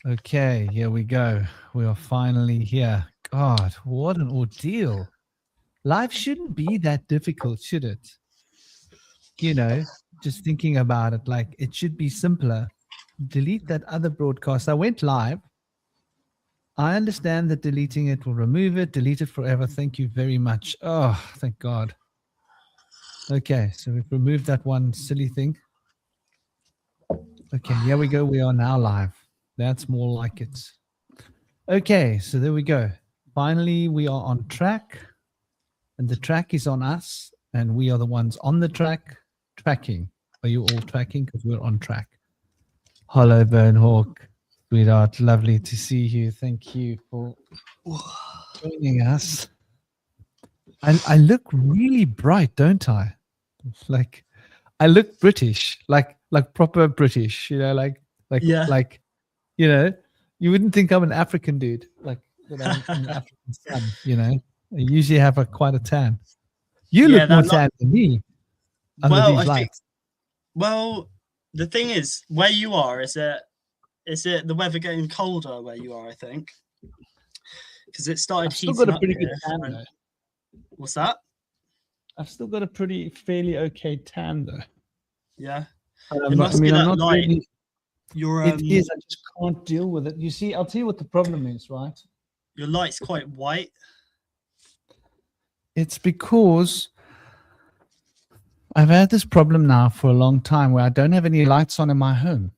Okay, here we go. We are finally here. God, what an ordeal. Life shouldn't be that difficult, should it? You know, just thinking about it, like it should be simpler. Delete that other broadcast. I went live. I understand that deleting it will remove it, delete it forever. Thank you very much. Oh, thank God. Okay, so we've removed that one silly thing. Okay, here we go. We are now live. That's more like it. Okay, so there we go. Finally, we are on track, and the track is on us, and we are the ones on the track tracking. Are you all tracking? Because we're on track. Hello, Burnhawk, sweetheart. Lovely to see you. Thank you for joining us. I look really bright, don't I? Like, I look British, like proper British. You know, like you know, you wouldn't think I'm an African dude, like that I'm from the African sun, you know. I usually have quite a tan. You look more tan than me under these lights. Well, the thing is, where you are, is it the weather getting colder where you are, I think? Because it started heating up. I've still got a pretty good tan, though. What's that? I've still got a fairly okay tan, though. Yeah. It must be that light. Really, it is. I just can't deal with it. You see, I'll tell you what the problem is, right? Your light's quite white. It's because I've had this problem now for a long time where I don't have any lights on in my home.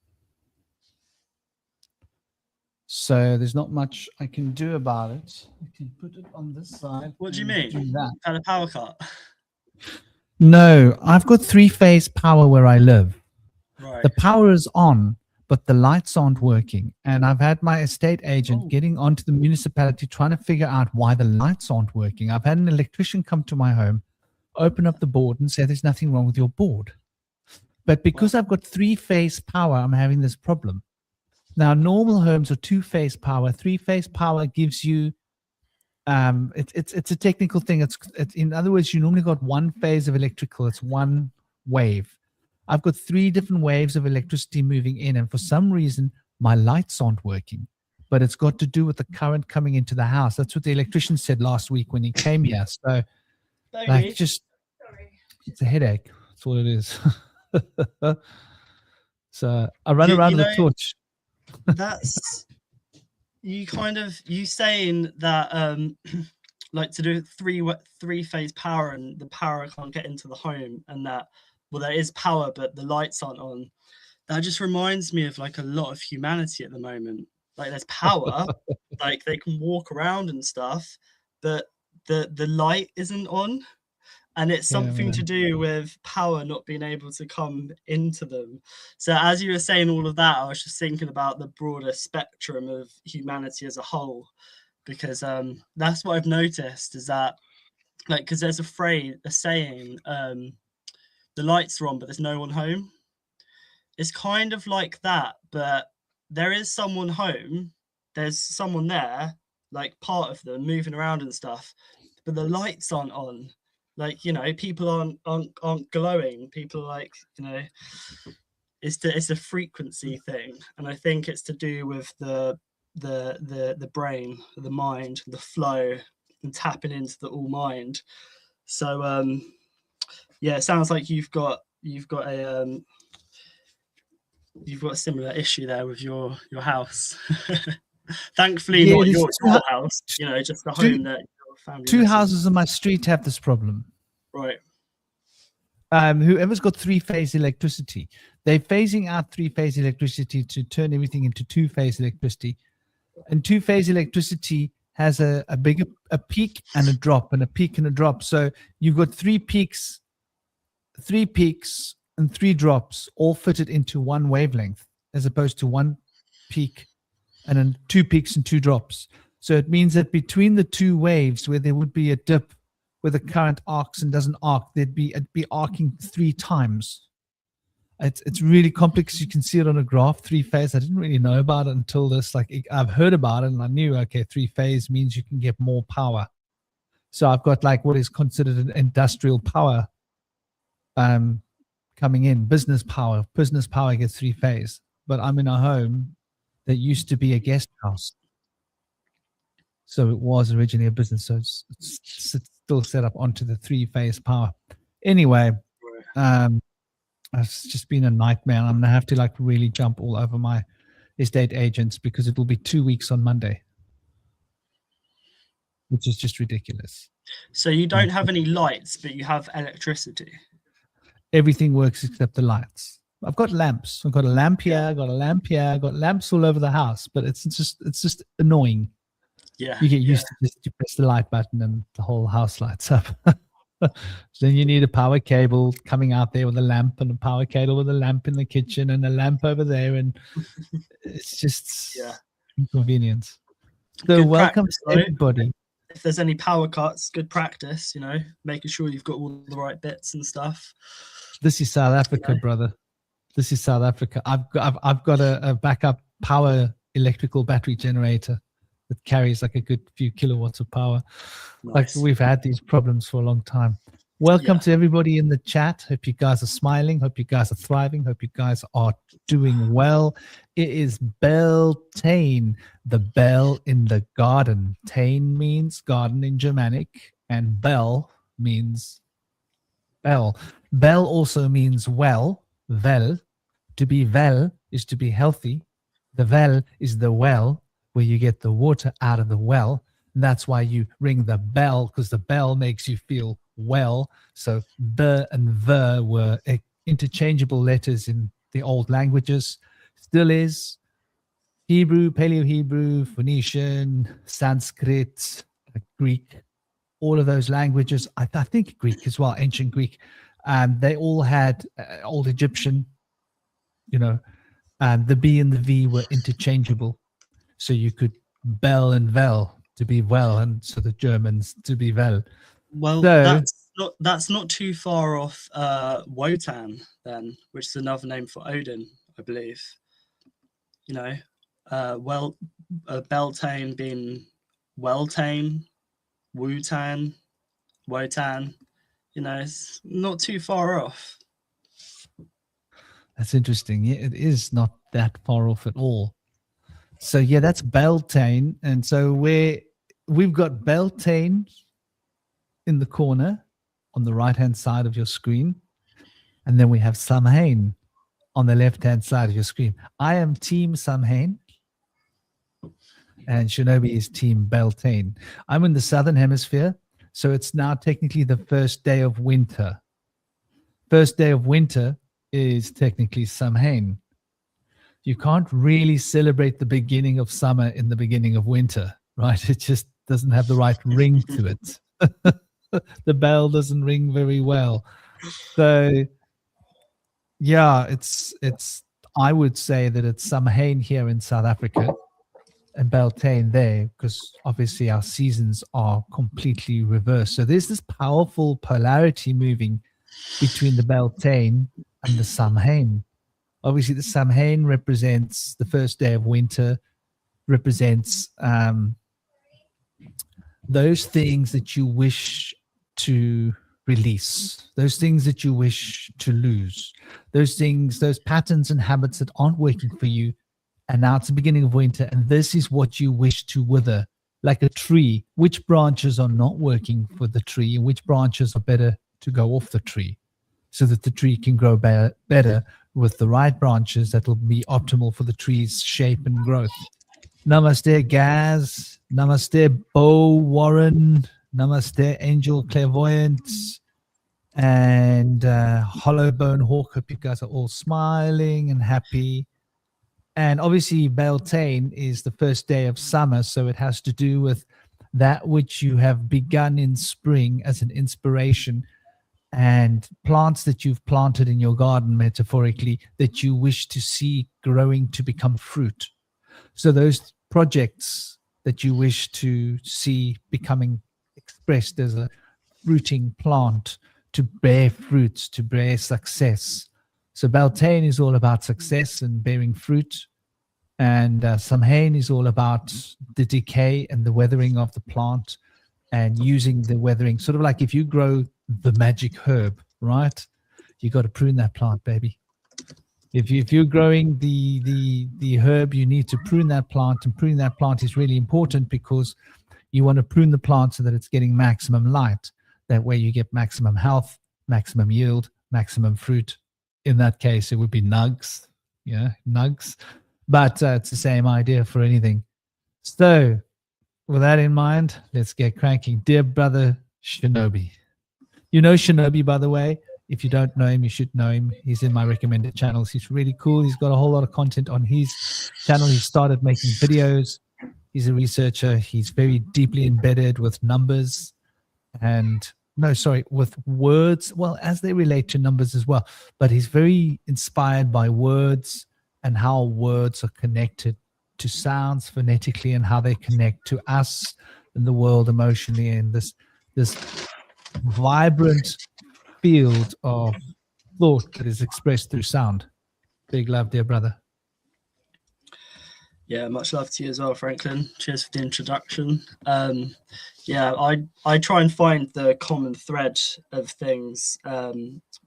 So there's not much I can do about it. I can put it on this side. What do you mean? Had a power cut? No, I've got 3-phase power where I live. Right. The power is on, but the lights aren't working. And I've had my estate agent getting onto the municipality trying to figure out why the lights aren't working. I've had an electrician come to my home, open up the board and say there's nothing wrong with your board. But because I've got 3-phase power, I'm having this problem. Now, normal homes are 2-phase power. 3-phase power gives you, it's a technical thing. It's in other words, you normally got 1 phase of electrical. It's 1 wave. I've got 3 different waves of electricity moving in, and for some reason, my lights aren't working. But it's got to do with the current coming into the house. That's what the electrician said last week when he came here. So, like, just it's a headache. That's all it is. So I run around with a torch. That's you saying that like to do 3-phase power and the power can't get into the home, and that there is power but the lights aren't on. That just reminds me of like a lot of humanity at the moment. Like there's power, like they can walk around and stuff, but the light isn't on. And it's something to do with power not being able to come into them. So as you were saying all of that, I was just thinking about the broader spectrum of humanity as a whole, because that's what I've noticed is that, like, because there's a saying, the lights are on, but there's no one home. It's kind of like that, but there is someone home. There's someone there, like part of them moving around and stuff, but the lights aren't on. Like, you know, people aren't glowing. People like, you know, it's a frequency thing, and I think it's to do with the brain, the mind, the flow, and tapping into the all mind. So yeah, it sounds like you've got a similar issue there with your house. Thankfully, not your house. You know, just the home that. 2 houses on my street have this problem. Right. Whoever's got 3-phase electricity, they're phasing out 3-phase electricity to turn everything into 2-phase electricity. And 2-phase electricity has a peak and a drop, and a peak and a drop. So you've got 3 peaks and 3 drops all fitted into 1 wavelength, as opposed to 1 peak and then 2 peaks and 2 drops. So it means that between the 2 waves, where there would be a dip where the current arcs and doesn't arc, it'd be arcing 3 times. It's really complex. You can see it on a graph, 3-phase. I didn't really know about it until this. Like, I've heard about it and I knew, okay, 3-phase means you can get more power. So I've got like what is considered an industrial power coming in, business power. Business power gets 3-phase. But I'm in a home that used to be a guest house. So it was originally a business. So it's still set up onto the 3-phase power. Anyway, it's just been a nightmare. I'm going to have to like really jump all over my estate agents because it will be 2 weeks on Monday, which is just ridiculous. So you don't have any lights, but you have electricity. Everything works except the lights. I've got lamps. I've got a lamp here. I've got a lamp here. I've got lamps all over the house, but it's just annoying. Yeah. You get used to just you press the light button and the whole house lights up. Then you need a power cable coming out there with a lamp, and a power cable with a lamp in the kitchen and a lamp over there, and it's just inconvenience. So Good welcome practice, to everybody. If there's any power cuts, good practice, making sure you've got all the right bits and stuff. This is South Africa, brother. This is South Africa. I've got a backup power electrical battery generator that carries like a good few kilowatts of power. Nice. Like we've had these problems for a long time. Welcome to everybody in the chat. Hope you guys are smiling. Hope you guys are thriving. Hope you guys are doing well. It is Beltane, the bell in the garden. Tane means garden in Germanic, and bell means bell. Bell also means well, well. To be well is to be healthy. The well is the well where you get the water out of the well. And that's why you ring the bell, because the bell makes you feel well. So the and the were interchangeable letters in the old languages. Still is. Hebrew, Paleo-Hebrew, Phoenician, Sanskrit, Greek, all of those languages. I think Greek as well, ancient Greek. They all had old Egyptian, and the B and the V were interchangeable. So you could bell and vel to be well, and so the Germans to be well. Well, that's not too far off Wotan then, which is another name for Odin, I believe. Beltane being Weltane, Wutan, Wotan. It's not too far off. That's interesting. Yeah, it is not that far off at all. So yeah, that's Beltane, and so we've got Beltane in the corner on the right-hand side of your screen, and then we have Samhain on the left-hand side of your screen. I am Team Samhain, and Shinobi is Team Beltane. I'm in the southern hemisphere, so it's now technically the first day of winter. First day of winter is technically Samhain. You can't really celebrate the beginning of summer in the beginning of winter, right? It just doesn't have the right ring to it. The bell doesn't ring very well. So yeah, it's I would say that it's Samhain here in South Africa and Beltane there, because obviously our seasons are completely reversed. So there's this powerful polarity moving between the Beltane and the Samhain. Obviously, the Samhain represents the first day of winter, represents those things that you wish to release, those things that you wish to lose, those things, those patterns and habits that aren't working for you. And now it's the beginning of winter, and this is what you wish to wither, like a tree. Which branches are not working for the tree, and which branches are better to go off the tree, so that the tree can grow better with the right branches that will be optimal for the tree's shape and growth. Namaste, Gaz. Namaste, Bo Warren. Namaste, Angel Clairvoyant. And Hollowbone Hawk. Hope you guys are all smiling and happy. And obviously, Beltane is the first day of summer, so it has to do with that which you have begun in spring as an inspiration, and plants that you've planted in your garden, metaphorically, that you wish to see growing to become fruit. So those projects that you wish to see becoming expressed as a fruiting plant, to bear fruits, to bear success. So Beltane is all about success and bearing fruit. And Samhain is all about the decay and the weathering of the plant, and using the weathering, sort of like if you grow the magic herb, right? You got to prune that plant, baby. If you're growing the herb, you need to prune that plant, and pruning that plant is really important because you want to prune the plant so that it's getting maximum light. That way you get maximum health, maximum yield, maximum fruit. In that case, it would be nugs. Yeah, nugs. But it's the same idea for anything. So, with that in mind, let's get cranking. Dear brother Shinobi. You know Shinobi, by the way. If you don't know him, you should know him. He's in my recommended channels. He's really cool. He's got a whole lot of content on his channel. He started making videos. He's a researcher. He's very deeply embedded with numbers and no, sorry, with words, well, as they relate to numbers as well. But he's very inspired by words and how words are connected to sounds phonetically and how they connect to us in the world emotionally, and this vibrant field of thought that is expressed through sound. Big love, dear brother. Yeah, much love to you as well, Franklin. Cheers for the introduction. Yeah, I try and find the common thread of things.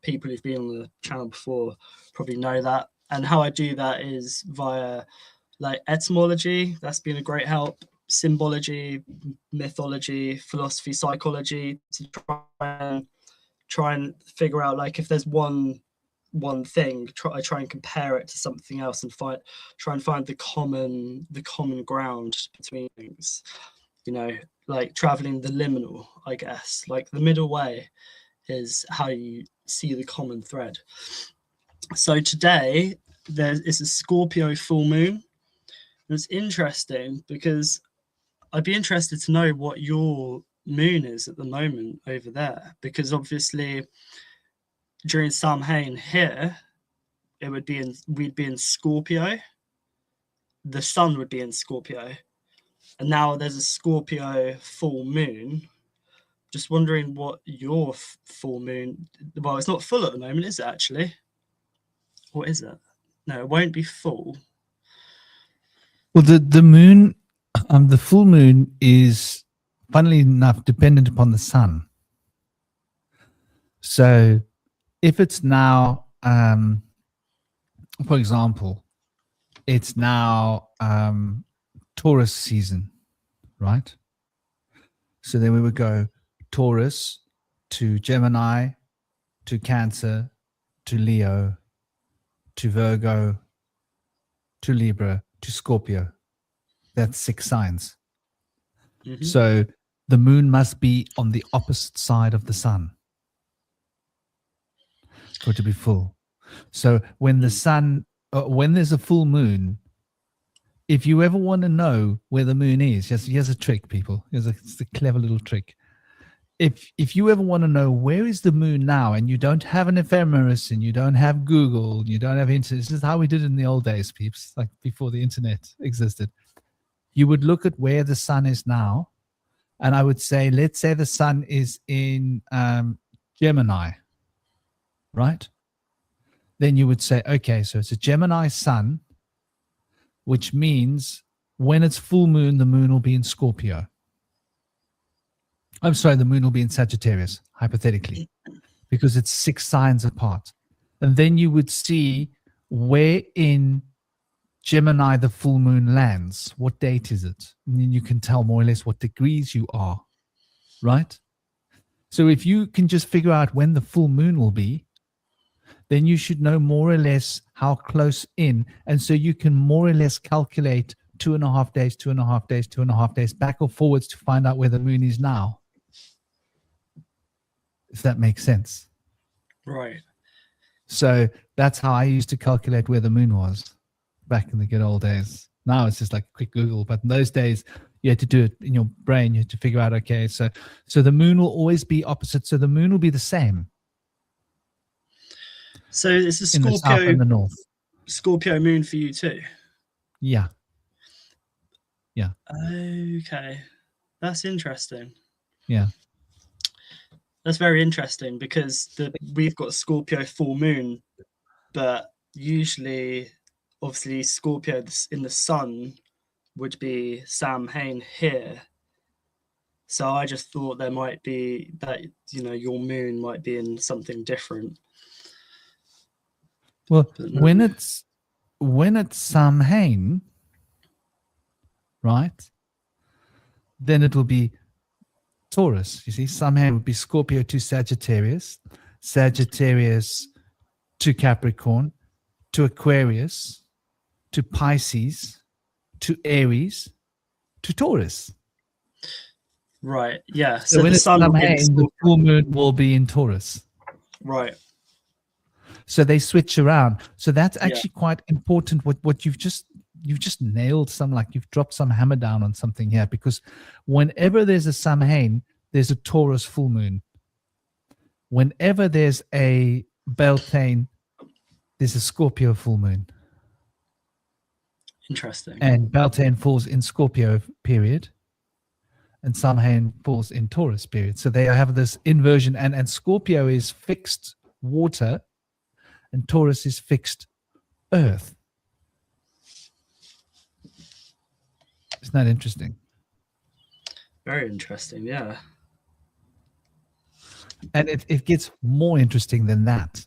People who've been on the channel before probably know that. And how I do that is via like etymology. That's been a great help. Symbology, mythology, philosophy, psychology, to try and figure out like if there's one thing, I try and compare it to something else and try and find the common ground between things, you know, like traveling the liminal, I guess, like the middle way is how you see the common thread. So today it's a Scorpio full moon, and it's interesting because I'd be interested to know what your moon is at the moment over there, because obviously during Samhain here, we'd be in Scorpio. The sun would be in Scorpio, and now there's a Scorpio full moon. Just wondering what your full moon. Well, it's not full at the moment, is it actually? What is it? No, it won't be full. Well, the moon, the full moon is, funnily enough, dependent upon the sun. So, if it's now, for example, it's now Taurus season, right? So then we would go Taurus to Gemini, to Cancer, to Leo, to Virgo, to Libra, to Scorpio. That's 6 signs. Mm-hmm. So the moon must be on the opposite side of the sun for it to be full. So when the sun, when there's a full moon, if you ever want to know where the moon is, here's a trick, people. It's a clever little trick. If you ever want to know where is the moon now, and you don't have an ephemeris, and you don't have Google, you don't have internet, this is how we did it in the old days, peeps, like before the internet existed. You would look at where the sun is now, and I would say, let's say the sun is in Gemini, right? Then you would say, okay, so it's a Gemini sun, which means when it's full moon, the moon will be in Scorpio. I'm sorry, the moon will be in Sagittarius, hypothetically, because it's 6 signs apart. And then you would see where in Gemini the full moon lands. What date is it? And then you can tell more or less what degrees you are, right? So if you can just figure out when the full moon will be, then you should know more or less how close in. And so you can more or less calculate 2.5 days, 2.5 days, 2.5 days back or forwards to find out where the moon is now. If that makes sense. Right. So that's how I used to calculate where the moon was back in the good old days. Now it's just like a quick Google, but in those days you had to do it in your brain. You had to figure out, okay, so the moon will always be opposite. So the moon will be the same. So it's a Scorpio, in the south and the north. Scorpio moon for you too? Yeah. Yeah. Okay. That's interesting. Yeah. That's very interesting because we've got Scorpio full moon, but usually, obviously, Scorpio in the sun would be Samhain here. So I just thought there might be that, you know, your moon might be in something different. Well, But no. when it's Samhain, right? Then it will be Taurus. You see, Samhain would be Scorpio to Sagittarius, Sagittarius to Capricorn, to Aquarius, to Pisces, to Aries, to Taurus. Right. Yeah. So So when the it's sun will be in Samhain, the full moon will be in Taurus. right. So they switch around. So that's Yeah. actually quite important. What you've just nailed you've dropped some hammer down on something here, because whenever there's a Samhain, there's a Taurus full moon. Whenever there's a Beltane, there's a Scorpio full moon. Interesting. And Beltane falls in Scorpio period, and Samhain falls in Taurus period. So they have this inversion, and Scorpio is fixed water, and Taurus is fixed earth. Isn't that interesting? Very interesting. Yeah. And it gets more interesting than that.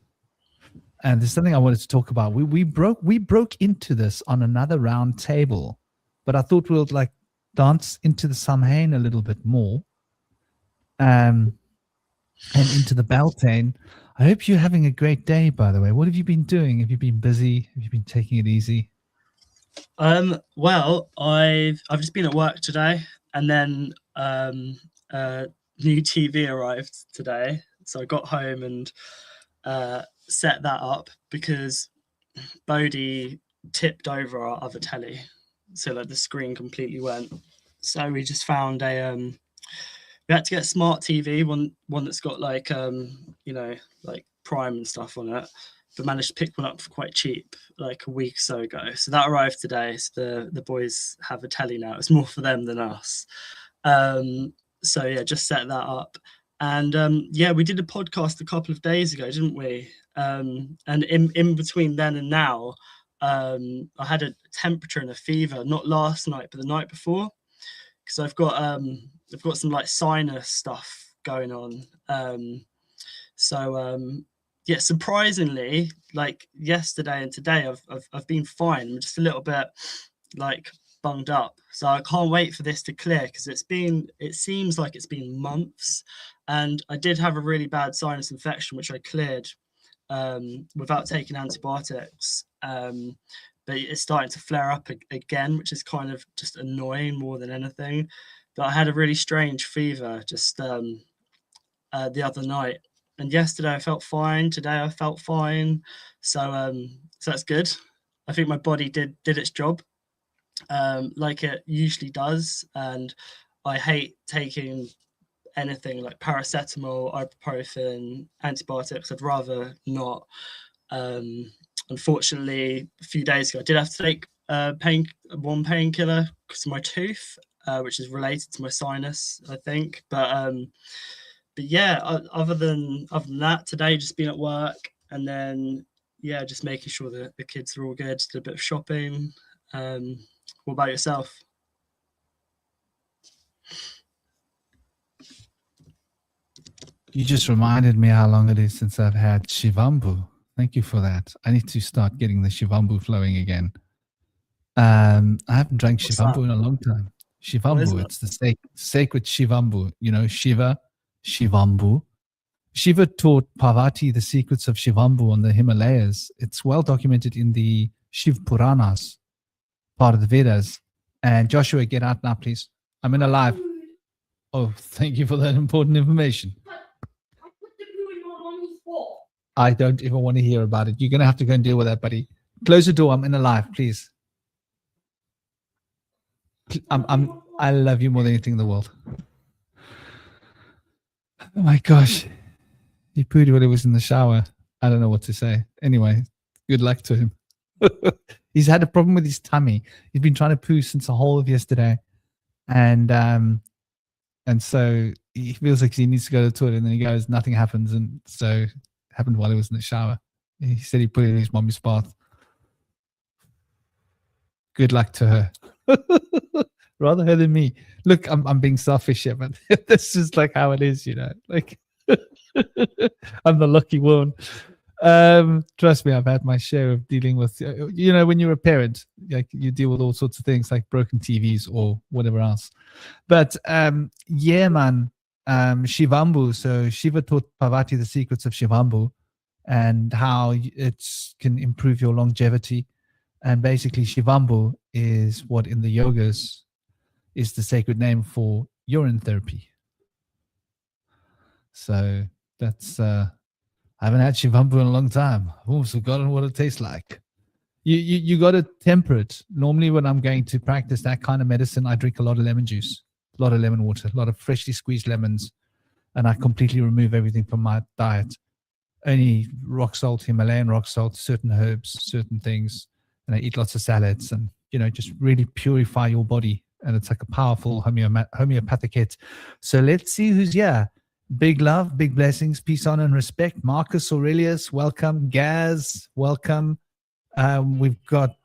And there's something I wanted to talk about. We broke into this on another round table, but I thought we'll like dance into the Samhain a little bit more, and into the Beltane. I hope you're having a great day, by the way. What have you been doing? Have you been busy? Have you been taking it easy? Well, I've just been at work today, and then new TV arrived today. So I got home and set that up because Bodhi tipped over our other telly, so like the screen completely went. So we just found we had to get a smart TV, one that's got like like Prime and stuff on it, but managed to pick one up for quite cheap like a week or so ago. So that arrived today. So the boys have a telly now. It's more for them than us. So yeah, just set that up. And yeah, we did a podcast a couple of days ago, didn't we? And in between then and now, I had a temperature and a fever, not last night, but the night before, because I've got some like sinus stuff going on. Yeah, surprisingly, like yesterday and today, I've been fine. I'm just a little bit like bunged up, so I can't wait for this to clear, because it seems like it's been months, and I did have a really bad sinus infection which I cleared without taking antibiotics, but it's starting to flare up again, which is kind of just annoying more than anything. But I had a really strange fever just the other night, and yesterday I felt fine. Today I felt fine, so that's good. I think my body did its job, like it usually does. And I hate taking anything like paracetamol, ibuprofen, antibiotics. I'd rather not. Unfortunately, a few days ago I did have to take one painkiller because of my tooth, which is related to my sinus, I think. But yeah, other than that, today just been at work, and then yeah, just making sure that the kids are all good. Just did a bit of shopping. What about yourself? You just reminded me how long it is since I've had Shivambu. Thank you for that. I need to start getting the Shivambu flowing again. I haven't drank What's Shivambu that? in a long time. What is Shivambu, it? it's the sacred Shivambu. You know, Shiva, Shivambu. Shiva taught Parvati the secrets of Shivambu on the Himalayas. It's well documented in the Shiv Puranas, part of the Vedas. And Joshua, get out now, please. I'm in a live. Oh, thank you for that important information. I don't even want to hear about it. You're going to have to go and deal with that, buddy. Close the door. I'm in a live, please. I love you more than anything in the world. Oh my gosh. He pooed when he was in the shower. I don't know what to say. Anyway, good luck to him. He's had a problem with his tummy. He's been trying to poo since the whole of yesterday. And so he feels like he needs to go to the toilet, and then he goes, nothing happens. And so it happened while he was in the shower. He said he put it in his mommy's bath. Good luck to her. Rather her than me. Look, I'm being selfish here, but this is like how it is, you know. Like I'm the lucky one. Trust me, I've had my share of dealing with, when you're a parent, like you deal with all sorts of things like broken TVs or whatever else. But yeah, man, Shivambu. So Shiva taught Parvati the secrets of Shivambu and how it can improve your longevity. And basically, Shivambu is what in the yogas is the sacred name for urine therapy. So that's I haven't had Shivambu in a long time. I've almost forgotten what it tastes like. You got to temper it. Normally, when I'm going to practice that kind of medicine, I drink a lot of lemon juice, a lot of lemon water, a lot of freshly squeezed lemons, and I completely remove everything from my diet. Only rock salt, Himalayan rock salt, certain herbs, certain things, and I eat lots of salads, and just really purify your body. And it's like a powerful homeopathic hit. So let's see who's here. Big love, big blessings, peace, honor, and respect. Marcus Aurelius, welcome. Gaz, welcome. We've got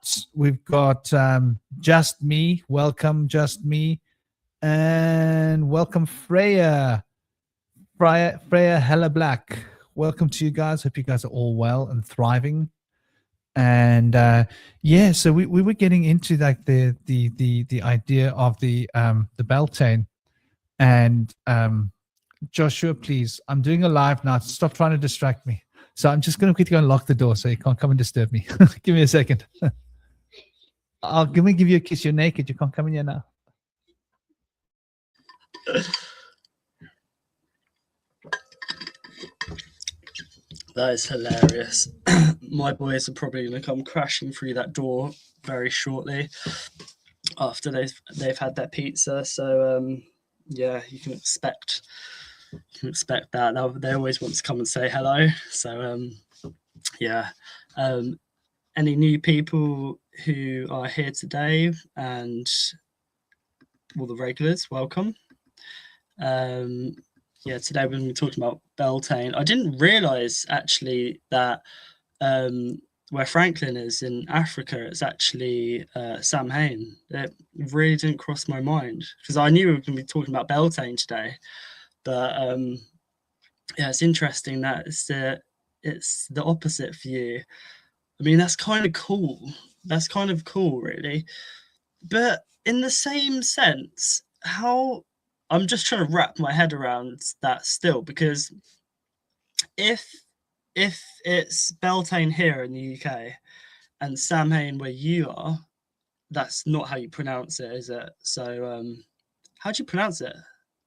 Just Me, welcome, Just Me, and welcome Freya Hella Black. Welcome to you guys. Hope you guys are all well and thriving. And yeah, so we were getting into like the idea of the Beltane, and Joshua, please, I'm doing a live now. Stop trying to distract me. So I'm just going to quickly go and lock the door so you can't come and disturb me. Give me a second. I'll give you a kiss. You're naked. You can't come in here now. That is hilarious. My boys are probably going to come crashing through that door very shortly after they've had their pizza. So yeah, you can expect that. They always want to come and say hello. So yeah. Any new people who are here today, and all the regulars, welcome. Yeah, today we're going to be talking about Beltane. I didn't realise actually that where Franklin is in Africa, it's actually Samhain. It really didn't cross my mind because I knew we were going to be talking about Beltane today. But yeah, it's interesting that it's the opposite for you. I mean, that's kind of cool. That's kind of cool, really. But in the same sense, how I'm just trying to wrap my head around that still, because if it's Beltane here in the UK and Samhain where you are, that's not how you pronounce it, is it? So how do you pronounce it?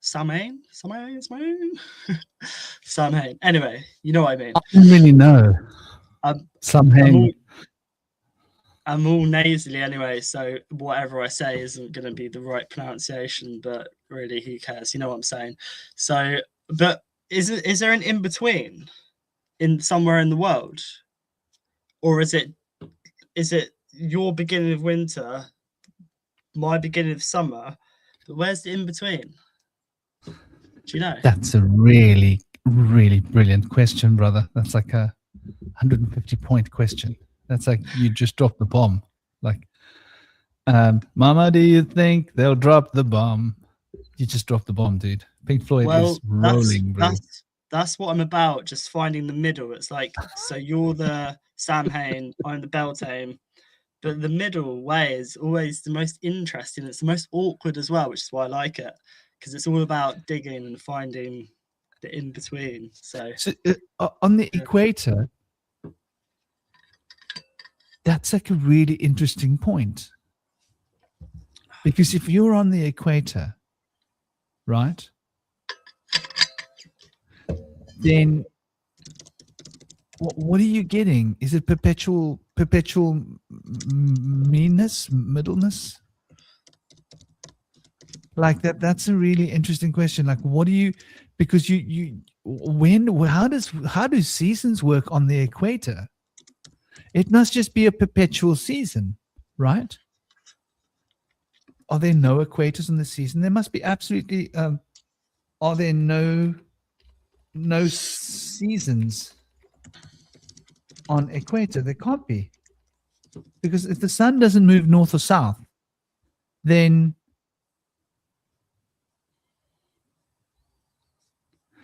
Samhain? Samhain. Anyway, you know what I mean. I don't really know. Samhain. I'm all nasally anyway, so whatever I say isn't going to be the right pronunciation, but really, who cares? You know what I'm saying? So, but is there an in-between in somewhere in the world? Or is it your beginning of winter, my beginning of summer, but where's the in-between? Do you know? That's a really, really brilliant question, brother. That's like a 150-point question. That's like you just dropped the bomb. Like, Mama, do you think they'll drop the bomb? You just dropped the bomb, dude. Pink Floyd is rolling, bro. That's what I'm about, just finding the middle. It's like, so you're the Samhain, I'm the Beltane, but the middle way is always the most interesting. It's the most awkward as well, which is why I like it, because it's all about digging and finding the in-between. So on the equator, that's like a really interesting point. Because if you're on the equator, right, then what are you getting? Is it perpetual meanness, middleness? Like that's a really interesting question. Like, what do you? Because how do seasons work on the equator? It must just be a perpetual season, right? Are there no equators in the season? There must be absolutely. Are there no seasons on equator? There can't be, because if the sun doesn't move north or south, then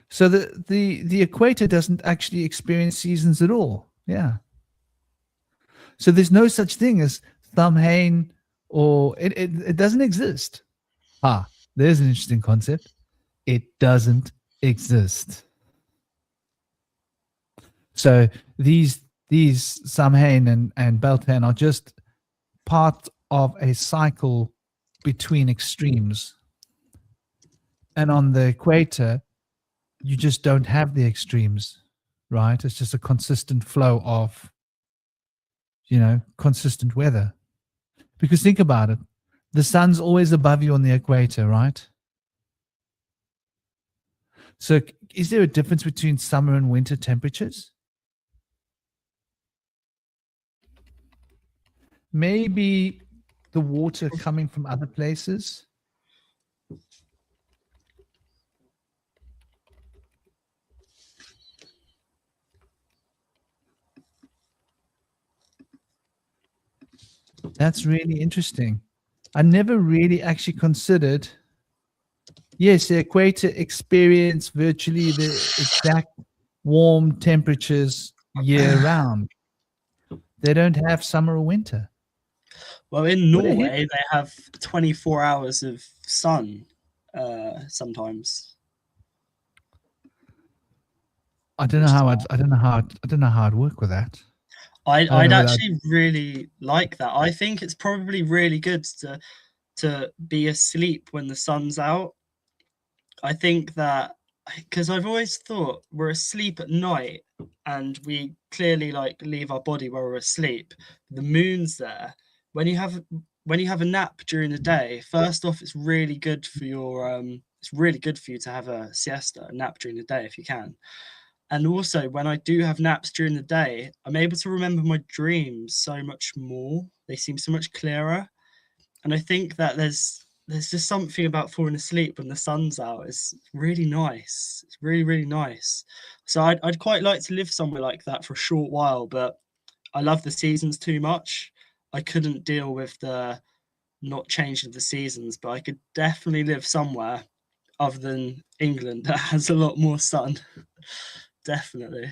So the equator doesn't actually experience seasons at all. Yeah. So there's no such thing as Samhain, or it doesn't exist. There's an interesting concept. It doesn't exist. So these Samhain and Beltane are just part of a cycle between extremes. And on the equator, you just don't have the extremes, right? It's just a consistent flow of, consistent weather. Because think about it, the sun's always above you on the equator, right? So is there a difference between summer and winter temperatures? Maybe the water coming from other places. That's really interesting. I never really actually considered. Yes, the equator experience virtually the exact warm temperatures year round. They don't have summer or winter. Well, in Norway, they have 24 hours of sun sometimes. I don't know how I'd work with that. I'd actually really like that. I think it's probably really good to be asleep when the sun's out. I think that because I've always thought we're asleep at night and we clearly like leave our body while we're asleep. The moon's there. When you have a nap during the day, first off, it's really good for you to have a siesta, a nap during the day if you can. And also, when I do have naps during the day, I'm able to remember my dreams so much more. They seem so much clearer. And I think that there's just something about falling asleep when the sun's out. It's really nice. It's really, really nice. So I'd quite like to live somewhere like that for a short while, but I love the seasons too much. I couldn't deal with the not changing of the seasons, but I could definitely live somewhere other than England that has a lot more sun. Definitely.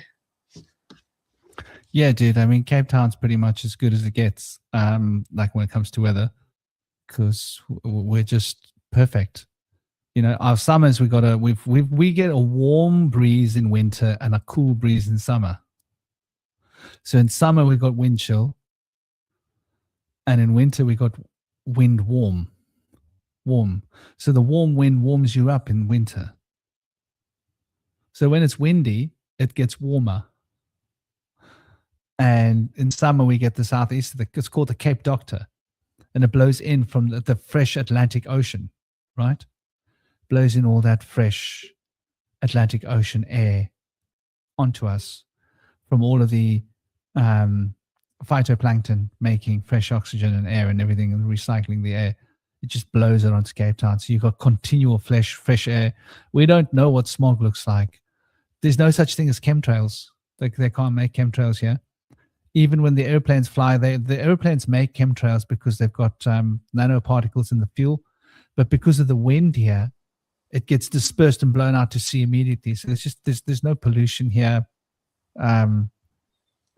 Yeah, dude. I mean, Cape Town's pretty much as good as it gets. Like when it comes to weather, because we're just perfect. Our summers we get a warm breeze in winter and a cool breeze in summer. So in summer we got wind chill, and in winter we got wind warm. So the warm wind warms you up in winter. So when it's windy, it gets warmer. And in summer we get the southeast. It's called the Cape Doctor, and it blows in from the fresh Atlantic Ocean, right? Blows in all that fresh Atlantic Ocean air onto us from all of the phytoplankton making fresh oxygen and air and everything and recycling the air. It just blows it onto Cape Town. So you've got continual fresh air. We don't know what smog looks like. There's no such thing as chemtrails. They can't make chemtrails here. Even when the airplanes fly, the airplanes make chemtrails because they've got nanoparticles in the fuel. But because of the wind here, it gets dispersed and blown out to sea immediately. So there's no pollution here. And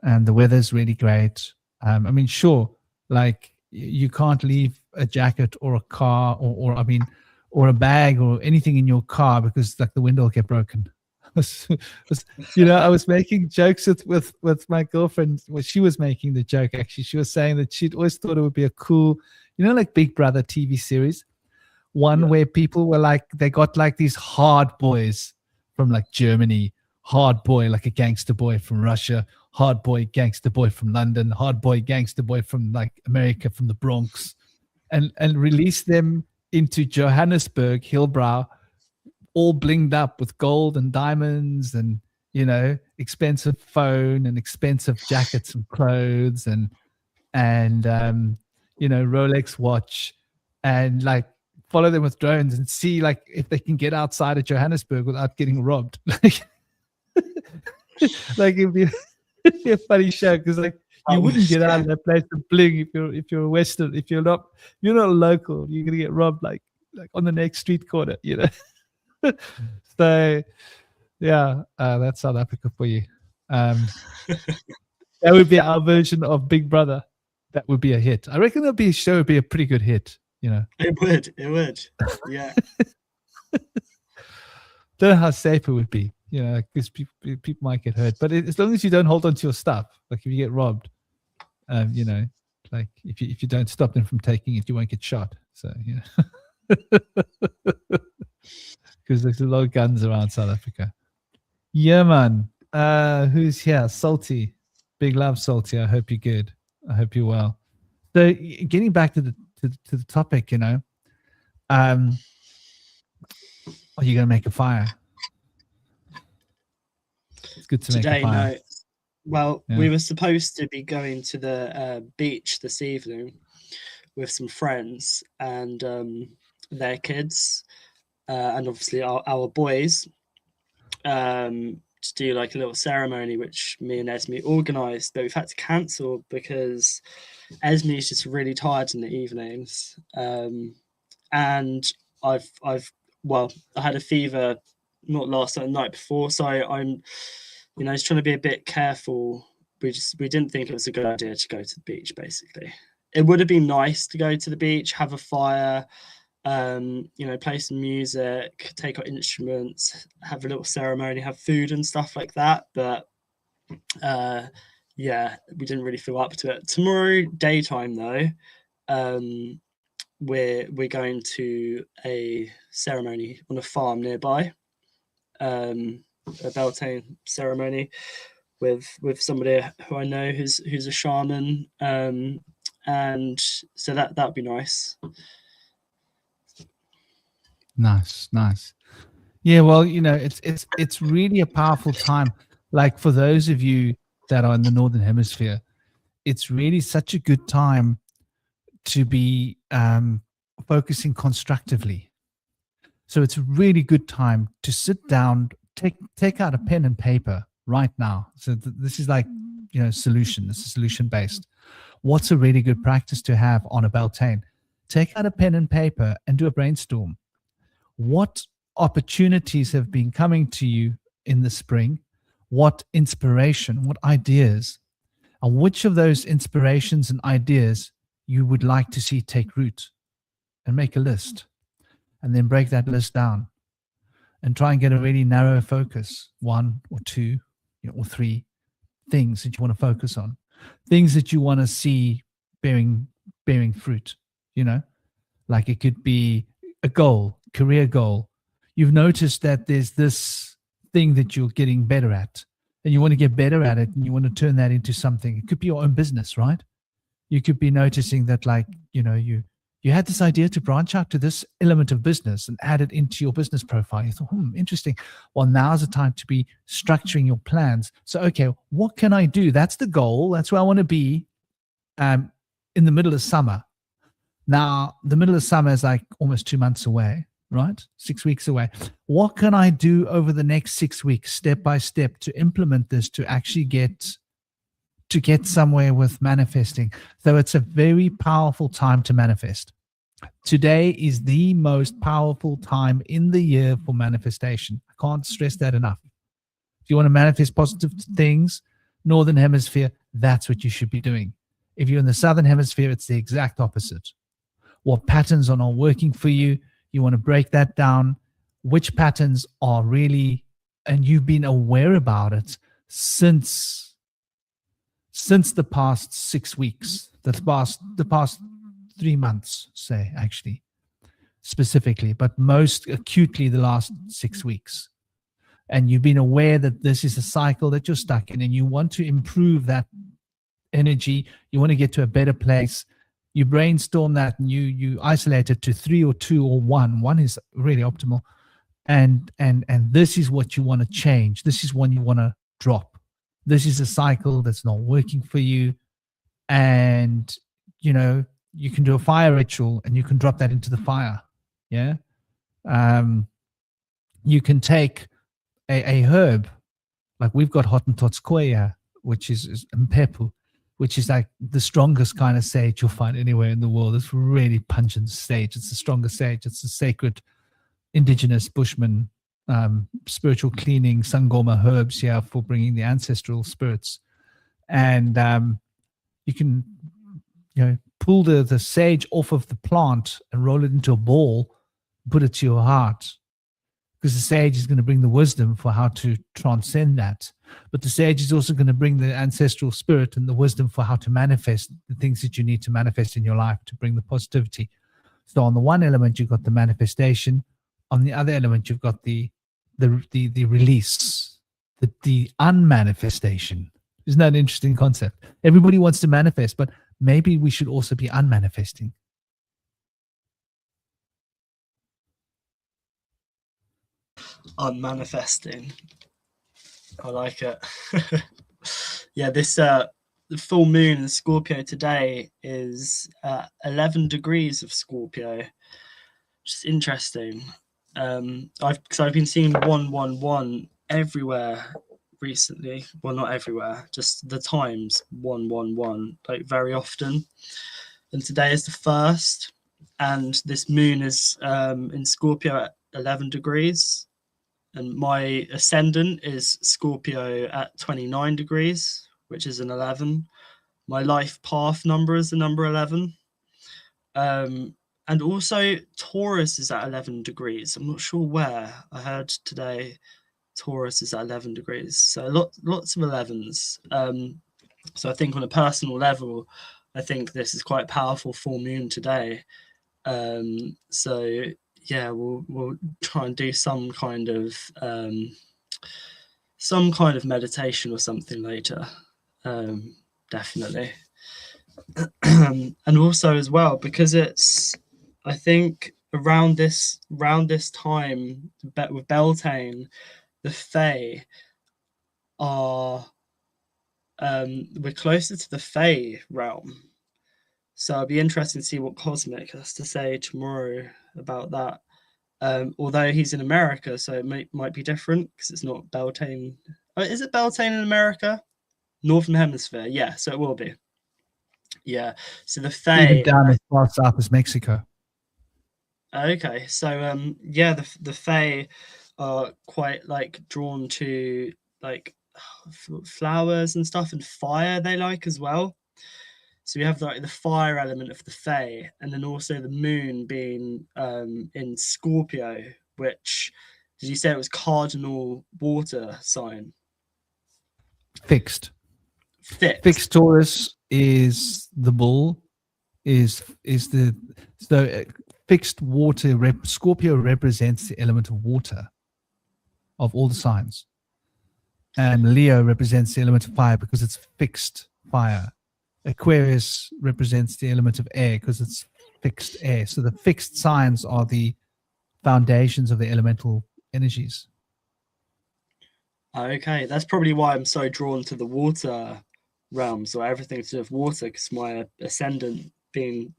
the weather's really great. I mean, sure, like you can't leave a jacket or a car or a bag or anything in your car because like the window will get broken. I was making jokes with my girlfriend. Well, she was making the joke actually. She was saying that she'd always thought it would be a cool, like Big Brother TV series. Where people were like, they got like these hard boys from like Germany, hard boy, like a gangster boy from Russia, hard boy, gangster boy from London, hard boy, gangster boy from like America, from the Bronx, and release them into Johannesburg, Hillbrow, all blinged up with gold and diamonds and, expensive phone and expensive jackets and clothes and Rolex watch, and like follow them with drones and see like if they can get outside of Johannesburg without getting robbed. Like it'd be a funny show because like you wouldn't get out of that place to bling if you're a Western. If you're not local, you're gonna get robbed like on the next street corner, So Yeah, that's South Africa for you. That would be our version of Big Brother. That would be a hit. I reckon that'd be a show. Would be a pretty good hit. You know, It would. It would. Yeah. don't know how safe it would be. You know, because people might get hurt. But as long as you don't hold on to your stuff, like if you get robbed, you know, like if you don't stop them from taking it, you won't get shot. So you know, because there's a lot of guns around South Africa. Yeah, man. Who's here? Salty. Big love, Salty. I hope you're good. I hope you're well. So getting back to the topic, you know, are you gonna make a fire? It's good to Today, make a fire. no. Well, Yeah. we were supposed to be going to the beach this evening with some friends and their kids, and obviously our boys, to do like a little ceremony which me and Esme organised, but we've had to cancel because Esme is just really tired in the evenings, and I've I had a fever not last night, the night before, so I'm just trying to be a bit careful. We didn't think it was a good idea to go to the beach. Basically, it would have been nice to go to the beach, have a fire, play some music, take our instruments, have a little ceremony, have food and stuff like that. But yeah, we didn't really feel up to it. Tomorrow daytime though, we're going to a ceremony on a farm nearby, a Beltane ceremony with somebody who I know who's a shaman, and so that'd be nice. Nice. Yeah, well, you know, it's really a powerful time. Like for those of you that are in the Northern Hemisphere, it's really such a good time to be focusing constructively. So it's a really good time to sit down, take out a pen and paper right now. So this is like, you know, solution. This is solution based. What's a really good practice to have on a Beltane? Take out a pen and paper and do a brainstorm. What opportunities have been coming to you in the spring? What inspiration, what ideas, and which of those inspirations and ideas you would like to see take root, and make a list, and then break that list down and try and get a really narrow focus, one or two, or three things that you want to focus on, things that you want to see bearing fruit, you know, like it could be a goal, career goal. You've noticed that there's this thing that you're getting better at and you want to get better at it and you want to turn that into something. It could be your own business, right? You could be noticing that, like, you know, you had this idea to branch out to this element of business and add it into your business profile. You thought, interesting. Well, now's the time to be structuring your plans. So, okay, what can I do? That's the goal. That's where I want to be in the middle of summer. Now, the middle of summer is like almost 2 months away, right? 6 weeks away. What can I do over the next 6 weeks, step by step, to implement this, to actually get somewhere with manifesting? So it's a very powerful time to manifest. Today is the most powerful time in the year for manifestation. I can't stress that enough. If you want to manifest positive things, Northern Hemisphere, that's what you should be doing. If you're in the Southern Hemisphere, it's the exact opposite. What patterns are not working for you? You want to break that down. Which patterns are really, and you've been aware about it since the past 6 weeks, the past 3 months, say, actually, specifically, but most acutely the last 6 weeks. And you've been aware that this is a cycle that you're stuck in and you want to improve that energy. You want to get to a better place. You brainstorm that and you isolate it to 3 or 2 or 1. 1 is really optimal. And this is what you want to change. This is one you want to drop. This is a cycle that's not working for you. And, you know, you can do a fire ritual and you can drop that into the fire. Yeah. You can take a herb, like we've got Hottentots koya, which is mpepu, which is like the strongest kind of sage you'll find anywhere in the world. It's really pungent sage. It's the strongest sage. It's a sacred indigenous Bushman spiritual cleaning sangoma herbs here for bringing the ancestral spirits, and you can pull the sage off of the plant and roll it into a ball, put it to your heart, because the sage is going to bring the wisdom for how to transcend that. But the sage is also going to bring the ancestral spirit and the wisdom for how to manifest the things that you need to manifest in your life to bring the positivity. So on the one element, you've got the manifestation. On the other element, you've got the release, the unmanifestation. Isn't that an interesting concept? Everybody wants to manifest, but maybe we should also be unmanifesting. Unmanifesting. I like it. Yeah, this the full moon in Scorpio today is 11 degrees of Scorpio, which is interesting. I've been seeing 111 everywhere recently. Well, not everywhere, just the times 111, like very often. And today is the 1st, and this moon is in Scorpio at 11 degrees. And my ascendant is Scorpio at 29 degrees, which is an 11. My life path number is the number 11. And also Taurus is at 11 degrees. I'm not sure where. I heard today Taurus is at 11 degrees. So lots of 11s. So I think on a personal level, I think this is quite powerful full moon today. So yeah, we'll try and do some kind of meditation or something later. Definitely. And also as well, because it's, I think around this time with Beltane, the Fae are we're closer to the Fae realm. So it'll be interesting to see what Cosmic has to say tomorrow about that. Although he's in America, so it might be different because it's not Beltane. Oh, is it Beltane in America? Northern Hemisphere, yeah, so it will be. Yeah, so the Fae. Even down as far south as Mexico. Okay, so yeah, the Fae are quite like drawn to like flowers and stuff, and fire they like as well. So we have like the fire element of the Fae, and then also the moon being in Scorpio, which, did you say it was cardinal water sign? Fixed Taurus is the bull, is the so fixed water. Scorpio represents the element of water of all the signs, and Leo represents the element of fire because it's fixed fire. Aquarius represents the element of air because it's fixed air. So the fixed signs are the foundations of the elemental energies. Okay, that's probably why I'm so drawn to the water realms, or everything to do with water, because my ascendant being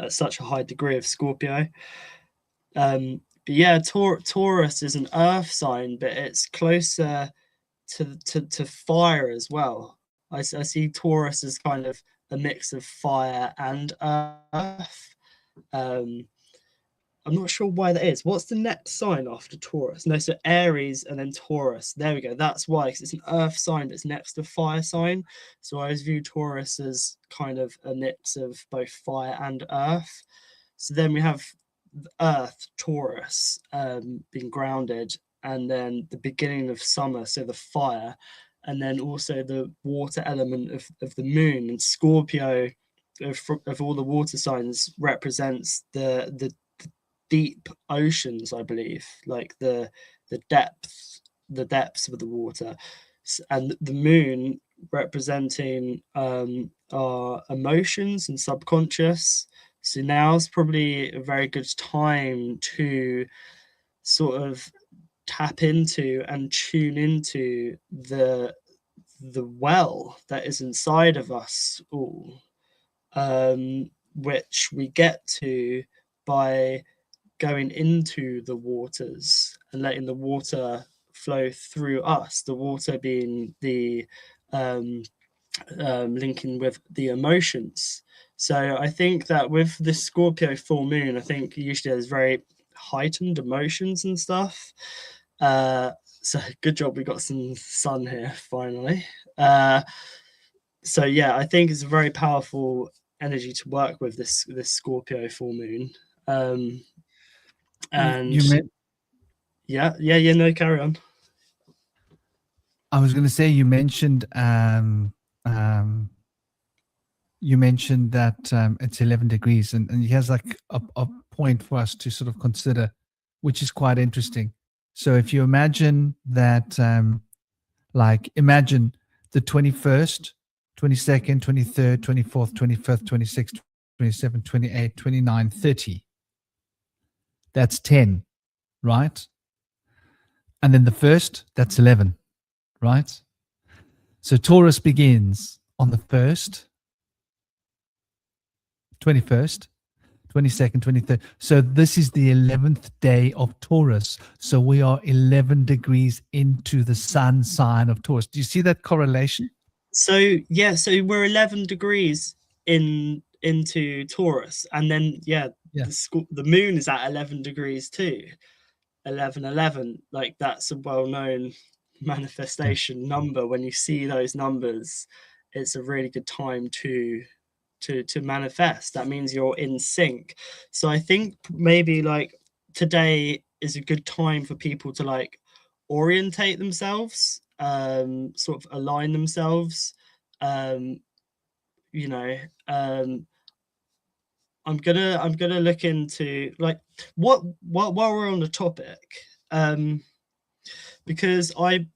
such a high degree of Scorpio. But yeah, Taurus is an earth sign, but it's closer to fire as well. I see Taurus as kind of a mix of fire and earth. I'm not sure why that is. What's the next sign after Taurus? No, so Aries and then Taurus. There we go. That's why, because it's an earth sign that's next to fire sign. So I always view Taurus as kind of a mix of both fire and earth. So then we have Earth, Taurus, being grounded, and then the beginning of summer, so the fire, and then also the water element of the moon. And Scorpio, of all the water signs, represents the deep oceans, I believe, like the depths of the water, and the moon representing our emotions and subconscious. So now's probably a very good time to sort of tap into and tune into the well that is inside of us all, which we get to by going into the waters and letting the water flow through us, the water being the linking with the emotions. So I think that with the Scorpio full moon, I think usually there's very heightened emotions and stuff. So good job we got some sun here finally. So yeah, I think it's a very powerful energy to work with, this Scorpio full moon. And You meant, no, carry on. I was going to say, you mentioned that it's 11 degrees, and here's like a point for us to sort of consider, which is quite interesting. So if you imagine that, imagine the 21st, 22nd, 23rd, 24th, 25th, 26th, 27th, 28th, 29th, 30. That's 10, right? And then the first, that's 11, right? So Taurus begins on the 1st, 21st, 22nd, 23rd. So this is the 11th day of Taurus. So we are 11 degrees into the sun sign of Taurus. Do you see that correlation? So we're 11 degrees into Taurus, and then the moon is at 11 degrees too. 1111, like that's a well-known manifestation number. When you see those numbers, it's a really good time to manifest. That means you're in sync. So I think maybe like today is a good time for people to like orientate themselves, sort of align themselves. um you know um I'm gonna look into like what while we're on the topic, because I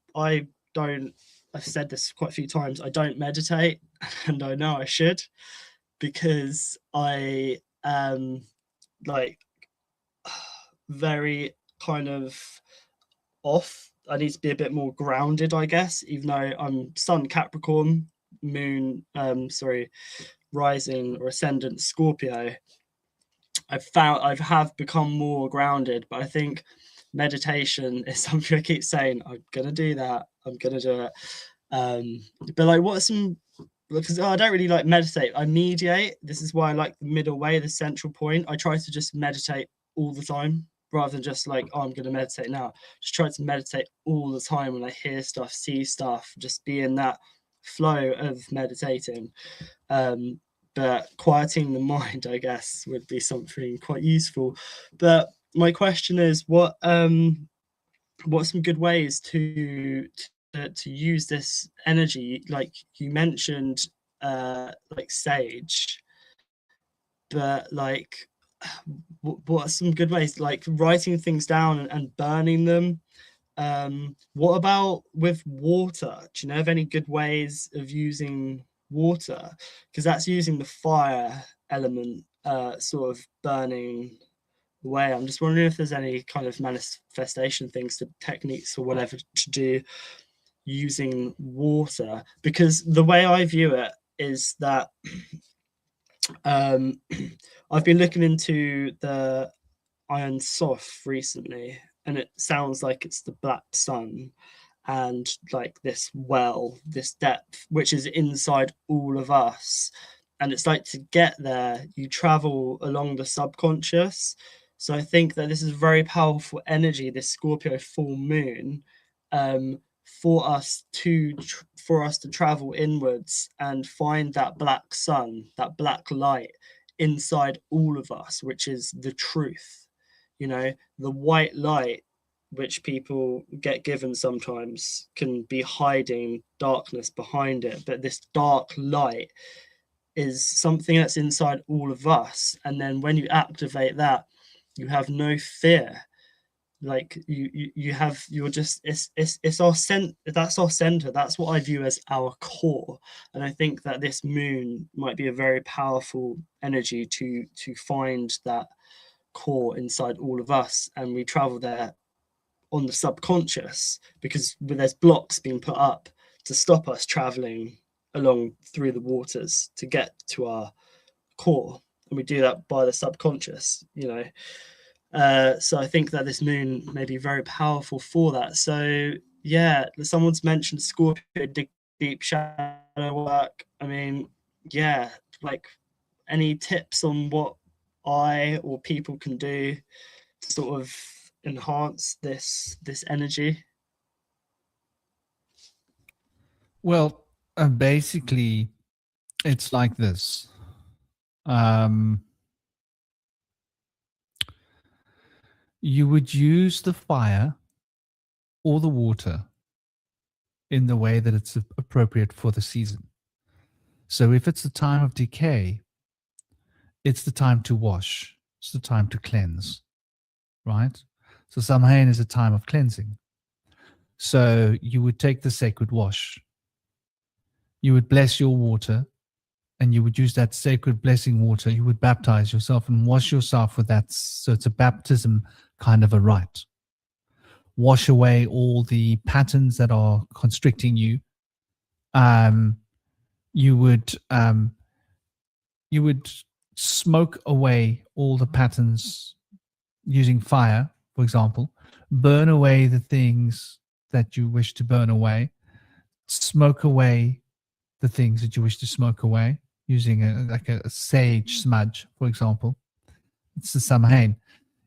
don't, I've said this quite a few times, I don't meditate, and I know I should, because I like very kind of off. I need to be a bit more grounded, I guess, even though I'm Sun Capricorn, Moon, rising or ascendant Scorpio. I have become more grounded, but I think meditation is something I keep saying I'm gonna do that. I'm gonna do it. But like, what are some, because I don't really like meditate. I mediate. This is why I like the middle way, the central point. I try to just meditate all the time rather than just like, oh, I'm going to meditate now. Just try to meditate all the time when I hear stuff, see stuff, just be in that flow of meditating. But quieting the mind, I guess, would be something quite useful. But my question is, what some good ways to use this energy? Like you mentioned, like sage, but like what are some good ways, like writing things down and burning them? What about with water? Do you know of any good ways of using water? Because that's using the fire element, sort of burning away. I'm just wondering if there's any kind of manifestation things, to techniques or whatever to do using water, because the way I view it is that I've been looking into the Iron Soth recently, and it sounds like it's the black sun, and like this well, this depth, which is inside all of us. And it's like, to get there, you travel along the subconscious. So I think that this is very powerful energy, this Scorpio full moon, um, for us to travel inwards and find that black sun, that black light inside all of us, which is the truth. The white light, which people get given sometimes, can be hiding darkness behind it, but this dark light is something that's inside all of us. And then when you activate that, you have no fear. Like you're just, it's our that's our center. That's what I view as our core. And I think that this moon might be a very powerful energy to find that core inside all of us, and we travel there on the subconscious, because there's blocks being put up to stop us traveling along through the waters to get to our core, and we do that by the subconscious. So I think that this moon may be very powerful for that. So yeah, someone's mentioned Scorpio, deep shadow work. I mean, yeah, like, any tips on what I or people can do to sort of enhance this energy? Well, basically, it's like this. You would use the fire or the water in the way that it's appropriate for the season. So if it's the time of decay, it's the time to wash. It's the time to cleanse, right? So Samhain is a time of cleansing. So you would take the sacred wash. You would bless your water, and you would use that sacred blessing water. You would baptize yourself and wash yourself with that. So it's a baptism kind of a rite. Wash away all the patterns that are constricting you. You would smoke away all the patterns using fire, for example. Burn away the things that you wish to burn away. Smoke away the things that you wish to smoke away using a sage smudge, for example. It's the Samhain.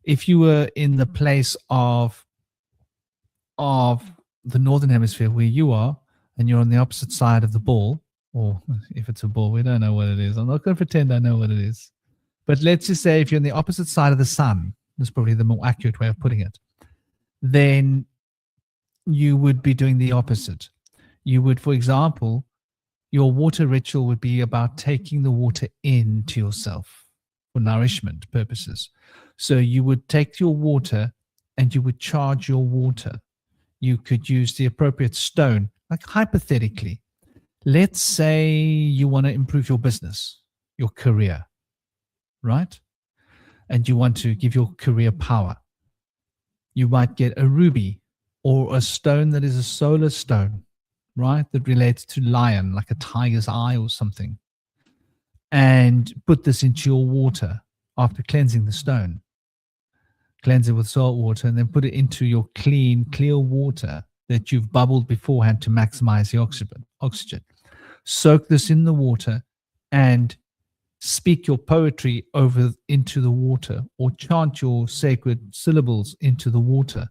If you were in the place of the northern hemisphere where you are, and you're on the opposite side of the ball, or if it's a ball, we don't know what it is. I'm not going to pretend I know what it is. But let's just say if you're on the opposite side of the sun, that's probably the more accurate way of putting it, then you would be doing the opposite. You would, for example, your water ritual would be about taking the water into yourself for nourishment purposes. So you would take your water and you would charge your water. You could use the appropriate stone, like hypothetically. Let's say you want to improve your business, your career, right? And you want to give your career power. You might get a ruby or a stone that is a solar stone, right? That relates to lion, like a tiger's eye or something. And put this into your water after cleansing the stone. Cleanse it with salt water and then put it into your clean, clear water that you've bubbled beforehand to maximize the oxygen. Soak this in the water and speak your poetry over into the water, or chant your sacred syllables into the water.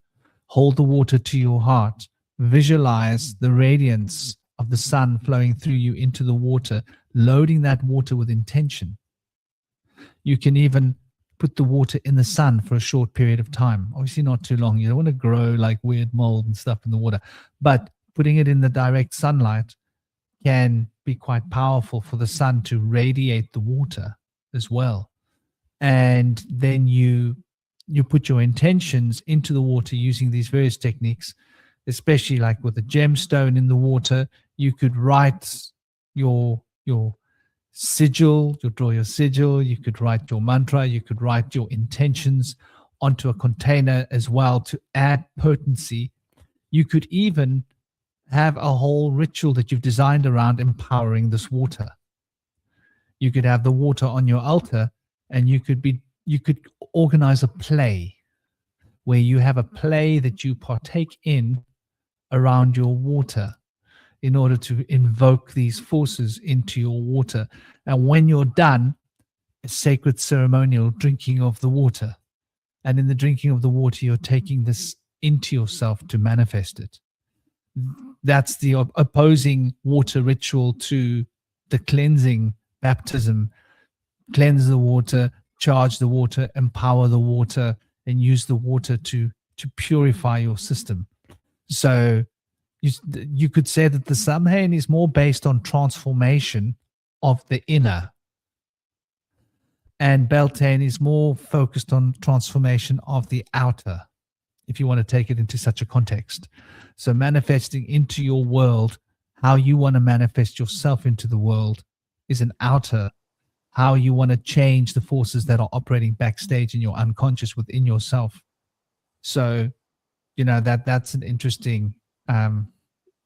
Hold the water to your heart. Visualize the radiance of the sun flowing through you into the water, loading that water with intention. You can even put the water in the sun for a short period of time. Obviously not too long. You don't want to grow like weird mold and stuff in the water. But putting it in the direct sunlight can be quite powerful for the sun to radiate the water as well. And then you put your intentions into the water using these various techniques, especially like with a gemstone in the water. You could write your sigil, you'll draw your sigil, you could write your mantra, you could write your intentions onto a container as well to add potency. You could even have a whole ritual that you've designed around empowering this water. You could have the water on your altar, and you could organize a play where you have a play that you partake in around your water in order to invoke these forces into your water. And when you're done, a sacred ceremonial drinking of the water. And in the drinking of the water, you're taking this into yourself to manifest it. That's the opposing water ritual to the cleansing baptism. Cleanse the water, charge the water, empower the water, and use the water to purify your system. So you could say that the Samhain is more based on transformation of the inner, and Beltane is more focused on transformation of the outer, if you want to take it into such a context. So manifesting into your world, how you want to manifest yourself into the world is an outer, how you want to change the forces that are operating backstage in your unconscious within yourself. So, that's an interesting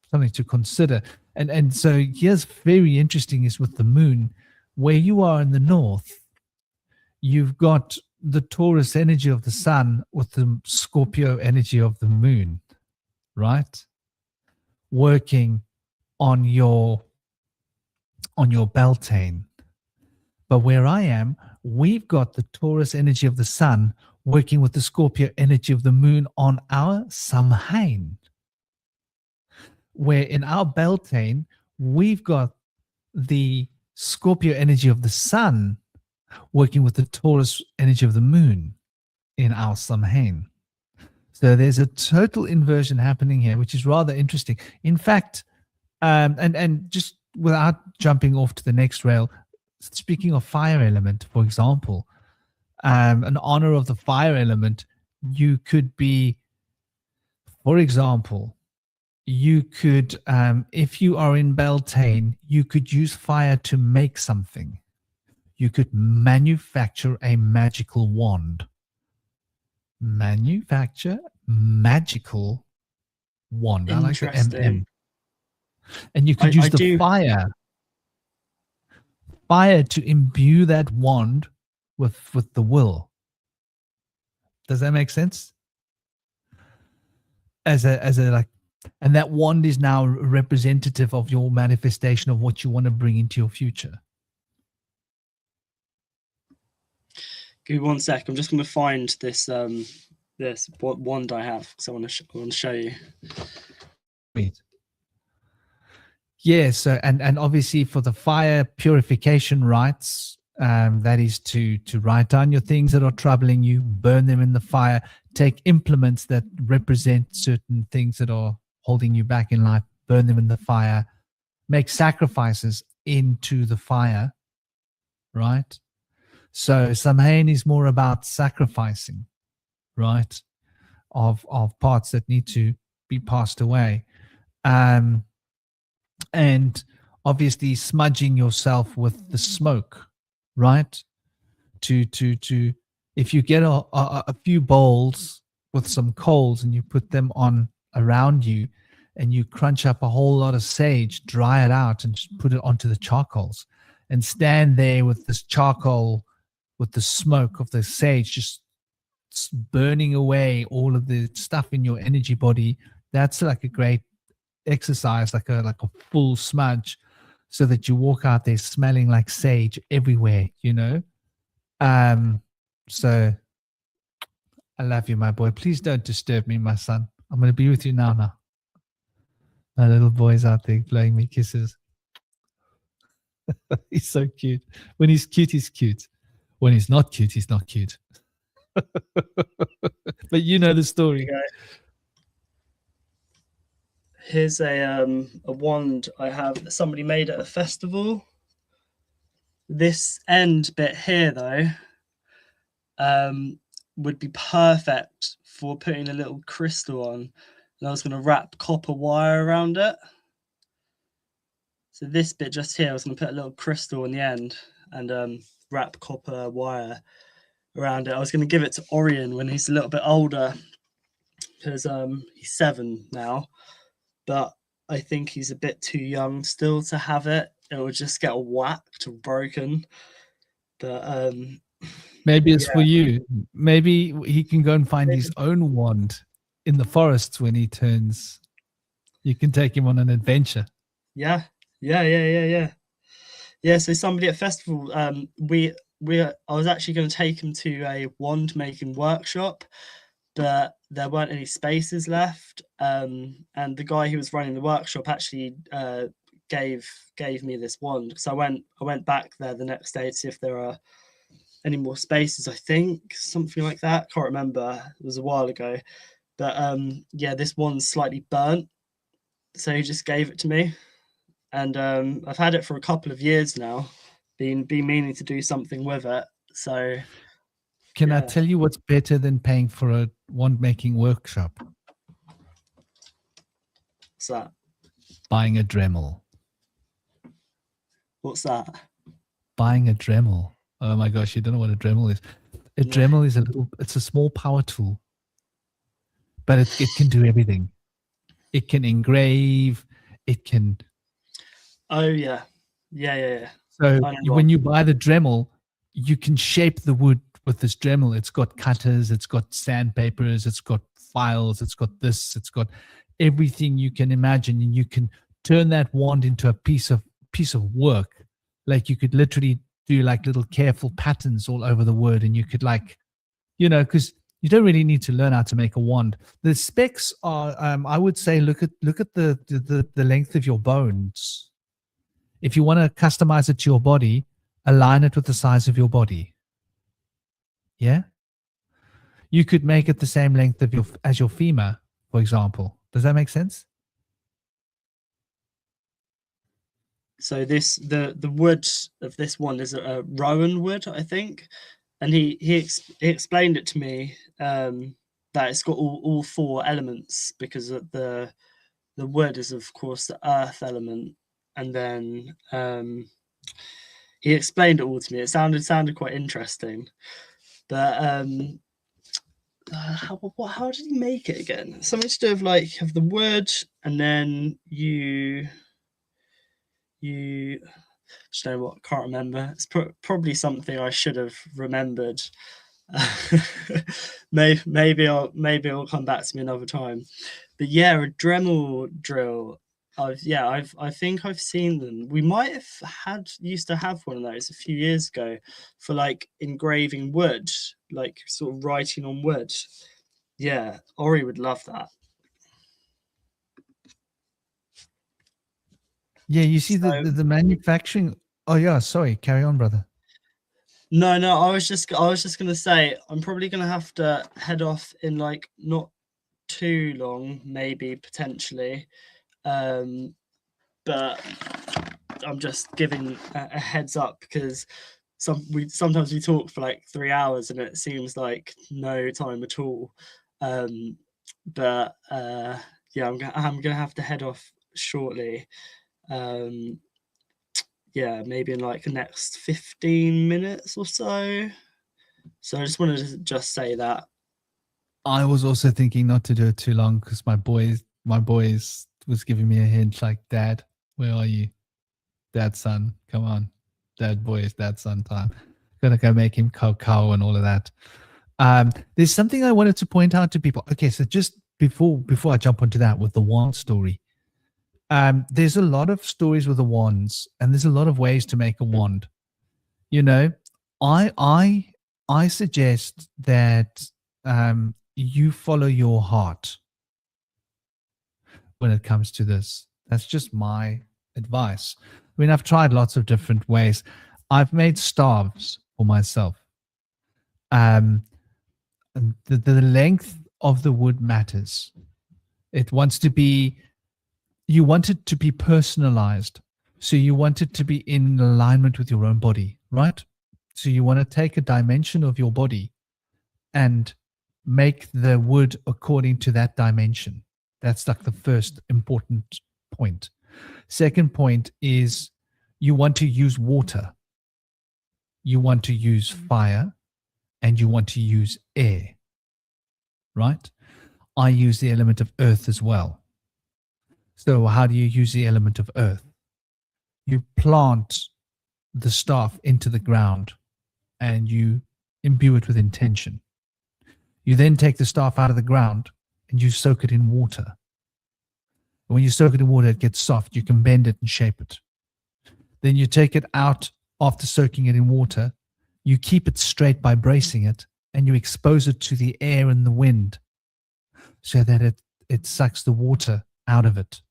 something to consider. And so here's very interesting is with the moon, where you are in the north, you've got the Taurus energy of the sun with the Scorpio energy of the moon, right? Working on your Beltane. But where I am, we've got the Taurus energy of the sun working with the Scorpio energy of the moon on our Samhain, where in our Beltane, we've got the Scorpio energy of the sun working with the Taurus energy of the moon in our Samhain. So there's a total inversion happening here, which is rather interesting. In fact, and just without jumping off to the next rail, speaking of fire element, for example, an honor of the fire element, you could be, for example, you could, if you are in Beltane, you could use fire to make something. You could manufacture a magical wand. Manufacture magical wand. I like the MM. And you could use the fire to imbue that wand with the will. Does that make sense? As a like, and that wand is now representative of your manifestation of what you want to bring into your future. Give me 1 sec. I'm just going to find this this wand I have because I want to show you. Great. Yeah. So and obviously for the fire purification rites, that is to write down your things that are troubling you, burn them in the fire, take implements that represent certain things that are holding you back in life, burn them in the fire, make sacrifices into the fire, right? So Samhain is more about sacrificing, right, of parts that need to be passed away. And obviously smudging yourself with the smoke, right? To if you get a few bowls with some coals and you put them on around you and you crunch up a whole lot of sage, dry it out and just put it onto the charcoals and stand there with this charcoal, with the smoke of the sage just burning away all of the stuff in your energy body. That's like a great exercise, like a full smudge, so that you walk out there smelling like sage everywhere, you know. So I love you, my boy. Please don't disturb me, my son. I'm going to be with you now. My little boy's out there blowing me kisses. He's so cute. When he's cute, he's cute. When he's not cute, he's not cute. But you know the story. Here's a wand I have that somebody made at a festival. This end bit here, though, would be perfect for putting a little crystal on. And I was going to wrap copper wire around it. So this bit just here, I was going to put a little crystal on the end and wrap copper wire around it. I was going to give it to Orion when he's a little bit older, because he's 7 now. But I think he's a bit too young still to have it. It would just get whacked or broken. But maybe it's for you. Maybe he can go and find his own wand in the forests when he turns. You can take him on an adventure. Yeah. So somebody at festival, I was actually going to take him to a wand making workshop, but there weren't any spaces left. And the guy who was running the workshop actually gave me this wand, because I went back there the next day to see if there are any more spaces. I think something like that. Can't remember. It was a while ago. But this wand's slightly burnt, so he just gave it to me, and I've had it for a couple of years now. Been meaning to do something with it. So can I tell you what's better than paying for a wand making workshop? What's that? Buying a Dremel. What's that? Buying a Dremel. Oh my gosh, you don't know what a Dremel is. A Dremel is it's a small power tool, but it can do everything. It can engrave. It can. Oh yeah. So when you buy the Dremel, you can shape the wood with this Dremel. It's got cutters, it's got sandpapers, it's got files, it's got this, it's got everything you can imagine, and you can turn that wand into a piece of work. Like you could literally do like little careful patterns all over the wood, and you could like because you don't really need to learn how to make a wand. The specs are, I would say, look at the length of your bones. If you want to customize it to your body, align it with the size of your body. Yeah, you could make it the same length of as your femur, for example. Does that make sense? So the wood of this one is a rowan wood, I think, and he explained it to me, that it's got all four elements, because the wood is of course the earth element, and then he explained it all to me. It sounded quite interesting, but how did he make it again? Something to do with like have the wood, and then you you know what? Can't remember. It's probably something I should have remembered. maybe it'll come back to me another time. But yeah, a Dremel drill. I think I've seen them. We might have used to have one of those a few years ago for like engraving wood, like sort of writing on wood. Yeah, Ori would love that. Yeah, you see So, the manufacturing. Oh yeah, sorry. Carry on, brother. no, I was just gonna say I'm probably gonna have to head off in like not too long, maybe potentially, but I'm just giving a heads up, because sometimes we talk for like 3 hours and it seems like no time at all. But yeah, I'm gonna have to head off shortly. Yeah, maybe in like the next 15 minutes or so. So I just wanted to just say that. I was also thinking not to do it too long because my boys was giving me a hint like, Dad, where are you? Dad, son, come on. Dad, boys, dad, son time. Gonna go make him cow and all of that. There's something I wanted to point out to people. Okay, so just before I jump onto that with the wand story, there's a lot of stories with the wands, and there's a lot of ways to make a wand. You know, I suggest that you follow your heart when it comes to this. That's just my advice. I mean, I've tried lots of different ways. I've made staves for myself. Um, the length of the wood matters. It wants to be, you want it to be personalized. So you want it to be in alignment with your own body, right? So you want to take a dimension of your body and make the wood according to that dimension. That's like the first important point. Second point is you want to use water, you want to use fire, and you want to use air, right? I use the element of earth as well. So how do you use the element of earth? You plant the staff into the ground and you imbue it with intention. You then take the staff out of the ground and you soak it in water. And when you soak it in water, it gets soft. You can bend it and shape it. Then you take it out after soaking it in water. You keep it straight by bracing it, and you expose it to the air and the wind so that it sucks the water out of it.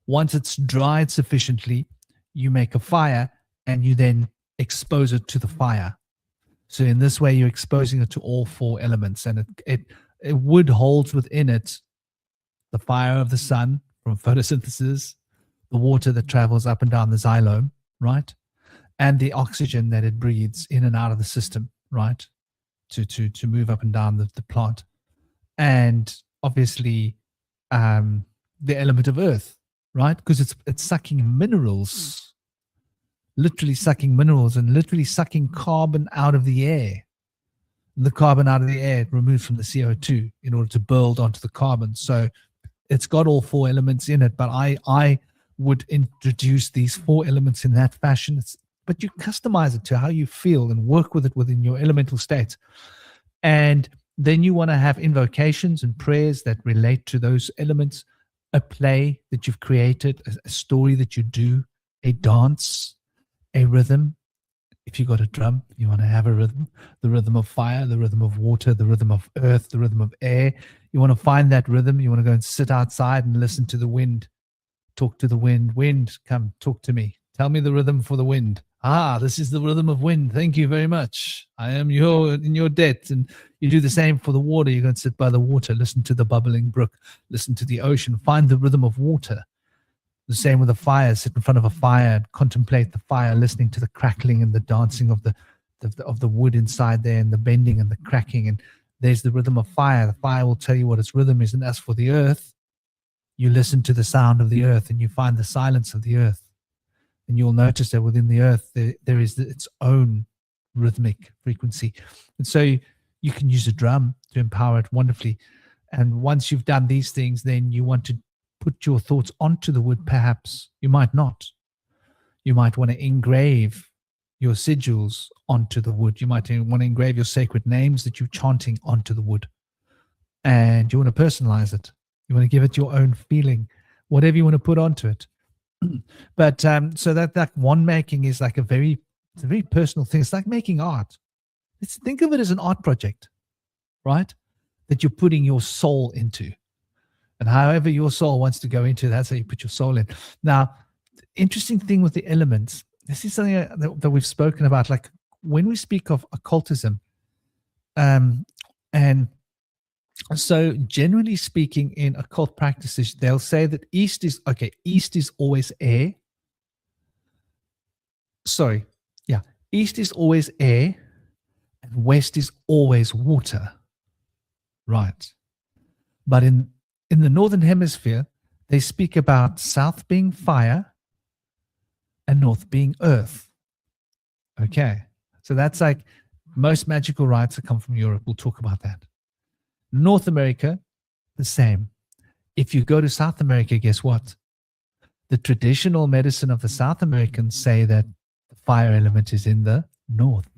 Once it's dried sufficiently, you make a fire and you then expose it to the fire. So in this way, you're exposing it to all four elements, and it wood holds within it the fire of the sun from photosynthesis, the water that travels up and down the xylem, right? And the oxygen that it breathes in and out of the system, right? To move up and down the plant. And obviously the element of earth, right? Because it's sucking minerals, literally sucking minerals and literally sucking carbon out of the air. The carbon out of the air removed from the CO2 in order to build onto the carbon. So it's got all four elements in it, but I would introduce these four elements in that fashion. But you customize it to how you feel and work with it within your elemental state. And then you want to have invocations and prayers that relate to those elements, a play that you've created, a story that you do, a dance, a rhythm, If you got a drum, you want to have a rhythm, the rhythm of fire, the rhythm of water, the rhythm of earth, the rhythm of air. You want to find that rhythm. You want to go and sit outside and listen to the wind. Talk to the wind. Wind, come talk to me. Tell me the rhythm for the wind. Ah, this is the rhythm of wind. Thank you very much. I am in your debt. And you do the same for the water. You go and sit by the water, listen to the bubbling brook, listen to the ocean, find the rhythm of water. The same with the fire. Sit in front of a fire and contemplate the fire, listening to the crackling and the dancing of the wood inside there, and the bending and the cracking. And there's the rhythm of fire. The fire will tell you what its rhythm is. And as for the earth, you listen to the sound of the earth and you find the silence of the earth. And you'll notice that within the earth, there is its own rhythmic frequency. And so you can use a drum to empower it wonderfully. And once you've done these things, then you want to put your thoughts onto the wood. Perhaps you might not. You might want to engrave your sigils onto the wood. You might want to engrave your sacred names that you're chanting onto the wood. And you want to personalize it. You want to give it your own feeling, whatever you want to put onto it. But so that wand making is like it's a very personal thing. It's like making art. Let's think of it as an art project, right? That you're putting your soul into. And however your soul wants to go into, that's how you put your soul in. Now, the interesting thing with the elements, this is something that we've spoken about. Like when we speak of occultism, and so generally speaking, in occult practices, they'll say that east is always air. Sorry, yeah, east is always air, and west is always water. Right, but in the northern hemisphere, they speak about south being fire and north being earth. Okay, so that's like most magical rites that come from Europe. We'll talk about that. North America, the same. If you go to South America, guess what? The traditional medicine of the South Americans say that the fire element is in the north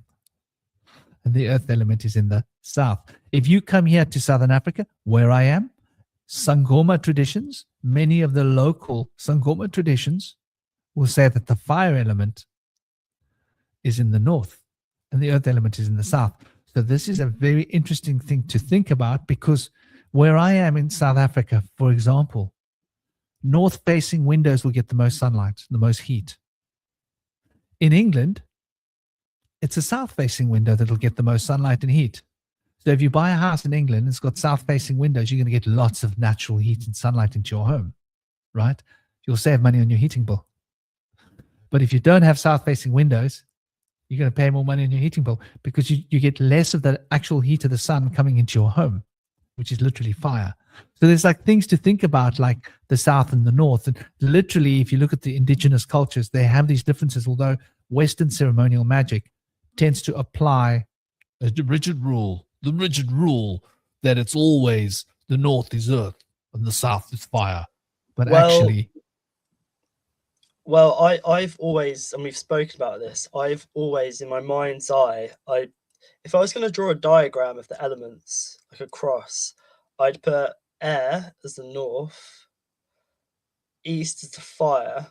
and the earth element is in the south. If you come here to Southern Africa, where I am, Sangoma traditions, many of the local Sangoma traditions will say that the fire element is in the north and the earth element is in the south. So this is a very interesting thing to think about, because where I am in South Africa, for example, north-facing windows will get the most sunlight, the most heat. In England, it's a south-facing window that'll get the most sunlight and heat. So if you buy a house in England, it's got south-facing windows, you're going to get lots of natural heat and sunlight into your home, right? You'll save money on your heating bill. But if you don't have south-facing windows, you're going to pay more money on your heating bill, because you get less of the actual heat of the sun coming into your home, which is literally fire. So there's like things to think about, like the south and the north. And literally, if you look at the indigenous cultures, they have these differences, although Western ceremonial magic tends to apply the rigid rule that it's always the north is earth and the south is fire. But actually... Well, I've always, and we've spoken about this, I've always, in my mind's eye, if I was going to draw a diagram of the elements, like a cross, I'd put air as the north, east as the fire,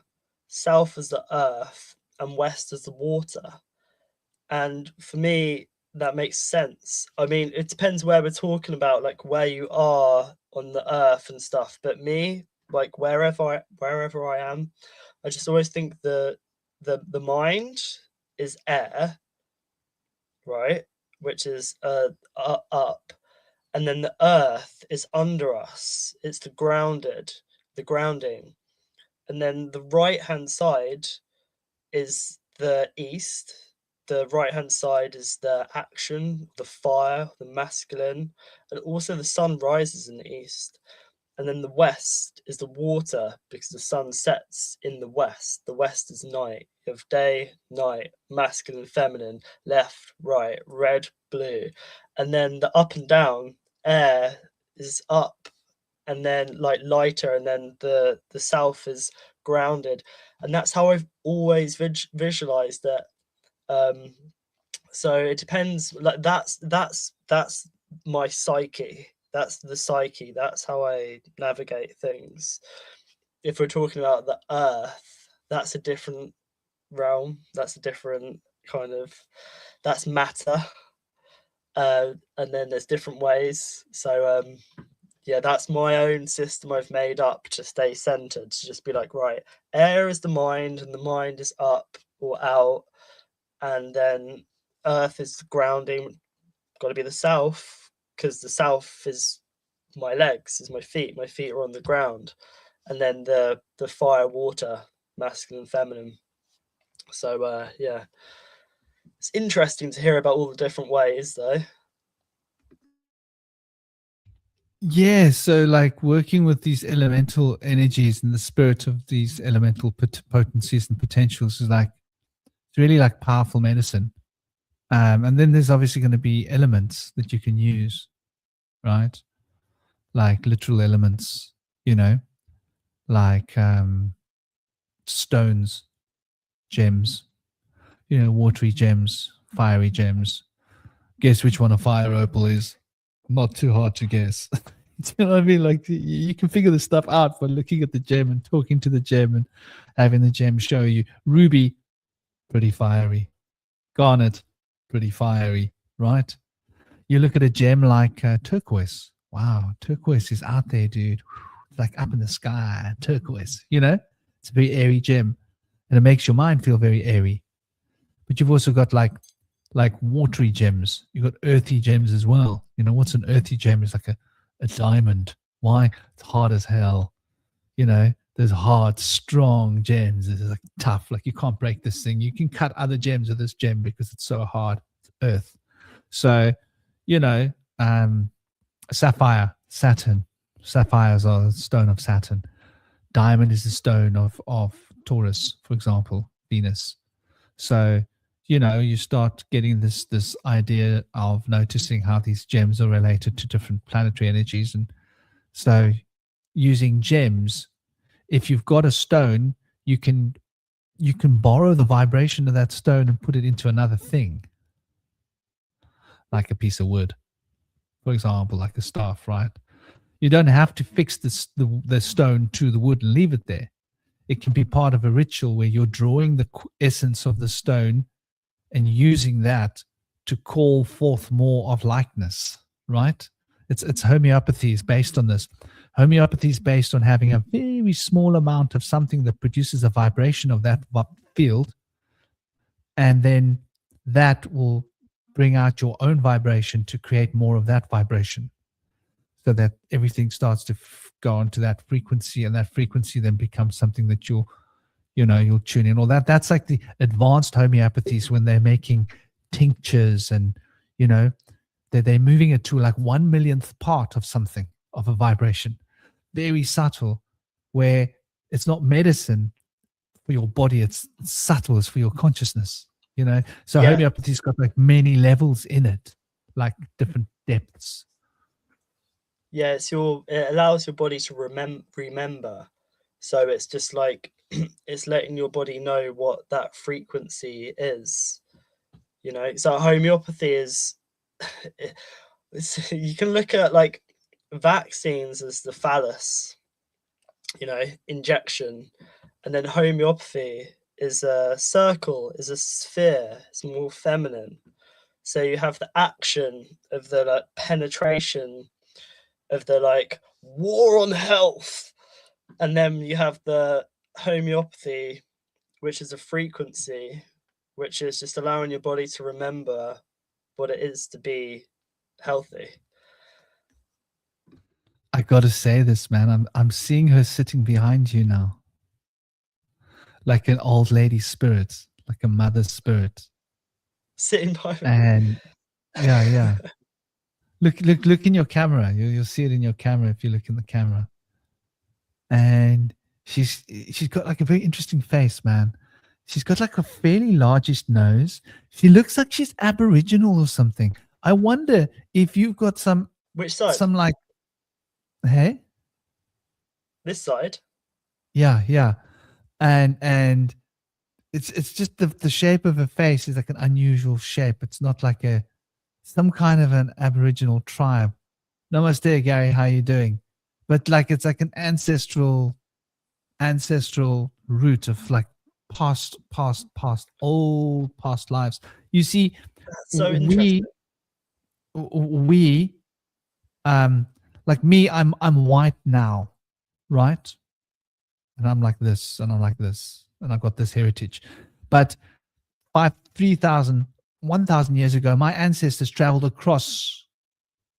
south as the earth, and west as the water. And for me, that makes sense. I mean, it depends where we're talking about, like where you are on the earth and stuff. But me, like wherever I am, I just always think the mind is air, right? Which is up, and then the earth is under us. It's the grounding, and then the right hand side is the east. The right hand side is the action, the fire, the masculine, and also the sun rises in the east. And then the west is the water, because the sun sets in the west. The west is night. You have day, night, masculine, feminine, left, right, red, blue. And then the up and down, air is up, and then like lighter, and then the south is grounded. And that's how I've always visualized it. So it depends, like that's my psyche. That's the psyche. That's how I navigate things. If we're talking about the earth, that's a different realm. That's a different kind of, that's matter. And then there's different ways. So yeah, that's my own system I've made up to stay centered, to just be like, right, air is the mind, and the mind is up or out, and then earth is grounding, got to be the south, because the south is my legs, is my feet. My feet are on the ground, and then the fire, water, masculine, feminine. So yeah, it's interesting to hear about all the different ways, though. Yeah, so like working with these elemental energies and the spirit of these elemental potencies and potentials is like, it's really like powerful medicine. And then there's obviously going to be elements that you can use, right? Like literal elements, you know, like stones, gems, you know, watery gems, fiery gems. Guess which one a fire opal is? Not too hard to guess. Do you know what I mean? Like you can figure this stuff out by looking at the gem and talking to the gem and having the gem show you. Ruby, pretty fiery. Garnet, pretty fiery, right? You look at a gem like turquoise. Wow, turquoise is out there, dude. It's like up in the sky, turquoise. You know, it's a very airy gem, and it makes your mind feel very airy. But you've also got like watery gems. You've got earthy gems as well. You know, what's an earthy gem? It's like a diamond. Why? It's hard as hell. You know, there's hard, strong gems. It's like tough. Like you can't break this thing. You can cut other gems with this gem because it's so hard. It's earth. So, you know, sapphire, Saturn. Sapphires are the stone of Saturn. Diamond is the stone of Taurus, for example, Venus. So, you know, you start getting this idea of noticing how these gems are related to different planetary energies. And so using gems, if you've got a stone, you can borrow the vibration of that stone and put it into another thing, like a piece of wood, for example, like a staff, right? You don't have to fix the stone to the wood and leave it there. It can be part of a ritual where you're drawing the essence of the stone and using that to call forth more of likeness, right? It's homeopathy is based on this. Homeopathy is based on having a very small amount of something that produces a vibration of that field, and then that will bring out your own vibration to create more of that vibration, so that everything starts to go onto that frequency, and that frequency then becomes something that you'll tune in. Or that's like the advanced homeopathies when they're making tinctures, and you know they're moving it to like 1 millionth part of something, of a vibration, very subtle, where it's not medicine for your body, it's subtle, it's for your consciousness, you know. So Yeah. homeopathy's got like many levels in it, like different depths. Yeah, it allows your body to remember. So it's just like it's letting your body know what that frequency is. You know, so homeopathy is you can look at like vaccines as the phallus, you know, injection, and then homeopathy is a circle, is a sphere, it's more feminine. So you have the action of the like penetration of the like war on health, and then you have the homeopathy, which is a frequency, which is just allowing your body to remember what it is to be healthy. I gotta say this, man. I'm seeing her sitting behind you now, like an old lady spirit, like a mother spirit. Sitting by me. And yeah. Look in your camera. You'll see it in your camera if you look in the camera. And she's got like a very interesting face, man. She's got like a fairly largish nose. She looks like she's Aboriginal or something. I wonder if you've got some Which side? some like, hey, This side. yeah, and it's just the shape of her face is like an unusual shape. It's not like some kind of an Aboriginal tribe. Namaste, Gary. How you doing? But like it's like an ancestral root of like past old past lives. You see, That's so interesting. we like me, I'm white now, right? And I'm like this, and I'm like this, and I've got this heritage. But 3,000, 1,000 years ago, my ancestors traveled across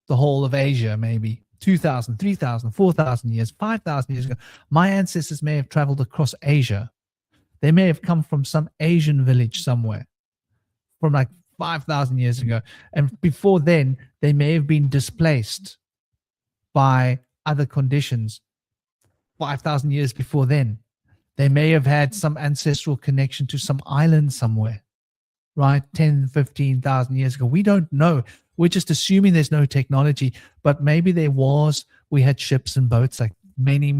the whole of Asia, maybe 2,000, 3,000, 4,000 years, 5,000 years ago. My ancestors may have traveled across Asia. They may have come from some Asian village somewhere from like 5,000 years ago. And before then, they may have been displaced by other conditions 5,000 years before then. They may have had some ancestral connection to some island somewhere, right? 10, 15,000 years ago. We don't know. We're just assuming there's no technology, but maybe there was. We had ships and boats like many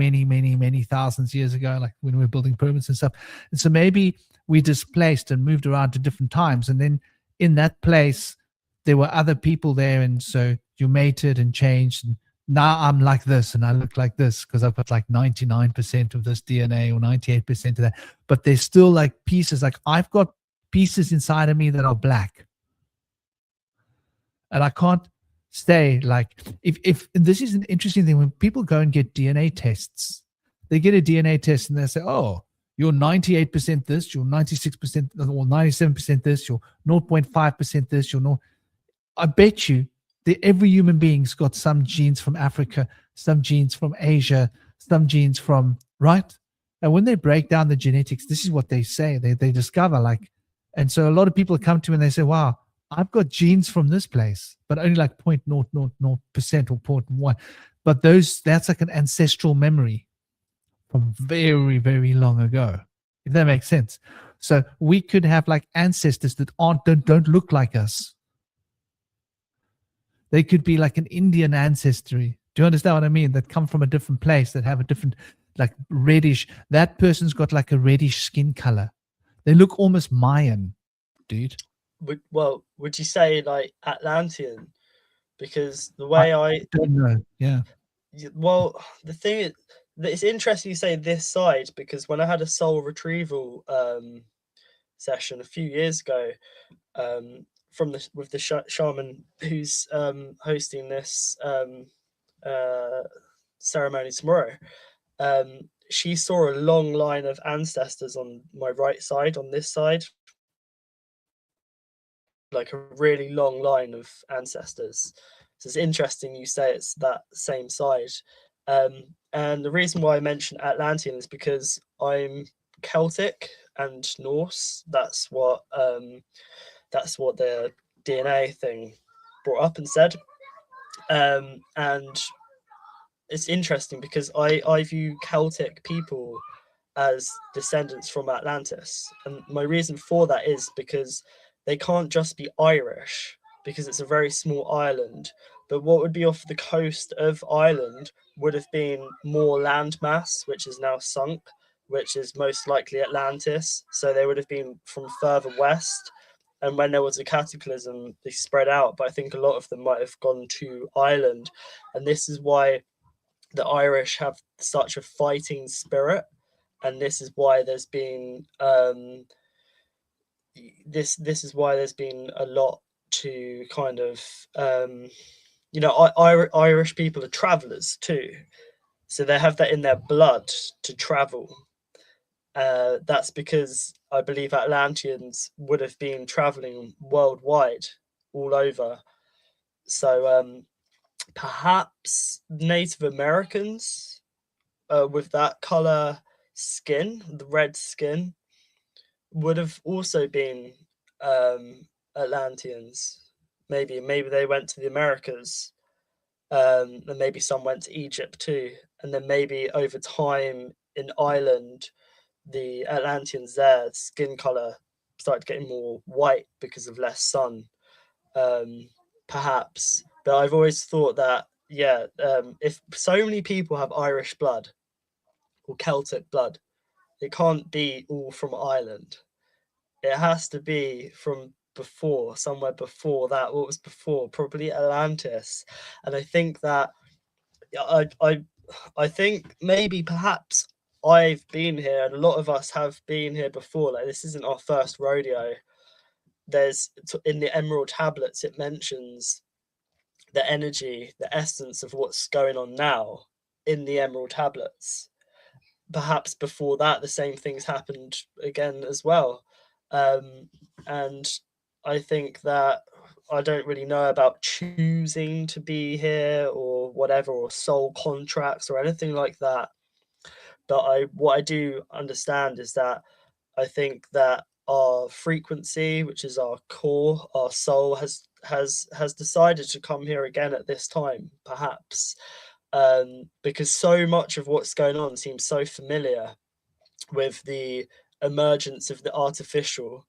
thousands years ago, like when we were building pyramids and stuff. And so maybe we displaced and moved around to different times. And then in that place, there were other people there. And so you mated and changed. And now I'm like this and I look like this because I've got like 99% of this DNA or 98% of that. But there's still like pieces, like I've got pieces inside of me that are black. And I can't stay like, if this is an interesting thing, when people go and get DNA tests, they get a DNA test and they say, oh, you're 98% this, you're 96% or 97% this, you're 0.5% this, you're not. I bet you that every human being's got some genes from Africa, some genes from Asia, some genes from, right? And when they break down the genetics, this is what they say. They discover like, and so a lot of people come to me and they say, wow, I've got genes from this place, but only like 0.000% or 0.1. But that's like an ancestral memory from very, very long ago, if that makes sense. So we could have like ancestors that don't look like us. They could be like an Indian ancestry. Do you understand what I mean? That come from a different place, that have a different, like reddish. That person's got like a reddish skin color. They look almost Mayan, dude. Would you say like Atlantean? Because the way I don't know. Yeah. Well, the thing is, it's interesting you say this side because when I had a soul retrieval session a few years ago, with the shaman who's hosting this ceremony tomorrow, she saw a long line of ancestors on my right side, on this side, like a really long line of ancestors. So it's interesting you say it's that same side. And the reason why I mention Atlantean is because I'm Celtic and Norse. That's what the DNA thing brought up and said. And it's interesting because I view Celtic people as descendants from Atlantis. And my reason for that is because they can't just be Irish because it's a very small island. But what would be off the coast of Ireland would have been more landmass, which is now sunk, which is most likely Atlantis. So they would have been from further west. And when there was a cataclysm, they spread out. But I think a lot of them might have gone to Ireland. And this is why the Irish have such a fighting spirit. And this is why there's been this is why there's been a lot to kind of Irish people are travelers too, so they have that in their blood to travel. That's because I believe Atlanteans would have been traveling worldwide, all over. So perhaps Native Americans with that color skin, the red skin, would have also been Atlanteans. Maybe they went to the Americas, and maybe some went to Egypt too. And then maybe over time in Ireland, the Atlanteans there, skin color started getting more white because of less sun, perhaps. But I've always thought that, if so many people have Irish blood or Celtic blood, it can't be all from Ireland. It has to be from before, somewhere before that. What was before? Probably Atlantis. And I think that I think maybe perhaps I've been here, and a lot of us have been here before. Like, this isn't our first rodeo. There's in the Emerald Tablets, it mentions the energy, the essence of what's going on now in the Emerald Tablets. Perhaps before that, the same things happened again as well. And I think that I don't really know about choosing to be here or whatever, or soul contracts or anything like that. But what I do understand is that I think that our frequency, which is our core, our soul, has decided to come here again at this time, perhaps, because so much of what's going on seems so familiar with the emergence of the artificial,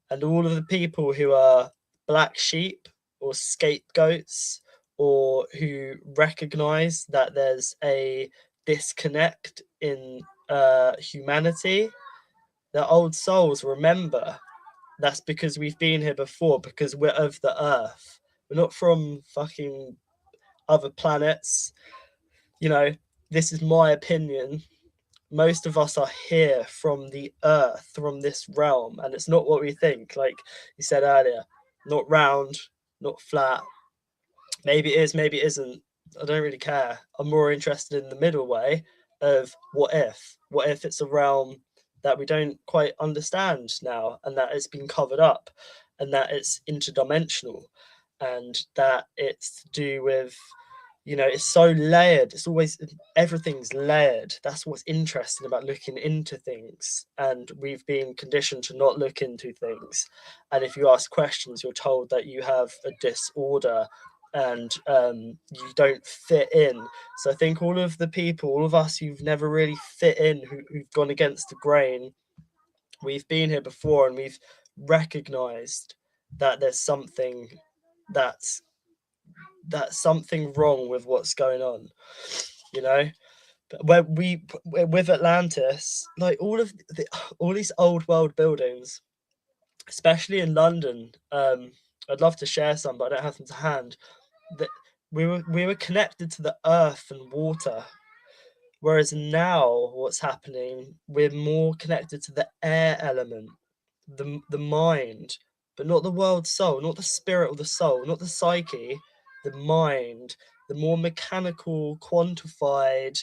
and all of the people who are black sheep or scapegoats, or who recognize that there's a disconnect in humanity. The old souls remember that's because we've been here before, because we're of the earth. We're not from fucking other planets. You know, this is my opinion. Most of us are here from the earth, from this realm, and it's not what we think. Like you said earlier, not round, not flat. Maybe it is, maybe it isn't. I don't really care. I'm more interested in the middle way of what if? What if it's a realm that we don't quite understand now, and that it's been covered up, and that it's interdimensional, and that it's to do with, you know, it's so layered. It's always, everything's layered. That's what's interesting about looking into things, and we've been conditioned to not look into things. And if you ask questions, you're told that you have a disorder, and you don't fit in. So I think all of the people, all of us who've never really fit in, who've gone against the grain, we've been here before, and we've recognized that there's something that's something wrong with what's going on, you know. But with Atlantis, like all these old world buildings, especially in London, I'd love to share some, but I don't have them to hand. That we were connected to the earth and water, whereas now what's happening, we're more connected to the air element, the mind, but not the world soul, not the spirit or the soul, not the psyche, the mind, the more mechanical, quantified,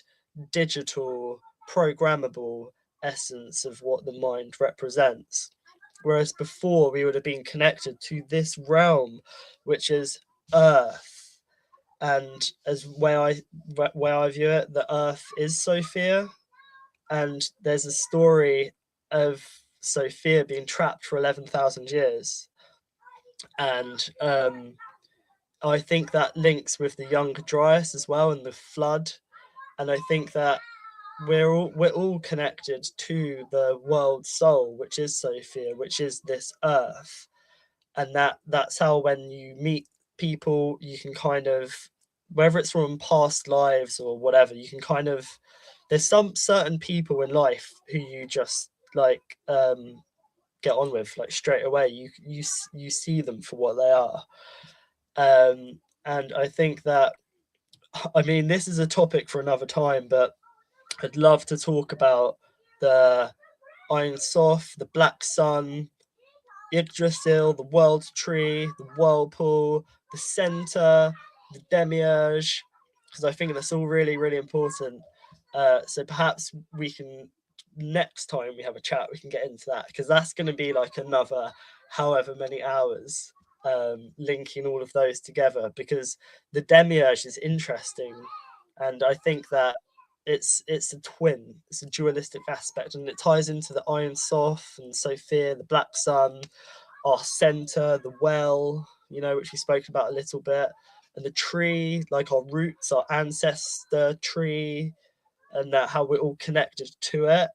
digital, programmable essence of what the mind represents. Whereas before we would have been connected to this realm, which is earth. And as where I view it, the earth is Sophia, and there's a story of Sophia being trapped for 11,000 years. And I think that links with the Younger Dryas as well, and the flood. And I think that we're all connected to the world soul, which is Sophia, which is this earth. And that's how, when you meet people, you can kind of, whether it's from past lives or whatever, you can kind of, there's some certain people in life who you just like get on with, like straight away. You see them for what they are. And I think that, I mean, this is a topic for another time, but I'd love to talk about the Iron Sof, the Black Sun, Yggdrasil, the World Tree, the Whirlpool, the Center, the Demiurge, because I think that's all really, really important. So perhaps we can, next time we have a chat, we can get into that, because that's going to be like another however many hours, linking all of those together, because the Demiurge is interesting, and I think that it's a twin, it's a dualistic aspect, and it ties into the Iron Sof and Sophia, the Black Sun, our center, the well, you know, which we spoke about a little bit, and the tree, like our roots, our ancestor tree, and that how we're all connected to it.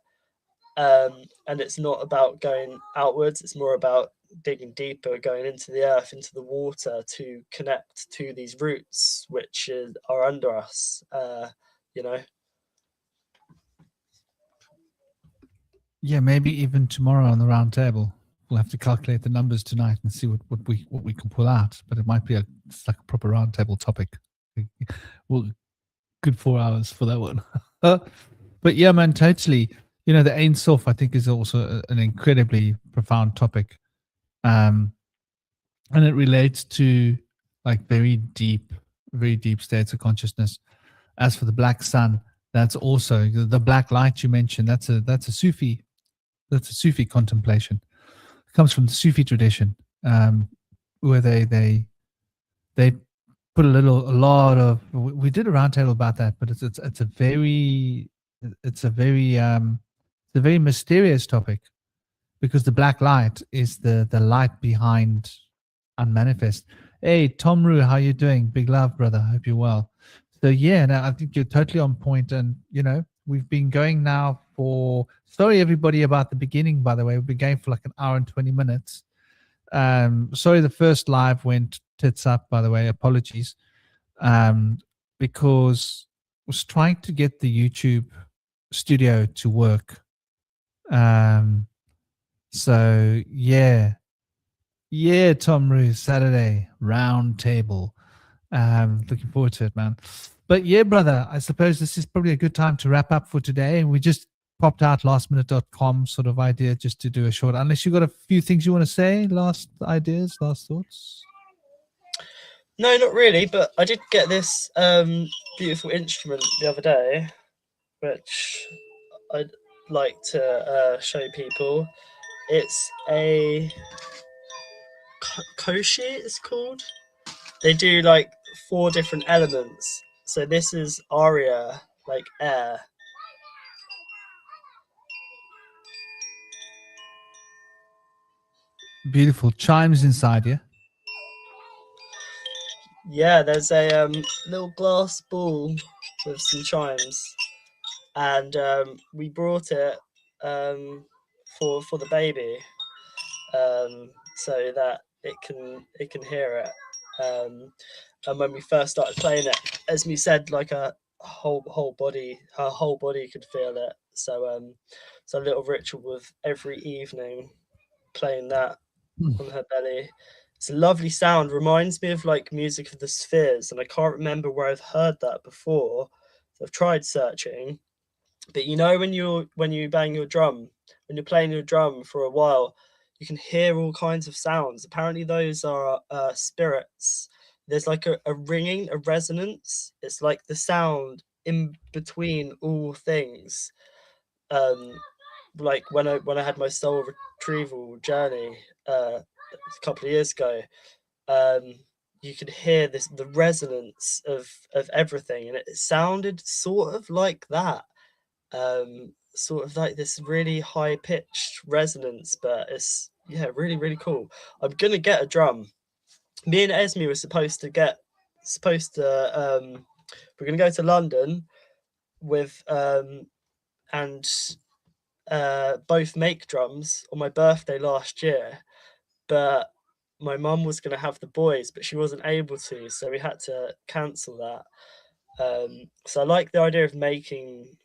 And it's not about going outwards, it's more about digging deeper, going into the earth, into the water, to connect to these roots which are under us, you know. Yeah, maybe even tomorrow on the round table, we'll have to calculate the numbers tonight and see what we can pull out. But it might be it's like a proper round table topic. Well, good 4 hours for that one. But yeah, man, totally. You know, the Ein Sof, I think, is also an incredibly profound topic. And it relates to like very deep states of consciousness. As for the black sun, that's also the black light you mentioned. That's a Sufi contemplation. It comes from the Sufi tradition, where they put a lot of. We did a roundtable about that, but it's a very it's a very mysterious topic, because the black light is the light behind unmanifest. Hey, Tom Rue, how you doing? Big love, brother. Hope you're well. So yeah, no, I think you're totally on point. And you know, we've been going now for. Sorry, everybody, about the beginning. By the way, we've been going for like an hour and 20 minutes. Sorry, the first live went tits up. By the way, apologies. Um, because I was trying to get the YouTube studio to work. So yeah, Tom Roos, Saturday round table. Looking forward to it, man. But yeah, brother, I suppose this is probably a good time to wrap up for today. We just popped out lastminute.com sort of idea just to do a short, unless you got a few things you want to say, last ideas, last thoughts. No, not really, but I did get this beautiful instrument the other day, which I'd like to show people. It's a koshi, it's called. They do like 4 different elements. So this is aria, like air. Beautiful chimes inside you. Yeah, there's a little glass ball with some chimes, and we brought it for the baby, so that it can hear it. And when we first started playing it, Esme said like her whole body could feel it. So a little ritual with every evening playing that on her belly. It's a lovely sound. Reminds me of like music of the spheres, and I can't remember where I've heard that before. So I've tried searching, but you know when you bang your drum, when you're playing your drum for a while, you can hear all kinds of sounds. Apparently, those are spirits. There's like a ringing, a resonance. It's like the sound in between all things. Um, like when I had my soul retrieval journey a couple of years ago, you could hear the resonance of everything, and it sounded sort of like that, sort of like this really high pitched resonance, but it's really cool. I'm gonna get a drum. Me and Esme were supposed to we're gonna go to London with and both make drums on my birthday last year, but my mum was going to have the boys, but she wasn't able to, so we had to cancel that. So I like the idea of making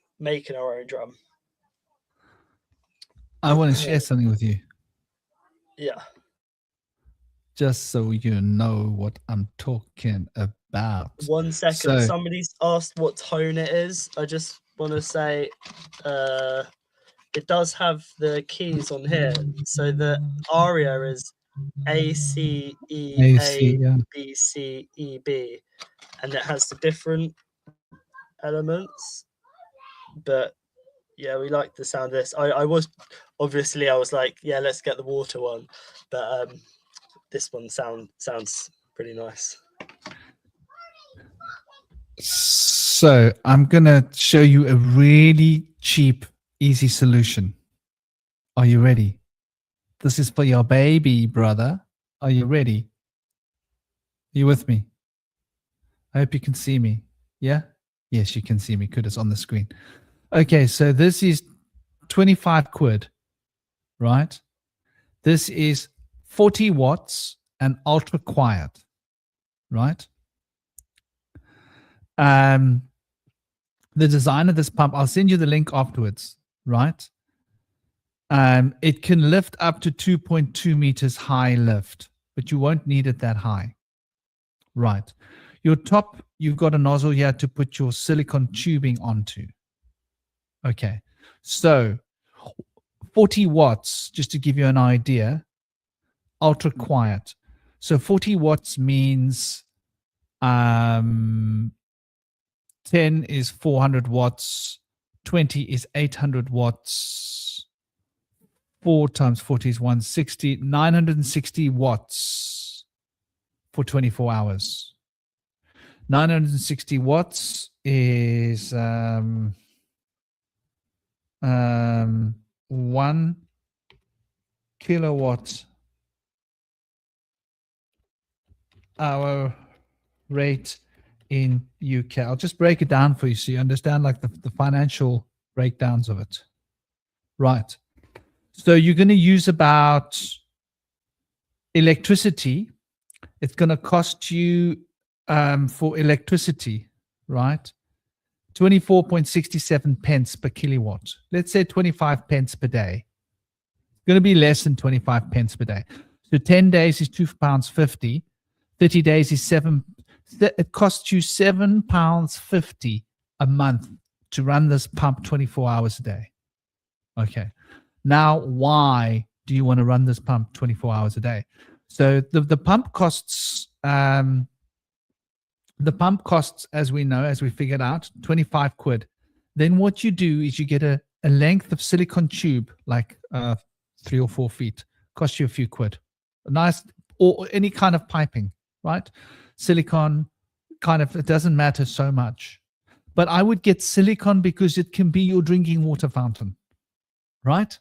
our own drum. I want to share something with you, Yeah. just so you know what I'm talking about. 1 second. So, Somebody's asked what tone it is. I just want to say it does have the keys on here. So the aria is A, C, E, A, yeah. B, C, E, B. And it has the different elements. But yeah, we like the sound of this. I was like, yeah, let's get the water one. But this one sounds pretty nice. So I'm going to show you a really cheap, easy solution. Are you ready? This is for your baby, brother. Are you ready? Are you with me? I hope you can see me. Yeah? Yes, you can see me. Good, it's on the screen. Okay, so this is 25 quid, right? This is 40 watts and ultra quiet, right? The design of this pump, I'll send you the link afterwards, right? It can lift up to 2.2 meters high lift, but you won't need it that high. Right. Your top, you've got a nozzle here to put your silicone tubing onto. Okay. So 40 watts, just to give you an idea, ultra quiet. So 40 watts means 10 is 400 watts, 20 is 800 watts, 4 times 40 is 160, 960 watts for 24 hours. 960 watts is 1 kilowatt hour rate in UK. I'll just break it down for you so you understand like the financial breakdowns of it. Right. So you're going to use about electricity. It's going to cost you for electricity, right? 24.67 pence per kilowatt. Let's say 25 pence per day. It's going to be less than 25 pence per day. So 10 days is £2.50. 30 days is it costs you £7.50 a month to run this pump 24 hours a day. Okay. Now, why do you want to run this pump 24 hours a day? So the pump costs, as we know, as we figured out, 25 quid. Then what you do is you get a length of silicone tube, like 3 or 4 feet, costs you a few quid. Nice, or any kind of piping, right? Silicone, kind of, it doesn't matter so much. But I would get silicone because it can be your drinking water fountain, right?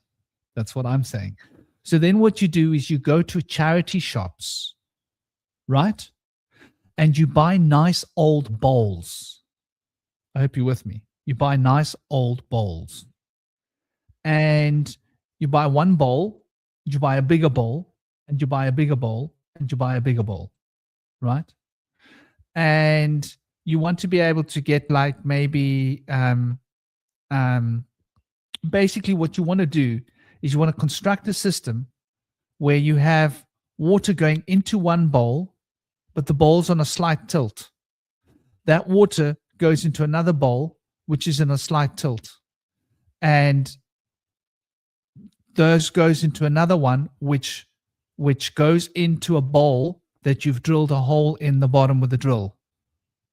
That's what I'm saying. So then what you do is you go to charity shops, right? And you buy nice old bowls. I hope you're with me. You buy nice old bowls. And you buy one bowl, you buy a bigger bowl, and you buy a bigger bowl, and you buy a bigger bowl, right? And you want to be able to get like maybe basically what you want to do is you want to construct a system where you have water going into one bowl, but the bowl's on a slight tilt. That water goes into another bowl, which is in a slight tilt. And those goes into another one, which goes into a bowl that you've drilled a hole in the bottom with a drill,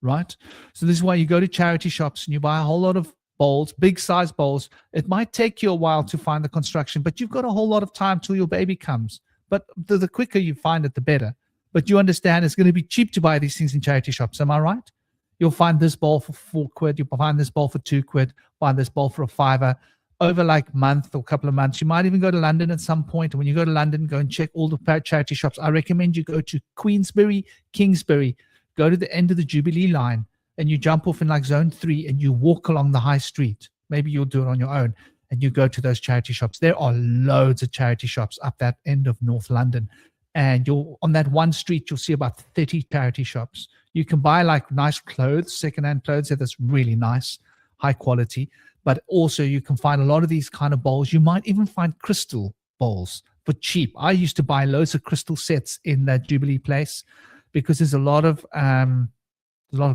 right? So this is why you go to charity shops and you buy a whole lot of bowls, big size bowls. It might take you a while to find the construction, but you've got a whole lot of time till your baby comes. But the quicker you find it, the better. But you understand it's going to be cheap to buy these things in charity shops. Am I right? You'll find this bowl for 4 quid. You'll find this bowl for 2 quid. Find this bowl for a £5. Over like a month or a couple of months, you might even go to London at some point. And when you go to London, go and check all the charity shops. I recommend you go to Queensbury, Kingsbury, go to the end of the Jubilee line, and you jump off in like zone 3 and you walk along the high street. Maybe you'll do it on your own and you go to those charity shops. There are loads of charity shops up that end of North London. And you'll on that one street, you'll see about 30 charity shops. You can buy like nice clothes, secondhand clothes that's really nice, high quality. But also you can find a lot of these kind of bowls. You might even find crystal bowls for cheap. I used to buy loads of crystal sets in that Jubilee place because there's a lot of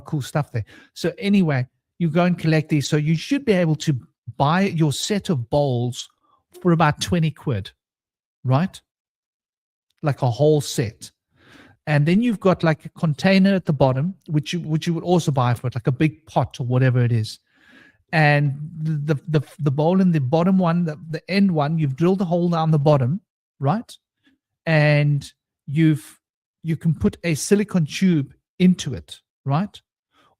cool stuff there. So anyway, you go and collect these. So you should be able to buy your set of bowls for about 20 quid, right? Like a whole set. And then you've got like a container at the bottom, which you would also buy for it, like a big pot or whatever it is. And the bowl in the bottom one, the end one, you've drilled a hole down the bottom, right? And you can put a silicone tube into it, right?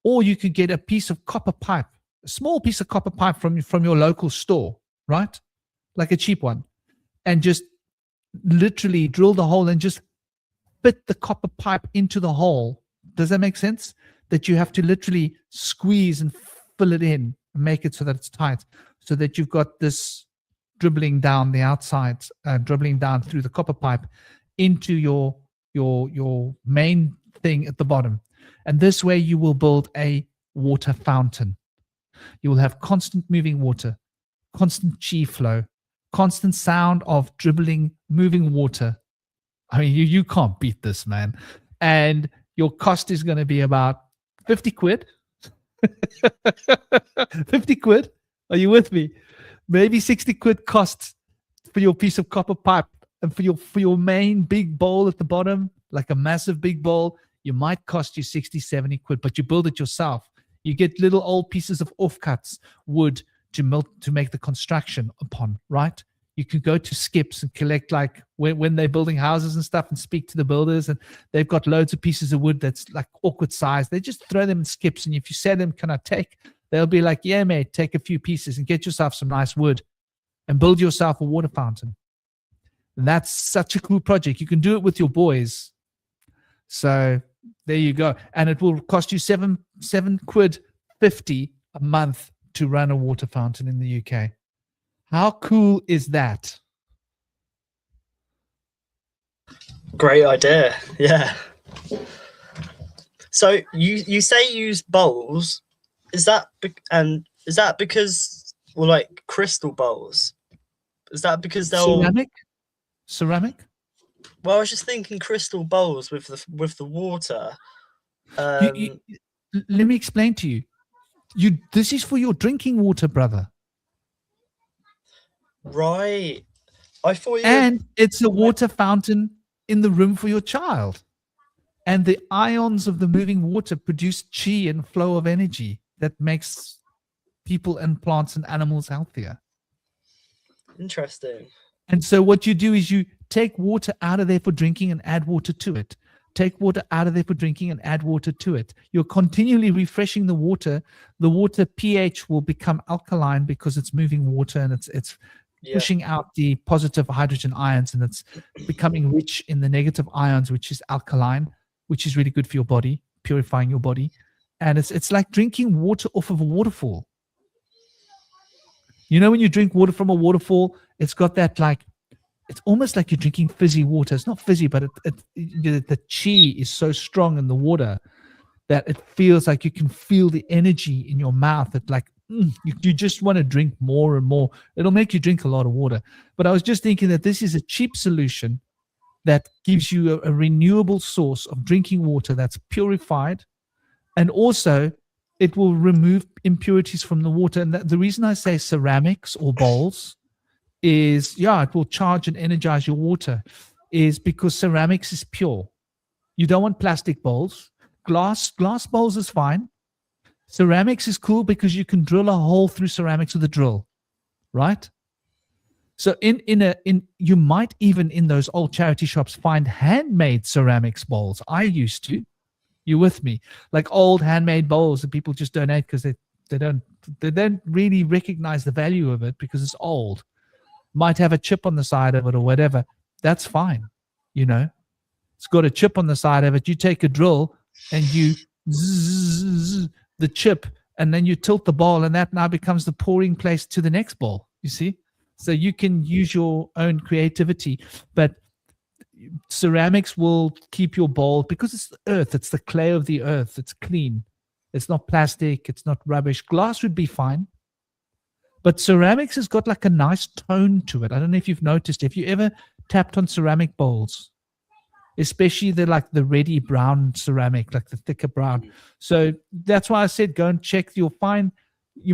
Or you could get a piece of copper pipe, a small piece of copper pipe from your local store, right? Like a cheap one, and just literally drill the hole and just fit the copper pipe into the hole. Does that make sense? That you have to literally squeeze and fill it in and make it so that it's tight, so that you've got this dribbling down the outside, dribbling down through the copper pipe into your main thing at the bottom. And this way you will build a water fountain. You will have constant moving water, constant chi flow, constant sound of dribbling, moving water. I mean, you can't beat this, man. And your cost is going to be about 50 quid. 50 quid. Are you with me? Maybe 60 quid cost for your piece of copper pipe, and for your main big bowl at the bottom, like a massive big bowl, you might cost you 60, 70 quid, but you build it yourself. You get little old pieces of offcuts, wood to make the construction upon, right? You can go to skips and collect, like when they're building houses and stuff, and speak to the builders, and they've got loads of pieces of wood that's like awkward size. They just throw them in skips, and if you say them, can I take? They'll be like, yeah, mate, take a few pieces and get yourself some nice wood and build yourself a water fountain. And that's such a cool project. You can do it with your boys. So there you go. And it will cost you seven quid 50 a month to run a water fountain in the UK. How cool is that? Great idea. Yeah. So you say use bowls. Is that because, well, like crystal bowls? Is that because they'll ceramic? Well, I was just thinking crystal bowls with the water. Let me explain to you. This is for your drinking water, brother. Right. I thought you. And it's a water fountain in the room for your child. And the ions of the moving water produce chi and flow of energy that makes people and plants and animals healthier. Interesting. And so what you do is you take water out of there for drinking and add water to it. Take water out of there for drinking and add water to it. You're continually refreshing the water. The water pH will become alkaline because it's moving water, and it's pushing out the positive hydrogen ions, and it's becoming rich in the negative ions, which is alkaline, which is really good for your body, purifying your body. And it's like drinking water off of a waterfall. You know, when you drink water from a waterfall, it's got that, like, it's almost like you're drinking fizzy water. It's not fizzy, but the chi is so strong in the water that it feels like you can feel the energy in your mouth. It's like you just want to drink more and more. It'll make you drink a lot of water. But I was just thinking that this is a cheap solution that gives you a renewable source of drinking water that's purified, and also it will remove impurities from the water. And the reason I say ceramics or bowls is, it will charge and energize your water, is because ceramics is pure. You don't want plastic bowls. Glass bowls is fine. Ceramics is cool because you can drill a hole through ceramics with a drill, right? So you might even in those old charity shops find handmade ceramics bowls. I used to. You with me? Like old handmade bowls that people just donate because they don't really recognize the value of it because it's old. Might have a chip on the side of it or whatever. That's fine. You know, it's got a chip on the side of it. You take a drill and you zzz the chip, and then you tilt the bowl, and that now becomes the pouring place to the next bowl. You see? So you can use your own creativity, but ceramics will keep your bowl because it's the earth. It's the clay of the earth. It's clean. It's not plastic. It's not rubbish. Glass would be fine. But ceramics has got like a nice tone to it. I don't know if you've noticed. If you ever tapped on ceramic bowls, especially the reddy brown ceramic, like the thicker brown. So that's why I said go and check. You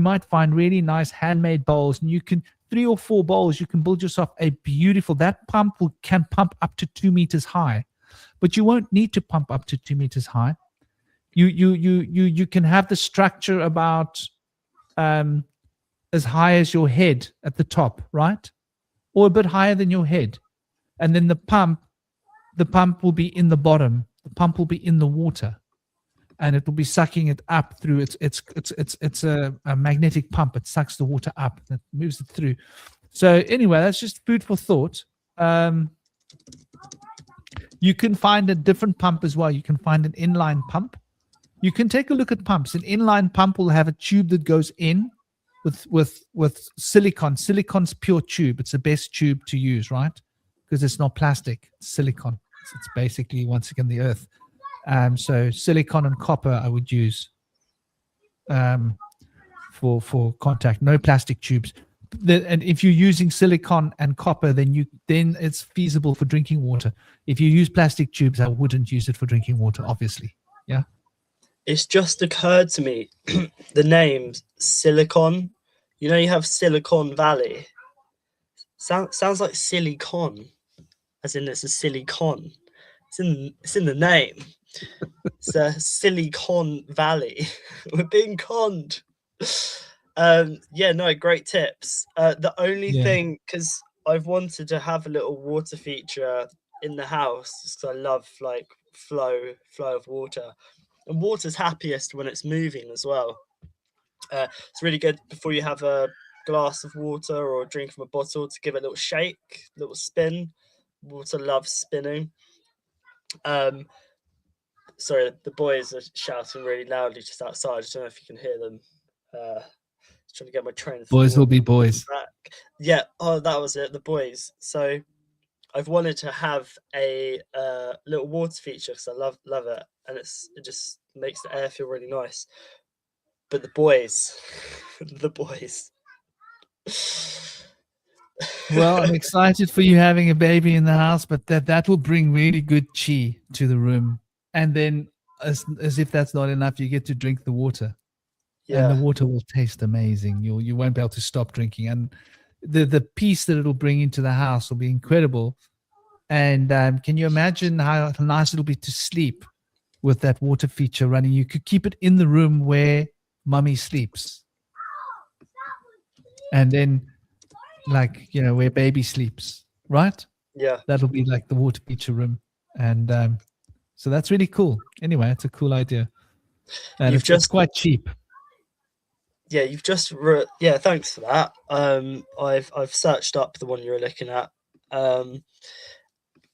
might find really nice handmade bowls, and you can 3 or 4 bowls. You can build yourself a beautiful. That pump can pump up to 2 meters high, but you won't need to pump up to 2 meters high. You can have the structure about as high as your head at the top, right? Or a bit higher than your head. And then the pump will be in the bottom. The pump will be in the water, and it will be sucking it up through it's a magnetic pump. It sucks the water up and it moves it through. So anyway, that's just food for thought. You can find a different pump as well. You can find an inline pump. You can take a look at pumps. An inline pump will have a tube that goes in with silicon. Silicon's pure tube. It's the best tube to use, right? Because it's not plastic. It's silicon. It's basically, once again, the earth. So silicon and copper I would use for contact. No plastic tubes. And if you're using silicon and copper, then it's feasible for drinking water. If you use plastic tubes, I wouldn't use it for drinking water, obviously. Yeah. It's just occurred to me, the name silicon. You know, you have Silicon Valley. Sounds like Silicon, as in it's a silly con. It's in the name. It's a Silicon Valley. We're being conned. Yeah, no, great tips. The only thing, because I've wanted to have a little water feature in the house, because I love like flow of water, and water's happiest when it's moving as well. It's really good before you have a glass of water or a drink from a bottle to give it a little shake, little spin. Water loves spinning. Sorry, the boys are shouting really loudly just outside. I don't know if you can hear them. Trying to get my train of Boys thought will be boys. back. Yeah, oh, that was it, the boys. So I've wanted to have a little water feature because I love it, and it just makes the air feel really nice. But the boys, the boys. Well, I'm excited for you having a baby in the house, but that will bring really good chi to the room. And then, as if that's not enough, you get to drink the water, and the Yeah, water will taste amazing. You won't be able to stop drinking, and the peace that it'll bring into the house will be incredible. And can you imagine how nice it'll be to sleep with that water feature running? You could keep it in the room where mummy sleeps, and then, like, where baby sleeps, right? yeah. That'll be like the water feature room. And so that's really cool. Anyway, it's a cool idea, and it's quite cheap. Yeah, you've just yeah, thanks for that. I've searched up the one you were looking at,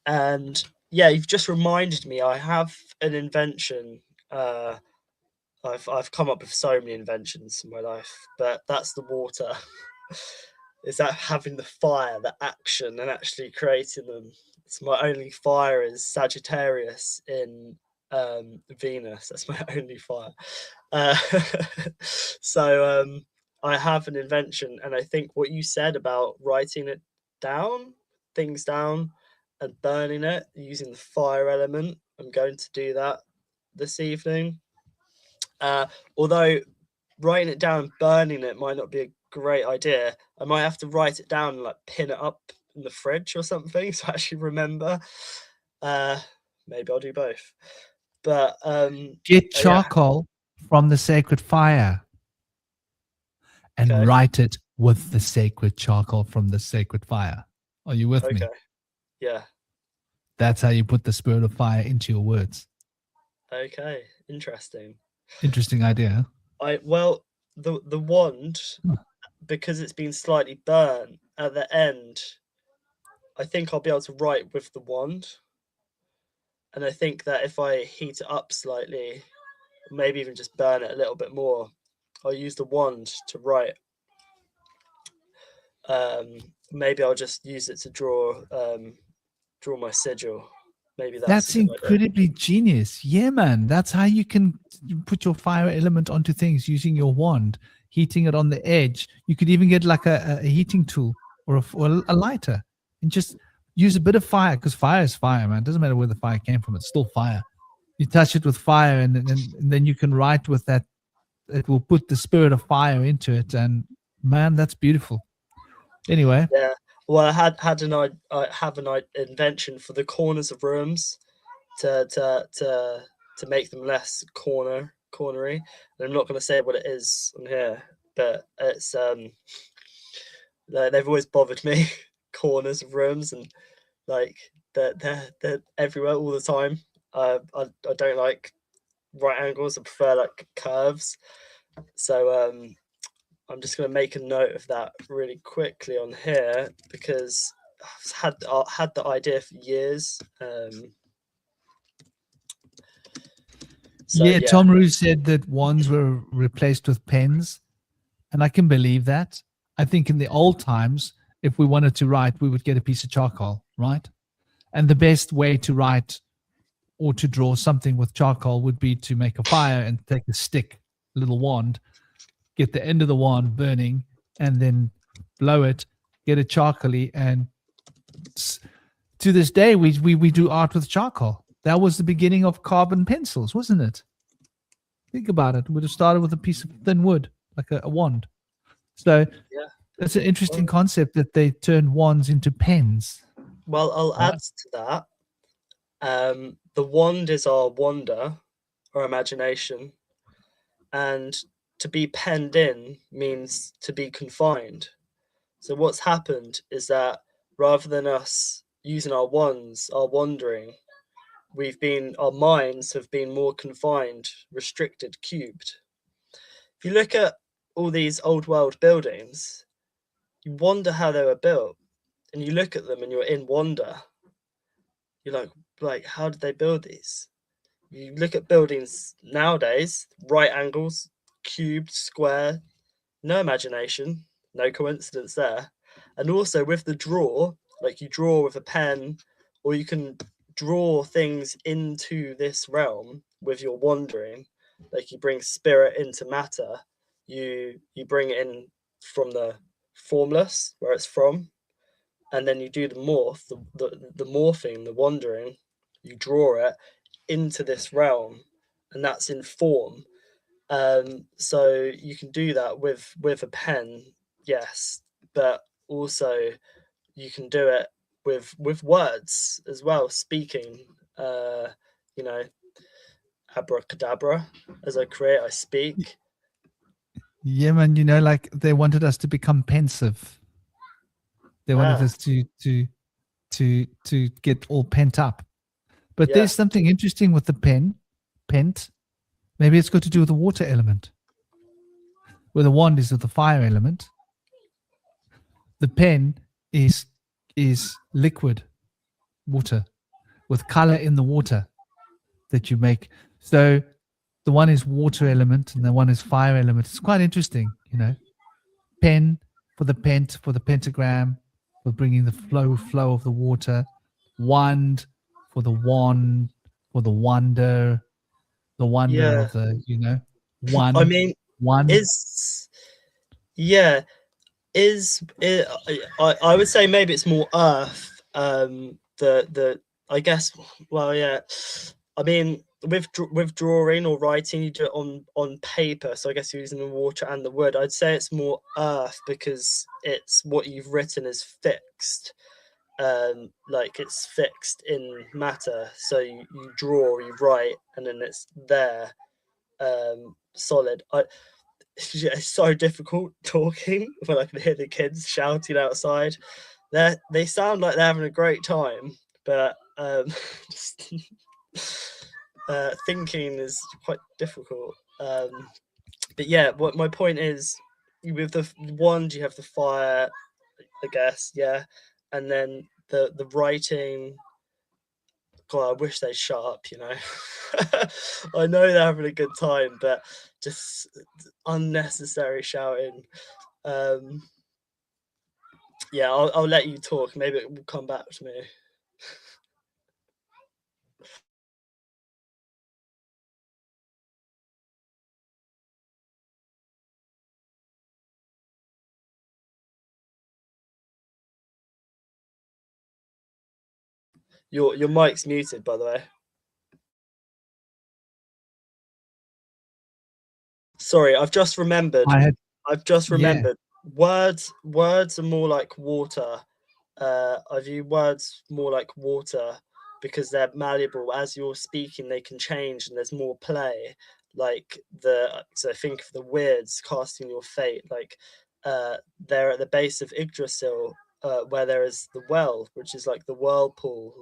and yeah, you've just reminded me. I have an invention. I've come up with so many inventions in my life, but that's the water. Is that having the fire, the action, and actually creating them? It's my only fire is Sagittarius in Venus. That's my only fire. Uh, so I have an invention, and I think what you said about writing it down, things down, and burning it using the fire element, I'm going to do that this evening. Although writing it down, burning it might not be a great idea. I might have to write it down and like pin it up in the fridge or something to actually remember. Maybe I'll do both. But Get yeah, charcoal from the sacred fire and okay, write it with the sacred charcoal from the sacred fire. Are you with me? okay, yeah, That's how you put the spirit of fire into your words. okay, interesting. Interesting idea. Well, the wand, because it's been slightly burnt at the end, I think I'll be able to write with the wand. And I think that if I heat it up slightly, maybe even just burn it a little bit more, I'll use the wand to write. Maybe I'll just use it to draw my sigil. Maybe that's That's a good idea. incredibly genius. Yeah, man. That's how you can put your fire element onto things using your wand, heating it on the edge. You could even get like a heating tool or a lighter and just use a bit of fire, because fire is fire, man. It doesn't matter where the fire came from. It's still fire. You touch it with fire, and then you can write with that. It will put the spirit of fire into it. And man, that's beautiful. Anyway. Yeah. Well, I have an invention for the corners of rooms to make them less cornery. And I'm not going to say what it is on here, but it's they've always bothered me. Corners of rooms, and like they're everywhere all the time. I don't like right angles. I prefer like curves. So I'm just going to make a note of that really quickly on here, because I've had the idea for years. Yeah, Tom Roos said that wands were replaced with pens, and I can believe that. I think in the old times, if we wanted to write, we would get a piece of charcoal, right? And the best way to write or to draw something with charcoal would be to make a fire and take a stick, a little wand, get the end of the wand burning, and then blow it, get it charcoaly. And to this day, we do art with charcoal. That was the beginning of carbon pencils, wasn't it? Think about it. It would have started with a piece of thin wood, like a wand. So Yeah. it's an interesting Well, concept that they turn wands into pens. well, I'll Right? add to that. The wand is our wonder or imagination, and to be penned in means to be confined. So what's happened is that rather than us using our wands, our wandering, our minds have been more confined, restricted, cubed. If you look at all these old world buildings, you wonder how they were built, and you look at them and you're in wonder. You're like, how did they build these? You look at buildings nowadays, right angles, cubed, square, no imagination, no coincidence there. And also with the draw, like you draw with a pen, or you can draw things into this realm with your wandering, like you bring spirit into matter, you bring it in from the formless, where it's from, and then you do the morph, the morphing, the wandering, you draw it into this realm, and that's in form. So you can do that with a pen, yes, but also you can do it with words as well, speaking. You know, abracadabra. As I create, I speak. Yeah, man. You know, like they wanted us to become pensive. They wanted Ah, us to get all pent up. But yeah, there's something interesting with the pent. Maybe it's got to do with the water element, where the wand is with the fire element. The pen is liquid water with color in the water that you make. So the one is water element and the one is fire element. It's quite interesting, you know. Pen for the pent, for the pentagram, for bringing the flow of the water. Wand for the wand, for the wonder yeah. of the, I one, mean, one. is yeah, is it, I would say maybe it's more earth. The I guess, well, yeah. I mean, with drawing or writing, you do it on paper. So I guess you're using the water and the wood. I'd say it's more earth because it's what you've written is fixed. Like it's fixed in matter. So you draw, you write, and then it's there, solid. It's so difficult talking when I can hear the kids shouting outside. They sound like they're having a great time, but just, thinking is quite difficult. But yeah, what my point is, with the wand, you have the fire, I guess, yeah, and then the writing. God, I wish they'd shut up, you know. I know they're having a good time, but just unnecessary shouting. Um, yeah, I'll let you talk. Maybe it will come back to me. Your mic's muted, by the way. Sorry, I've just remembered. I had, I've just yeah. remembered. Words are more like water. I view words more like water because they're malleable. As you're speaking, they can change, and there's more play. So think of the weirds casting your fate. They're at the base of Yggdrasil, where there is the well, which is like the whirlpool,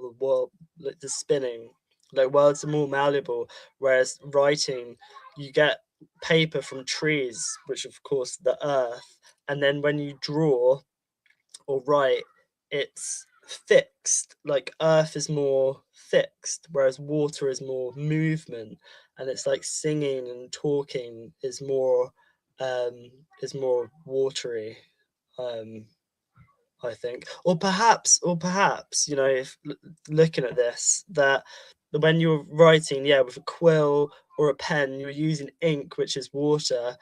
like the spinning. Like words are more malleable, whereas writing, you get paper from trees, which of course the earth, and then when you draw or write, it's fixed. Like earth is more fixed, whereas water is more movement, and it's like singing and talking um is more watery. um I think, or perhaps, if looking at this, that when you're writing, yeah, with a quill or a pen, you're using ink, which is water.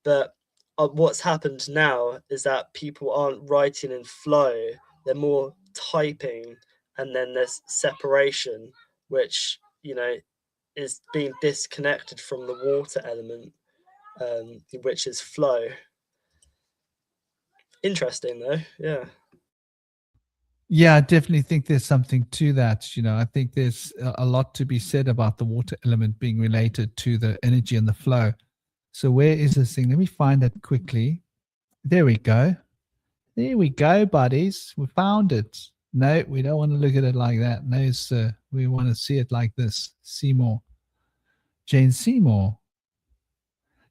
But what's happened now is that people aren't writing in flow; they're more typing, and then there's separation, which is being disconnected from the water element, which is flow. Interesting though. Yeah. Yeah, I definitely think there's something to that. I think there's a lot to be said about the water element being related to the energy and the flow. So where is this thing? Let me find it quickly. There we go. There we go, buddies. We found it. No, we don't want to look at it like that. No, sir. We want to see it like this. Seymour. Jane Seymour.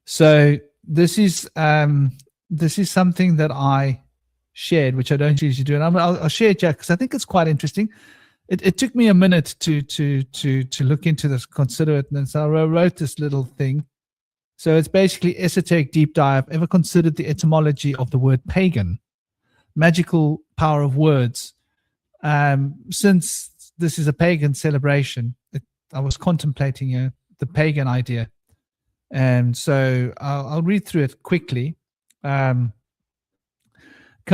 So this is something that I shared, which I don't usually do, and I'll share it, Jack, because I think it's quite interesting. It took me a minute to look into this, consider it, and so I wrote this little thing. So it's basically esoteric deep dive. Ever considered the etymology of the word pagan? Magical power of words. Since this is a pagan celebration, I was contemplating the pagan idea. And so I'll read through it quickly. Come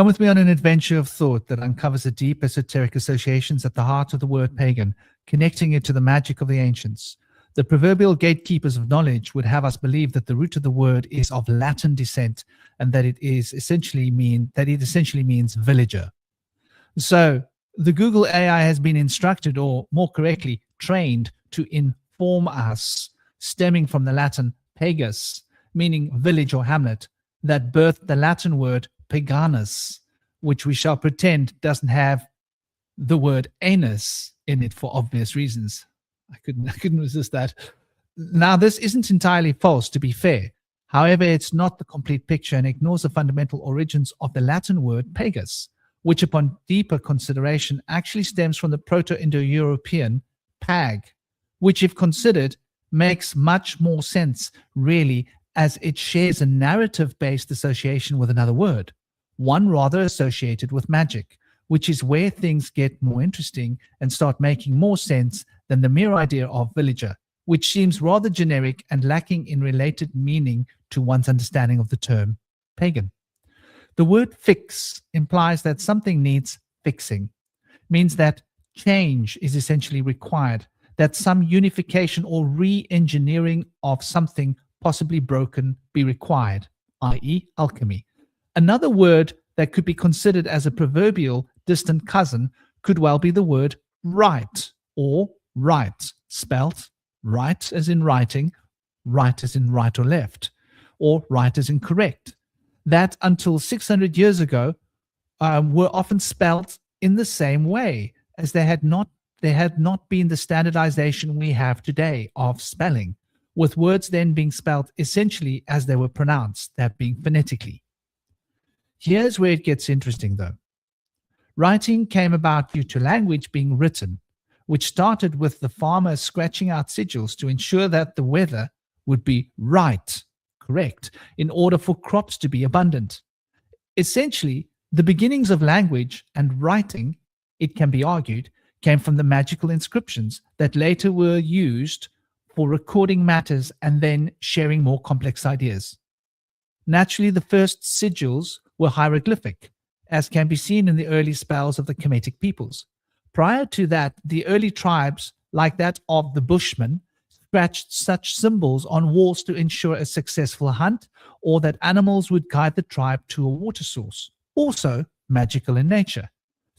with me on an adventure of thought that uncovers the deep esoteric associations at the heart of the word pagan, connecting it to the magic of the ancients. The proverbial gatekeepers of knowledge would have us believe that the root of the word is of Latin descent and that it essentially means villager. So the Google AI has been instructed, or more correctly, trained to inform us, stemming from the Latin pagus, meaning village or hamlet, that birthed the Latin word paganus, which we shall pretend doesn't have the word anus in it for obvious reasons. I couldn't resist that. Now, this isn't entirely false, to be fair. However, it's not the complete picture and ignores the fundamental origins of the Latin word pagus, which upon deeper consideration actually stems from the Proto-Indo-European pag, which, if considered, makes much more sense, really, as it shares a narrative-based association with another word, one rather associated with magic, which is where things get more interesting and start making more sense than the mere idea of villager, which seems rather generic and lacking in related meaning to one's understanding of the term pagan. The word fix implies that something needs fixing, means that change is essentially required, that some unification or re-engineering of something possibly broken be required, i.e. alchemy. Another word that could be considered as a proverbial distant cousin could well be the word right, or right, spelt right as in writing, right as in right or left, or right as in correct, that until 600 years ago were often spelt in the same way, as they had not been the standardization we have today of spelling, with words then being spelt essentially as they were pronounced, that being phonetically. Here's where it gets interesting, though. Writing came about due to language being written, which started with the farmer scratching out sigils to ensure that the weather would be right, correct, in order for crops to be abundant. Essentially, the beginnings of language and writing, it can be argued, came from the magical inscriptions that later were used for recording matters and then sharing more complex ideas. Naturally, the first sigils were hieroglyphic, as can be seen in the early spells of the Kemetic peoples. Prior to that, the early tribes, like that of the Bushmen, scratched such symbols on walls to ensure a successful hunt, or that animals would guide the tribe to a water source, also magical in nature.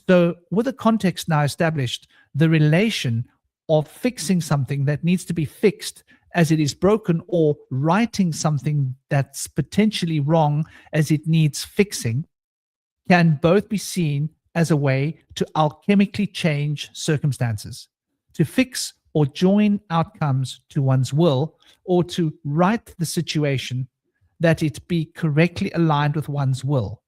So, with the context now established, the relation of fixing something that needs to be fixed as it is broken, or writing something that's potentially wrong as it needs fixing, can both be seen as a way to alchemically change circumstances, to fix or join outcomes to one's will, or to right the situation that it be correctly aligned with one's will.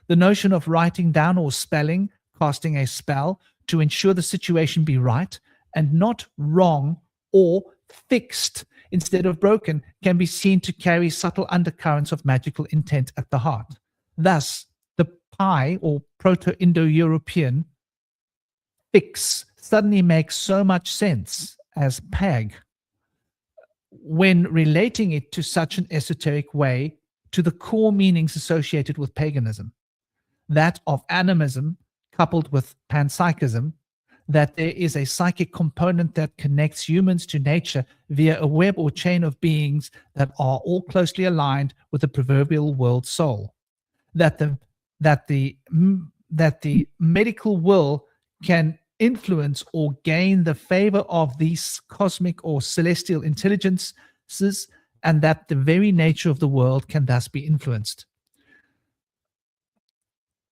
The notion of writing down or spelling, casting a spell to ensure the situation be right and not wrong or fixed instead of broken, can be seen to carry subtle undercurrents of magical intent at the heart. Thus, the Pi, or Proto-Indo-European fix, suddenly makes so much sense as pag when relating it to such an esoteric way to the core meanings associated with paganism, that of animism coupled with panpsychism, that there is a psychic component that connects humans to nature via a web or chain of beings that are all closely aligned with the proverbial world soul, that the that the medical will can influence or gain the favor of these cosmic or celestial intelligences, and that the very nature of the world can thus be influenced.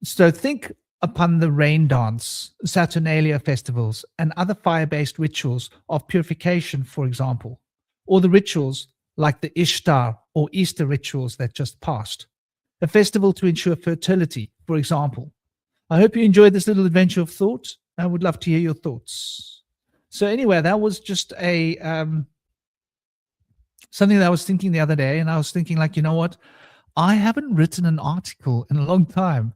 So think upon the rain dance, Saturnalia festivals, and other fire-based rituals of purification, for example, or the rituals like the Ishtar or Easter rituals that just passed. A festival to ensure fertility, for example. I hope you enjoyed this little adventure of thought. I would love to hear your thoughts. So anyway, that was just a something that I was thinking the other day, and I was thinking, like, you know what? I haven't written an article in a long time.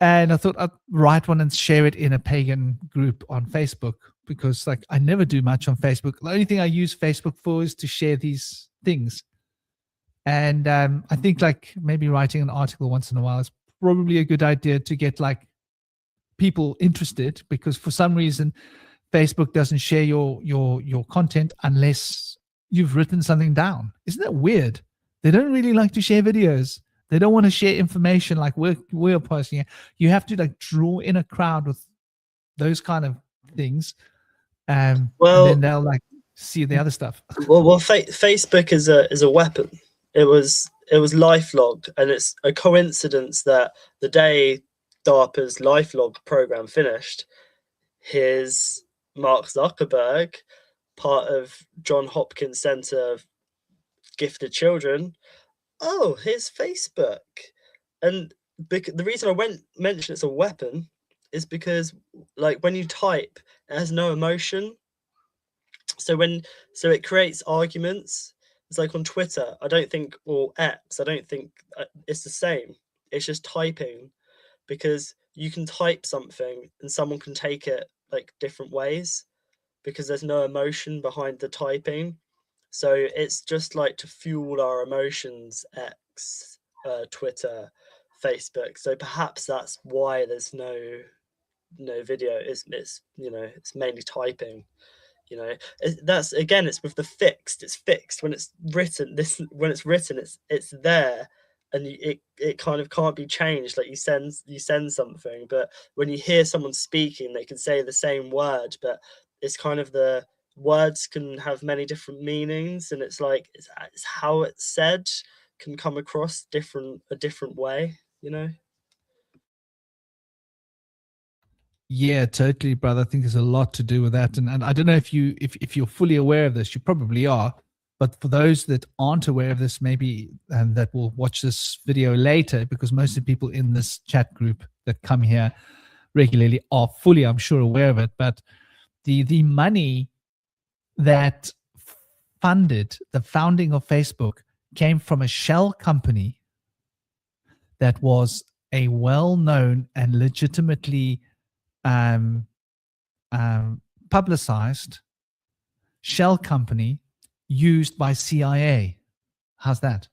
And I thought I'd write one and share it in a pagan group on Facebook, because, like, I never do much on Facebook. The only thing I use Facebook for is to share these things. And I think, like, maybe writing an article once in a while is probably a good idea to get, like, people interested, because for some reason Facebook doesn't share your content unless you've written something down. Isn't that weird? They don't really like to share videos. They don't want to share information like we're posting it. You have to, like, draw in a crowd with those kind of things, and then they'll, like, see the other stuff. Facebook is a weapon. It was LifeLog, and it's a coincidence that the day DARPA's LifeLog program finished, his Mark Zuckerberg, part of John Hopkins Center of Gifted Children, here's Facebook. And the reason I mention it's a weapon is because, like, when you type, it has no emotion. So it creates arguments. It's like on Twitter, I don't think, or X, I don't think it's the same. It's just typing, because you can type something and someone can take it, like, different ways, because there's no emotion behind the typing. So it's just, like, to fuel our emotions, X, Twitter, Facebook. So perhaps that's why there's no video. It's it's mainly typing. That's, again, it's with the fixed. It's fixed when it's written. When it's written, it's there, and it kind of can't be changed. Like, you send something, but when you hear someone speaking, they can say the same word, but it's kind of, the words can have many different meanings, and it's like it's how it's said can come across a different way. Yeah, totally, brother. I think there's a lot to do with that, and I don't know if you're fully aware of this. You probably are, but for those that aren't aware of this, maybe, and that will watch this video later, because most of the people in this chat group that come here regularly are fully, I'm sure, aware of it. But the money that funded the founding of Facebook came from a shell company that was a well-known and legitimately publicized shell company used by CIA. How's that?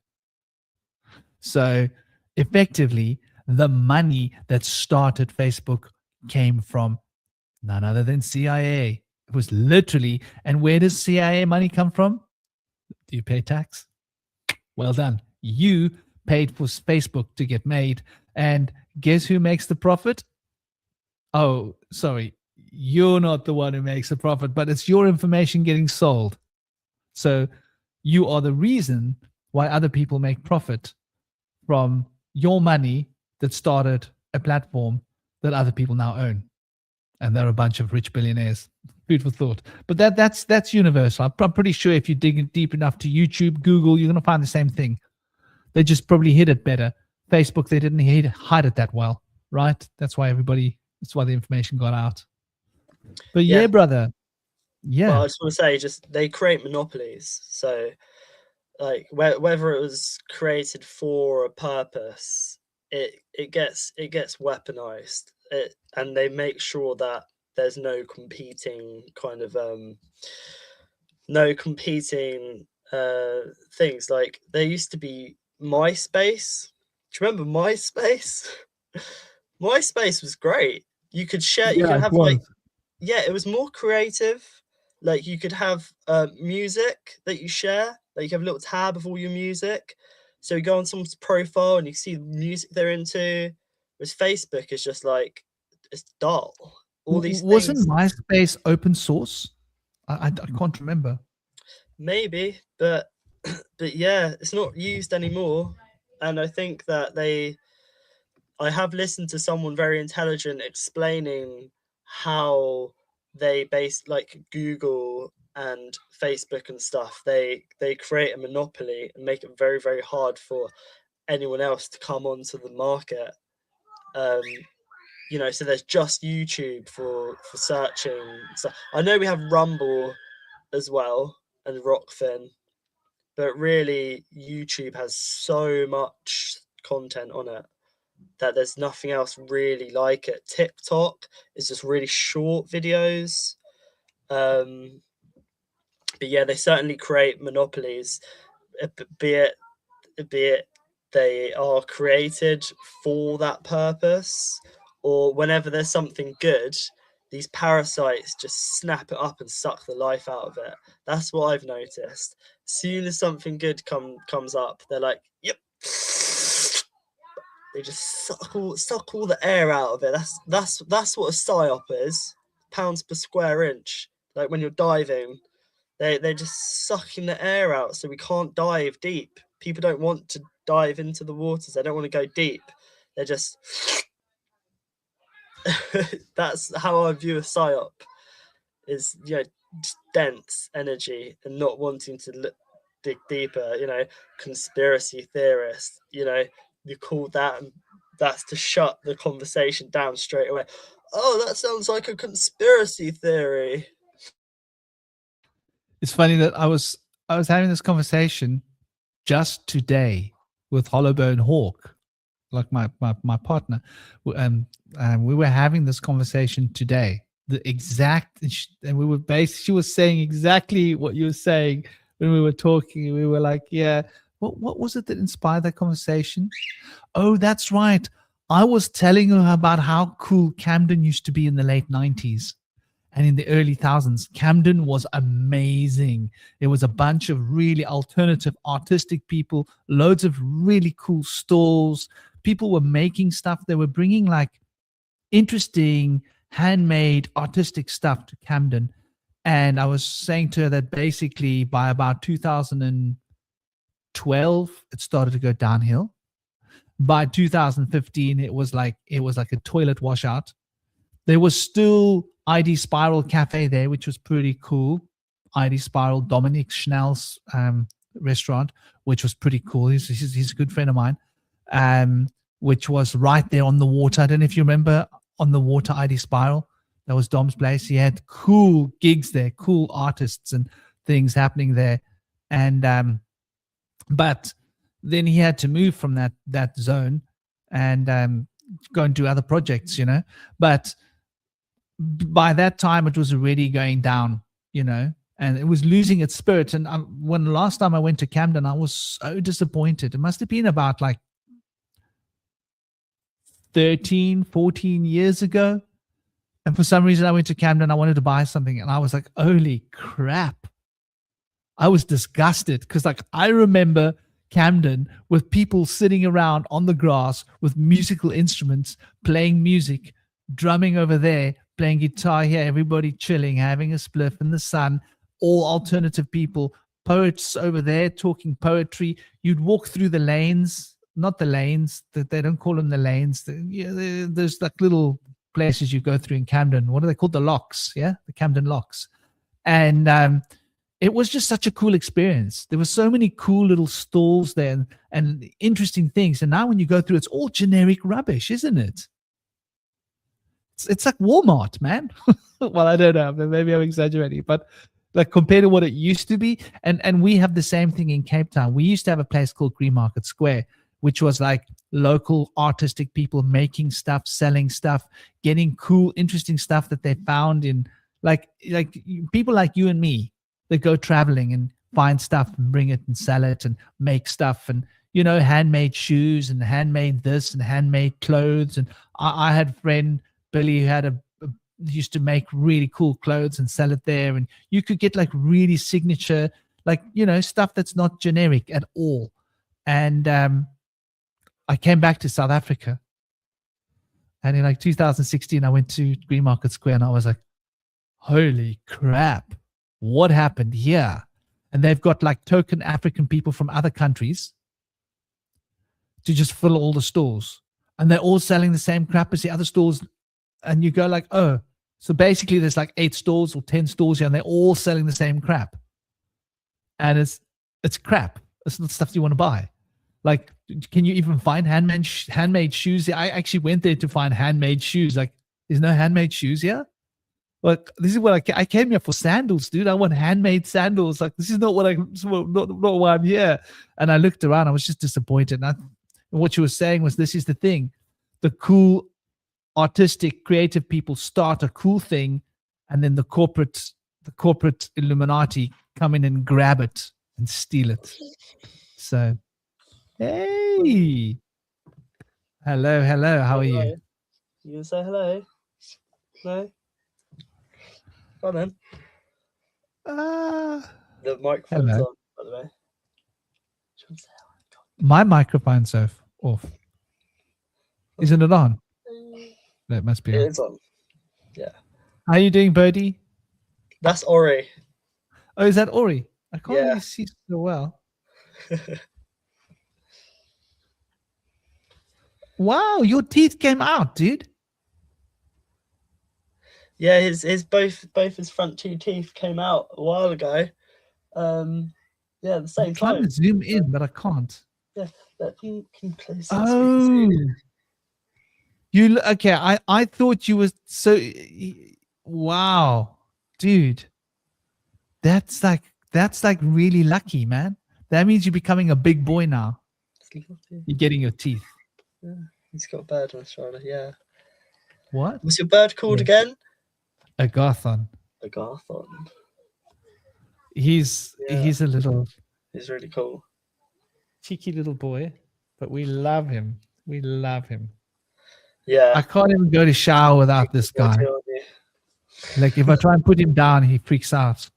So effectively, the money that started Facebook came from none other than CIA. It was literally, and where does CIA money come from? Do you pay tax? Well done. You paid for Facebook to get made. And guess who makes the profit? Oh, sorry. You're not the one who makes the profit, but it's your information getting sold. So you are the reason why other people make profit from your money that started a platform that other people now own. And they're a bunch of rich billionaires. Food for thought. But that's universal. I'm pretty sure if you dig deep enough to YouTube, Google, you're going to find the same thing. They just probably hid it better. Facebook, they didn't hide it that well, right? That's why the information got out. But yeah, brother. Yeah. Well, I just want to say, they create monopolies. So, like, whether it was created for a purpose, it gets weaponized. And they make sure that there's no competing things. Like, there used to be MySpace. Do you remember MySpace? MySpace was great. You could share. You could have, like, it was more creative. Like, you could have music that you share. Like, you have a little tab of all your music. So you go on someone's profile and you see the music they're into, Whereas Facebook is just like, it's dull. All these Wasn't things, MySpace open source? I can't remember. maybe, but yeah, it's not used anymore. And I think that I have listened to someone very intelligent explaining how they like Google and Facebook and stuff, they create a monopoly and make it very, very hard for anyone else to come onto the market. So there's just YouTube for searching. So I know we have Rumble as well and Rockfin, but really YouTube has so much content on it that there's nothing else really like it. TikTok is just really short videos. But yeah, they certainly create monopolies, be it they are created for that purpose, or whenever there's something good, these parasites just snap it up and suck the life out of it. That's what I've noticed. As soon as something good comes up, they're like, yep. They just suck all the air out of it. That's what a psyop is. Pounds per square inch. Like when you're diving, they're just sucking the air out, so we can't dive deep. People don't want to dive into the waters. They don't want to go deep. They're just that's how I view a psyop. Is just dense energy and not wanting to dig deeper. Conspiracy theorist. You call that, and that's to shut the conversation down straight away. Oh, that sounds like a conspiracy theory. It's funny that I was having this conversation just today with Hollowbone Hawk, like my partner. We were having this conversation today. The exact, and we were she was saying exactly what you were saying when we were talking. We were like, yeah, what was it that inspired that conversation? Oh, that's right. I was telling her about how cool Camden used to be in the late 90s. And in the early thousands, Camden was amazing. There was a bunch of really alternative, artistic people, loads of really cool stalls. People were making stuff. They were bringing like interesting, handmade, artistic stuff to Camden. And I was saying to her that basically by about 2012, it started to go downhill. By 2015, it was like a toilet washout. There was still ID Spiral Cafe there, which was pretty cool. ID Spiral, Dominic Schnell's restaurant, which was pretty cool. He's a good friend of mine, which was right there on the water. I don't know if you remember on the water, ID Spiral. That was Dom's place. He had cool gigs there, cool artists and things happening there. And but then he had to move from that zone and go and do other projects, But by that time it was already going down, and it was losing its spirit. And when last time I went to Camden, I was so disappointed. It must have been about like 13, 14 years ago. And for some reason I went to Camden, I wanted to buy something, and I was like, holy crap. I was disgusted because like I remember Camden with people sitting around on the grass with musical instruments, playing music, drumming over there, playing guitar here, everybody chilling, having a spliff in the sun, all alternative people, poets over there talking poetry. You'd walk through the lanes, not the lanes, that they don't call them the lanes. There's like little places you go through in Camden. What are they called? The locks, yeah? The Camden locks. And it was just such a cool experience. There were so many cool little stalls there and interesting things. And now when you go through, it's all generic rubbish, isn't it? It's like Walmart, man. Well, I don't know. Maybe I'm exaggerating, but like compared to what it used to be. And we have the same thing in Cape Town. We used to have a place called Green Market Square, which was like local artistic people making stuff, selling stuff, getting cool, interesting stuff that they found in like people like you and me that go traveling and find stuff and bring it and sell it and make stuff and, handmade shoes and handmade this and handmade clothes. And I had a friend, Billy, who used to make really cool clothes and sell it there. And you could get like really signature, like, stuff that's not generic at all. And I came back to South Africa And in like 2016, I went to Green Market Square and I was like, holy crap, what happened here? And they've got like token African people from other countries to just fill all the stores. And they're all selling the same crap as the other stores. And you go like, oh, so basically there's like 8 stores or 10 stores here and they're all selling the same crap. And it's crap. It's not stuff you want to buy. Like, can you even find handmade shoes? I actually went there to find handmade shoes. Like, there's no handmade shoes here. Like, this is what I came here for sandals, dude. I want handmade sandals. Like, this is not what not why I'm here. And I looked around. I was just disappointed. And what you were saying was, this is the thing: the cool, artistic, creative people start a cool thing, and then the corporate Illuminati come in and grab it and steal it. So. Hey, hello. How are you? You gonna say hello? No. Go on then. The microphone's hello. on, by the way. My microphone's off. Isn't it on? No, it must be on. It is on. Yeah. How are you doing, Birdie? That's Ori. Oh, is that Ori? I can't Yeah. really see so well. Wow, your teeth came out, dude. Yeah, his both his front 2 teeth came out a while ago. Yeah, at the same I'm trying time. to zoom in, but I can't. Yeah, come closer. Oh, okay? I thought you were so. Wow, dude, that's like really lucky, man. That means you're becoming a big boy now. You're getting your teeth. Yeah, he's got a bird on his shoulder. Yeah. What? What's your bird called again? A Garthon. A Garthon. He's a little. He's really cool. Cheeky little boy, but we love him. We love him. Yeah. I can't even go to shower without this guy. Like, if I try and put him down, he freaks out.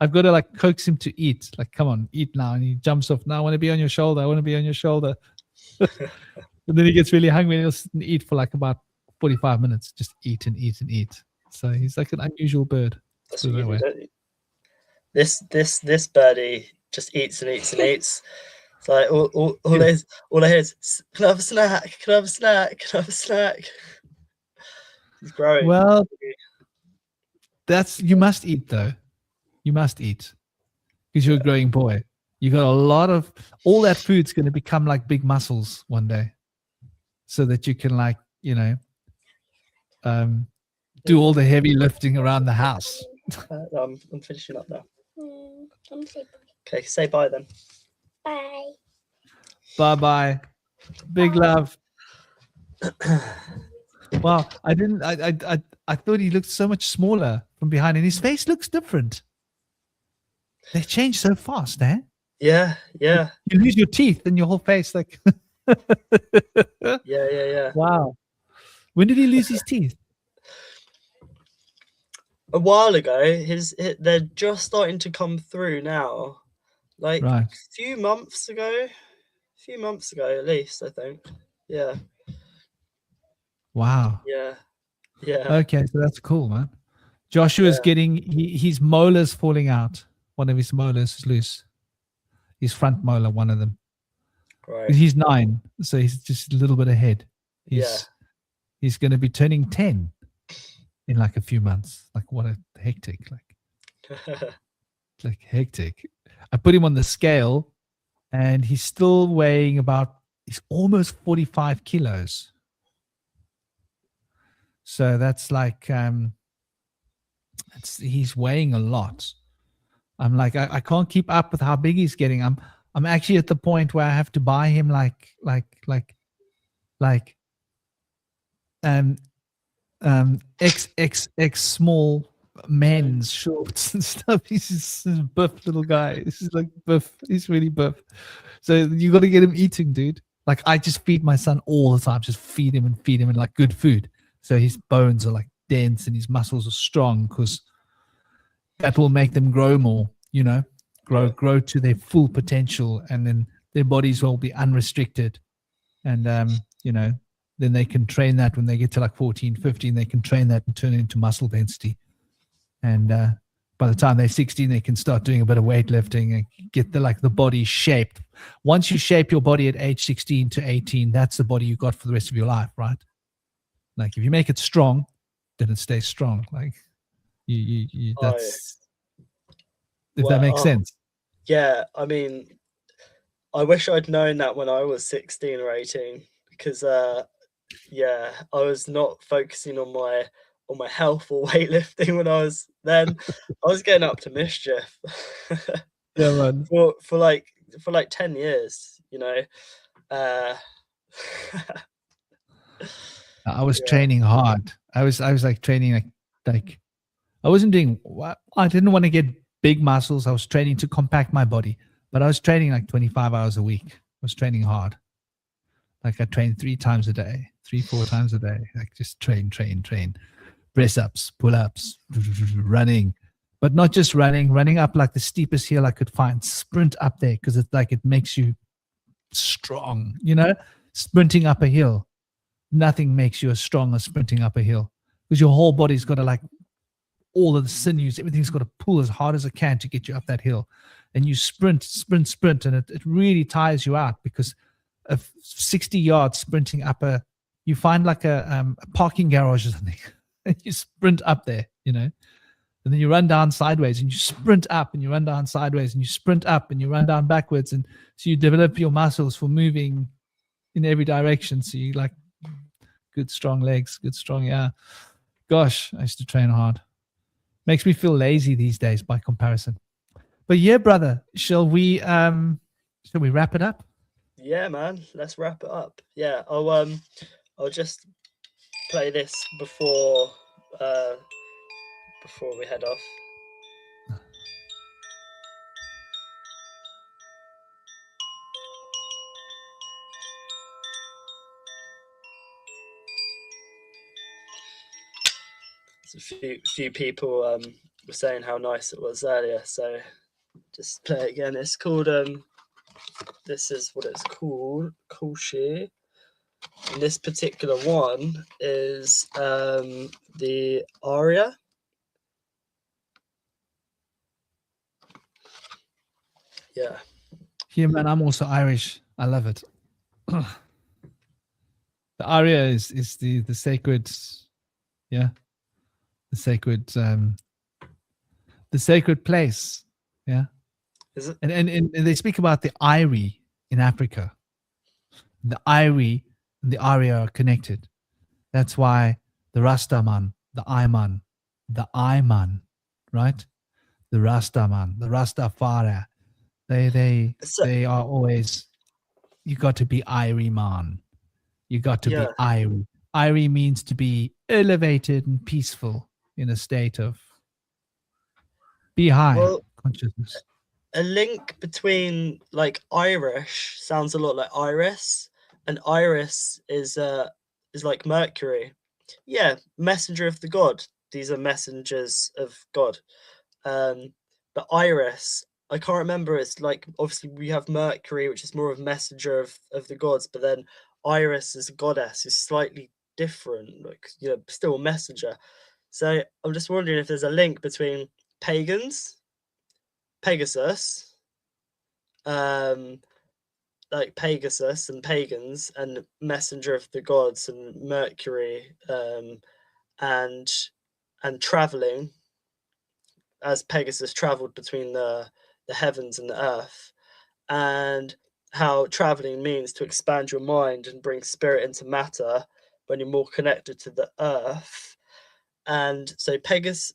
I've got to like coax him to eat. Like, come on, eat now. And he jumps off. No, I want to be on your shoulder. I want to be on your shoulder. And then he gets really hungry and he'll sit and eat for like about 45 minutes. Just eat and eat and eat. So he's like an unusual bird. That's what you do. This birdie just eats and eats and eats. It's like all I hear is, can I have a snack? Can I have a snack? Can I have a snack? He's growing. Well, you must eat though. You must eat because you're a growing boy. You got a lot of all that food's going to become like big muscles one day, so that you can like do all the heavy lifting around the house. I'm finishing up now. Okay, say bye then. Bye bye. Big love. Wow, I thought he looked so much smaller from behind, and his face looks different. They change so fast, eh? Yeah. You lose your teeth and your whole face like. Yeah. Wow. When did he lose his teeth? A while ago. They're just starting to come through now. Like right. a few months ago at least, I think. Yeah. Wow. Yeah. Okay, so that's cool, man. Joshua's getting his molars falling out. One of his molars is loose. His front molar, one of them. Right. He's 9, so he's just a little bit ahead. He's going to be turning 10 in like a few months. Like, what a hectic! Like hectic. I put him on the scale, and he's still weighing he's almost 45 kilos. So that's like he's weighing a lot. I'm like, I can't keep up with how big he's getting. I'm actually at the point where I have to buy him like XXX small men's shorts and stuff. He's just a buff little guy. This is like buff. He's really buff. So you got to get him eating, dude. Like, I just feed my son all the time. Just feed him and like good food. So his bones are like dense and his muscles are strong, because that will make them grow more, grow to their full potential, and then their bodies will be unrestricted. And, then they can train that when they get to like 14, 15, they can train that and turn it into muscle density. And by the time they're 16, they can start doing a bit of weightlifting and get the body shaped. Once you shape your body at age 16 to 18, that's the body you got for the rest of your life, right? Like if you make it strong, then it stays strong. Like that's, if that makes sense. Yeah, I mean, I wish I'd known that when I was 16 or 18, because yeah, I was not focusing on my health or weightlifting when I was then. I was getting up to mischief. Yeah, man. For like 10 years, you know. I was training hard. I was like training like I wasn't doing. I didn't want to get big muscles. I was training to compact my body, but I was training like 25 hours a week. I was training hard. Like I trained 3 times a day, 3-4 times a day. Like just train, press ups, pull ups, running, but not just running up like the steepest hill I could find. Sprint up there because it's like it makes you strong. You know, sprinting up a hill. Nothing makes you as strong as sprinting up a hill because your whole body's got to like all of the sinews, everything's got to pull as hard as it can to get you up that hill. And you sprint, and it really tires you out because of 60 yards sprinting up you find like a parking garage or something, and you sprint up there, you know, and then you run down sideways and you sprint up and you run down sideways and you sprint up and you run down backwards. And so you develop your muscles for moving in every direction. So you like good strong legs, yeah. Gosh, I used to train hard. Makes me feel lazy these days by comparison. But yeah, brother, shall we wrap it up? Yeah, man, let's wrap it up. Yeah, I'll just play this before we head off. A few people were saying how nice it was earlier, so just play it again. It's called this is what it's called, Koshi. And this particular one is the aria. Yeah. Yeah, man, I'm also Irish. I love it. The aria is the sacred, yeah, the sacred place, yeah. Is it? And they speak about the Irie in Africa. The Irie and the aria are connected. That's why the Rastaman, the Iman, right? The Rastaman, the Rastafari, they are always. You got to be Irie man. You got to be Irie. Irie means to be elevated and peaceful in a state of be high consciousness. A link between like Irish sounds a lot like Iris, and Iris is like Mercury. Yeah, messenger of the god. These are messengers of God. But Iris, I can't remember. It's like obviously we have Mercury, which is more of messenger of the gods, but then Iris as a goddess is slightly different, like, you know, still a messenger. So I'm just wondering if there's a link between pagans, Pegasus, like Pegasus and pagans, and messenger of the gods, and Mercury, and traveling as Pegasus traveled between the heavens and the earth, and how traveling means to expand your mind and bring spirit into matter when you're more connected to the earth. And so pagans,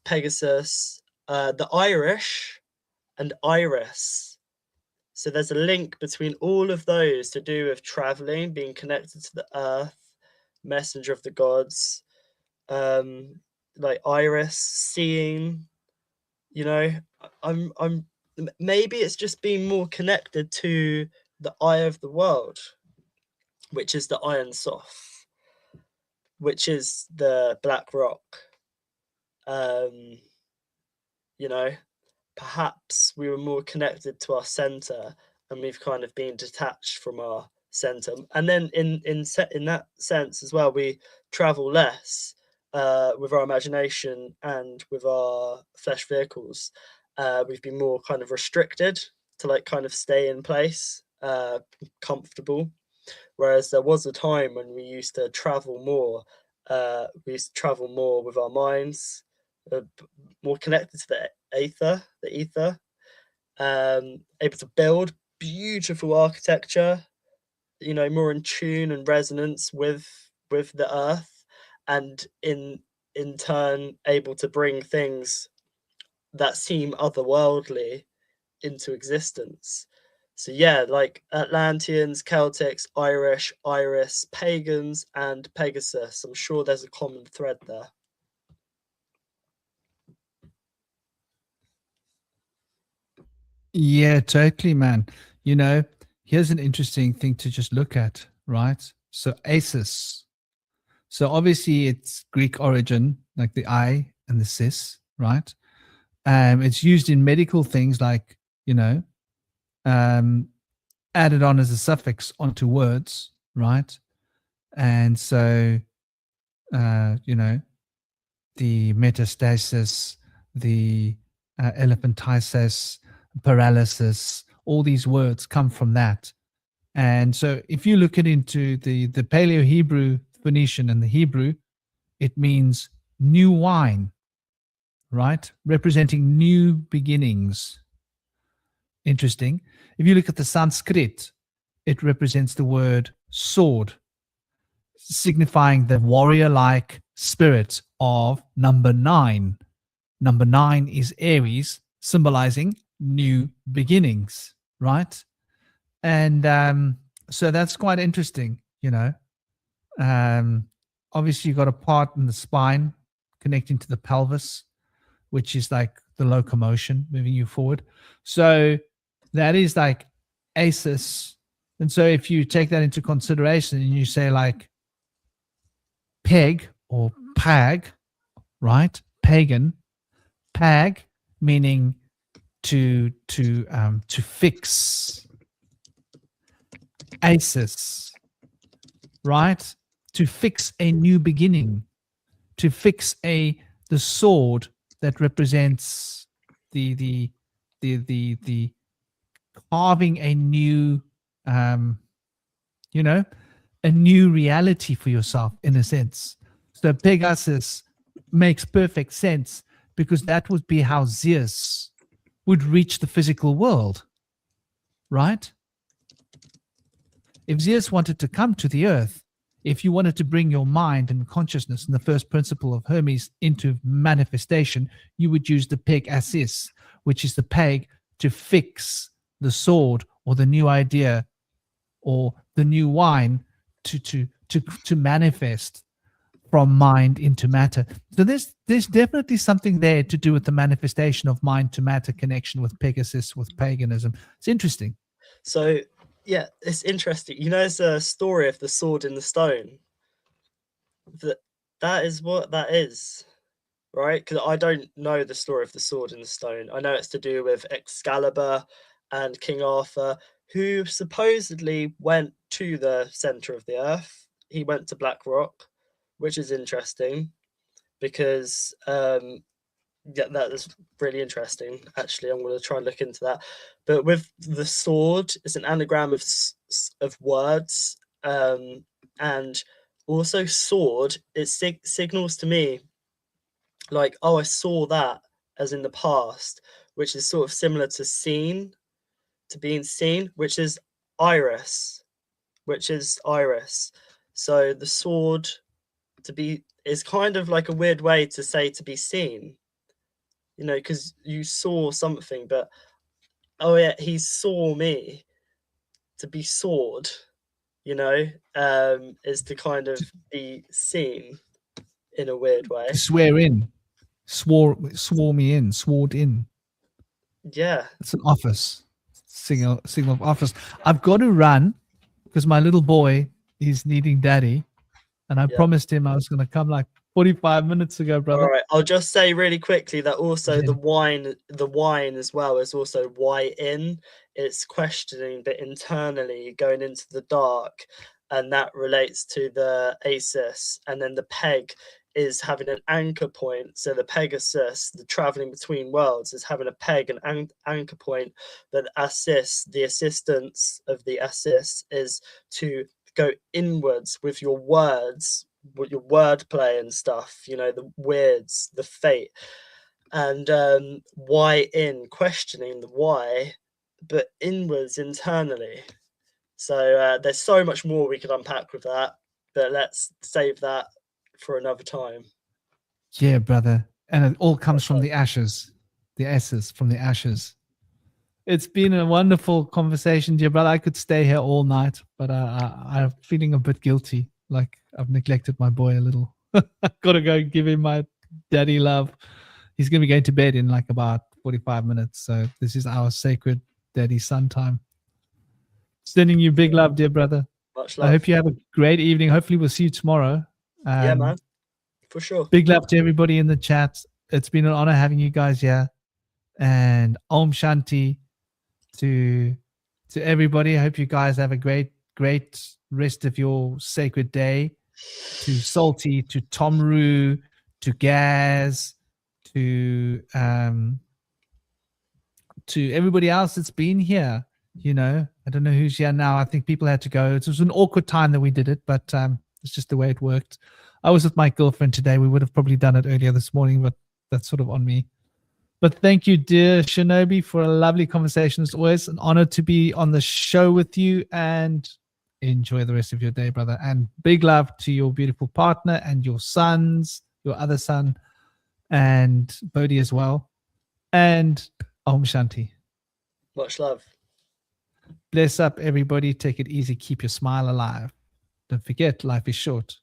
Pegasus, the Irish, and Iris. So there's a link between all of those to do with traveling, being connected to the earth, messenger of the gods, like Iris, seeing, you know, I'm maybe it's just being more connected to the eye of the world, which is the Iron Soth, which is the black rock. You know, perhaps we were more connected to our center, and we've kind of been detached from our center. And then in that sense as well, we travel less with our imagination and with our flesh vehicles. We've been more kind of restricted to like kind of stay in place, comfortable. Whereas there was a time when we used to travel more. We used to travel more with our minds, more connected to the ether, able to build beautiful architecture, you know, more in tune and resonance with the earth, and in turn able to bring things that seem otherworldly into existence. So yeah, like Atlanteans, Celtics, Irish, Iris, pagans, and Pegasus. I'm sure there's a common thread there. Yeah, totally, man. You know, here's an interesting thing to just look at, right? So Asus. So obviously it's Greek origin, like the I and the cis, right? It's used in medical things like, you know, added on as a suffix onto words, right? And so, you know, the metastasis, the elephantiasis, paralysis, all these words come from that. And so if you look at into the Paleo-Hebrew, Phoenician, and the Hebrew, it means new wine, right? Representing new beginnings. Interesting. If you look at the Sanskrit, it represents the word sword, signifying the warrior-like spirit of number 9. Number 9 is Aries, symbolizing new beginnings, right? And so that's quite interesting, you know. Obviously, you've got a part in the spine connecting to the pelvis, which is like the locomotion moving you forward. So that is like Asus. And so if you take that into consideration and you say like peg or pag, right? Pagan, pag meaning to fix. Asus, right? To fix a new beginning, to fix the sword that represents the carving a new you know, a new reality for yourself in a sense. So Pegasus makes perfect sense because that would be how Zeus would reach the physical world, right? If Zeus wanted to come to the earth, if you wanted to bring your mind and consciousness and the first principle of Hermes into manifestation, you would use the Pegasus, which is the peg to fix the sword or the new idea or the new wine to manifest from mind into matter. So there's definitely something there to do with the manifestation of mind to matter connection with Pegasus, with paganism. It's interesting. So yeah, it's interesting. You know, there's a story of the sword in the stone. That is what that is, right? Because I don't know the story of the sword in the stone. I know it's to do with Excalibur and King Arthur, who supposedly went to the center of the earth. He went to Black Rock, which is interesting because yeah, that is really interesting. Actually, I'm going to try and look into that. But with the sword, it's an anagram of words, and also sword. It signals to me like, oh, I saw that as in the past, which is sort of similar to seen, to being seen, which is iris, So the sword to be is kind of like a weird way to say to be seen, you know, because you saw something, but oh yeah, he saw me. To be sawed, you know, is to kind of be seen in a weird way. To swear in, swore me in, swored in. Yeah, It's an office signal of office. I've got to run because my little boy is needing daddy, and I promised him I was going to come like 45 minutes ago, brother. All right, I'll just say really quickly that also Yeah. the wine as well is also why in. It's questioning but internally going into the dark, and that relates to the Acis, and then the peg is having an anchor point. So the Pegasus, the traveling between worlds, is having a peg, an anchor point that assists the assistance of the assist is to go inwards with your words, with your wordplay and stuff, you know, the weirds, the fate, and why in, questioning the why, but inwards internally. So there's so much more we could unpack with that, but let's save that for another time. Yeah, brother. And it all comes from the ashes, the ashes from the ashes. It's been a wonderful conversation, dear brother. I could stay here all night, but I'm feeling a bit guilty. Like I've neglected my boy a little. I've got to go give him my daddy love. He's going to be going to bed in like about 45 minutes. So this is our sacred daddy son time. Sending you big love, dear brother. Much love. I hope you have a great evening. Hopefully we'll see you tomorrow. Yeah, man. For sure. Big love to everybody in the chat. It's been an honor having you guys here. And Om Shanti to everybody. I hope you guys have a great rest of your sacred day. To Salty, to Tomru, to Gaz, to everybody else that's been here. You know, I don't know who's here now. I think people had to go. It was an awkward time that we did it, but it's just the way it worked. I was with my girlfriend today. We would have probably done it earlier this morning, but that's sort of on me. But thank you, dear Shinobi, for a lovely conversation. It's always an honor to be on the show with you, and enjoy the rest of your day, brother. And big love to your beautiful partner and your sons, your other son, and Bodhi as well. And Om Shanti. Much love. Bless up, everybody. Take it easy. Keep your smile alive. Don't forget, life is short.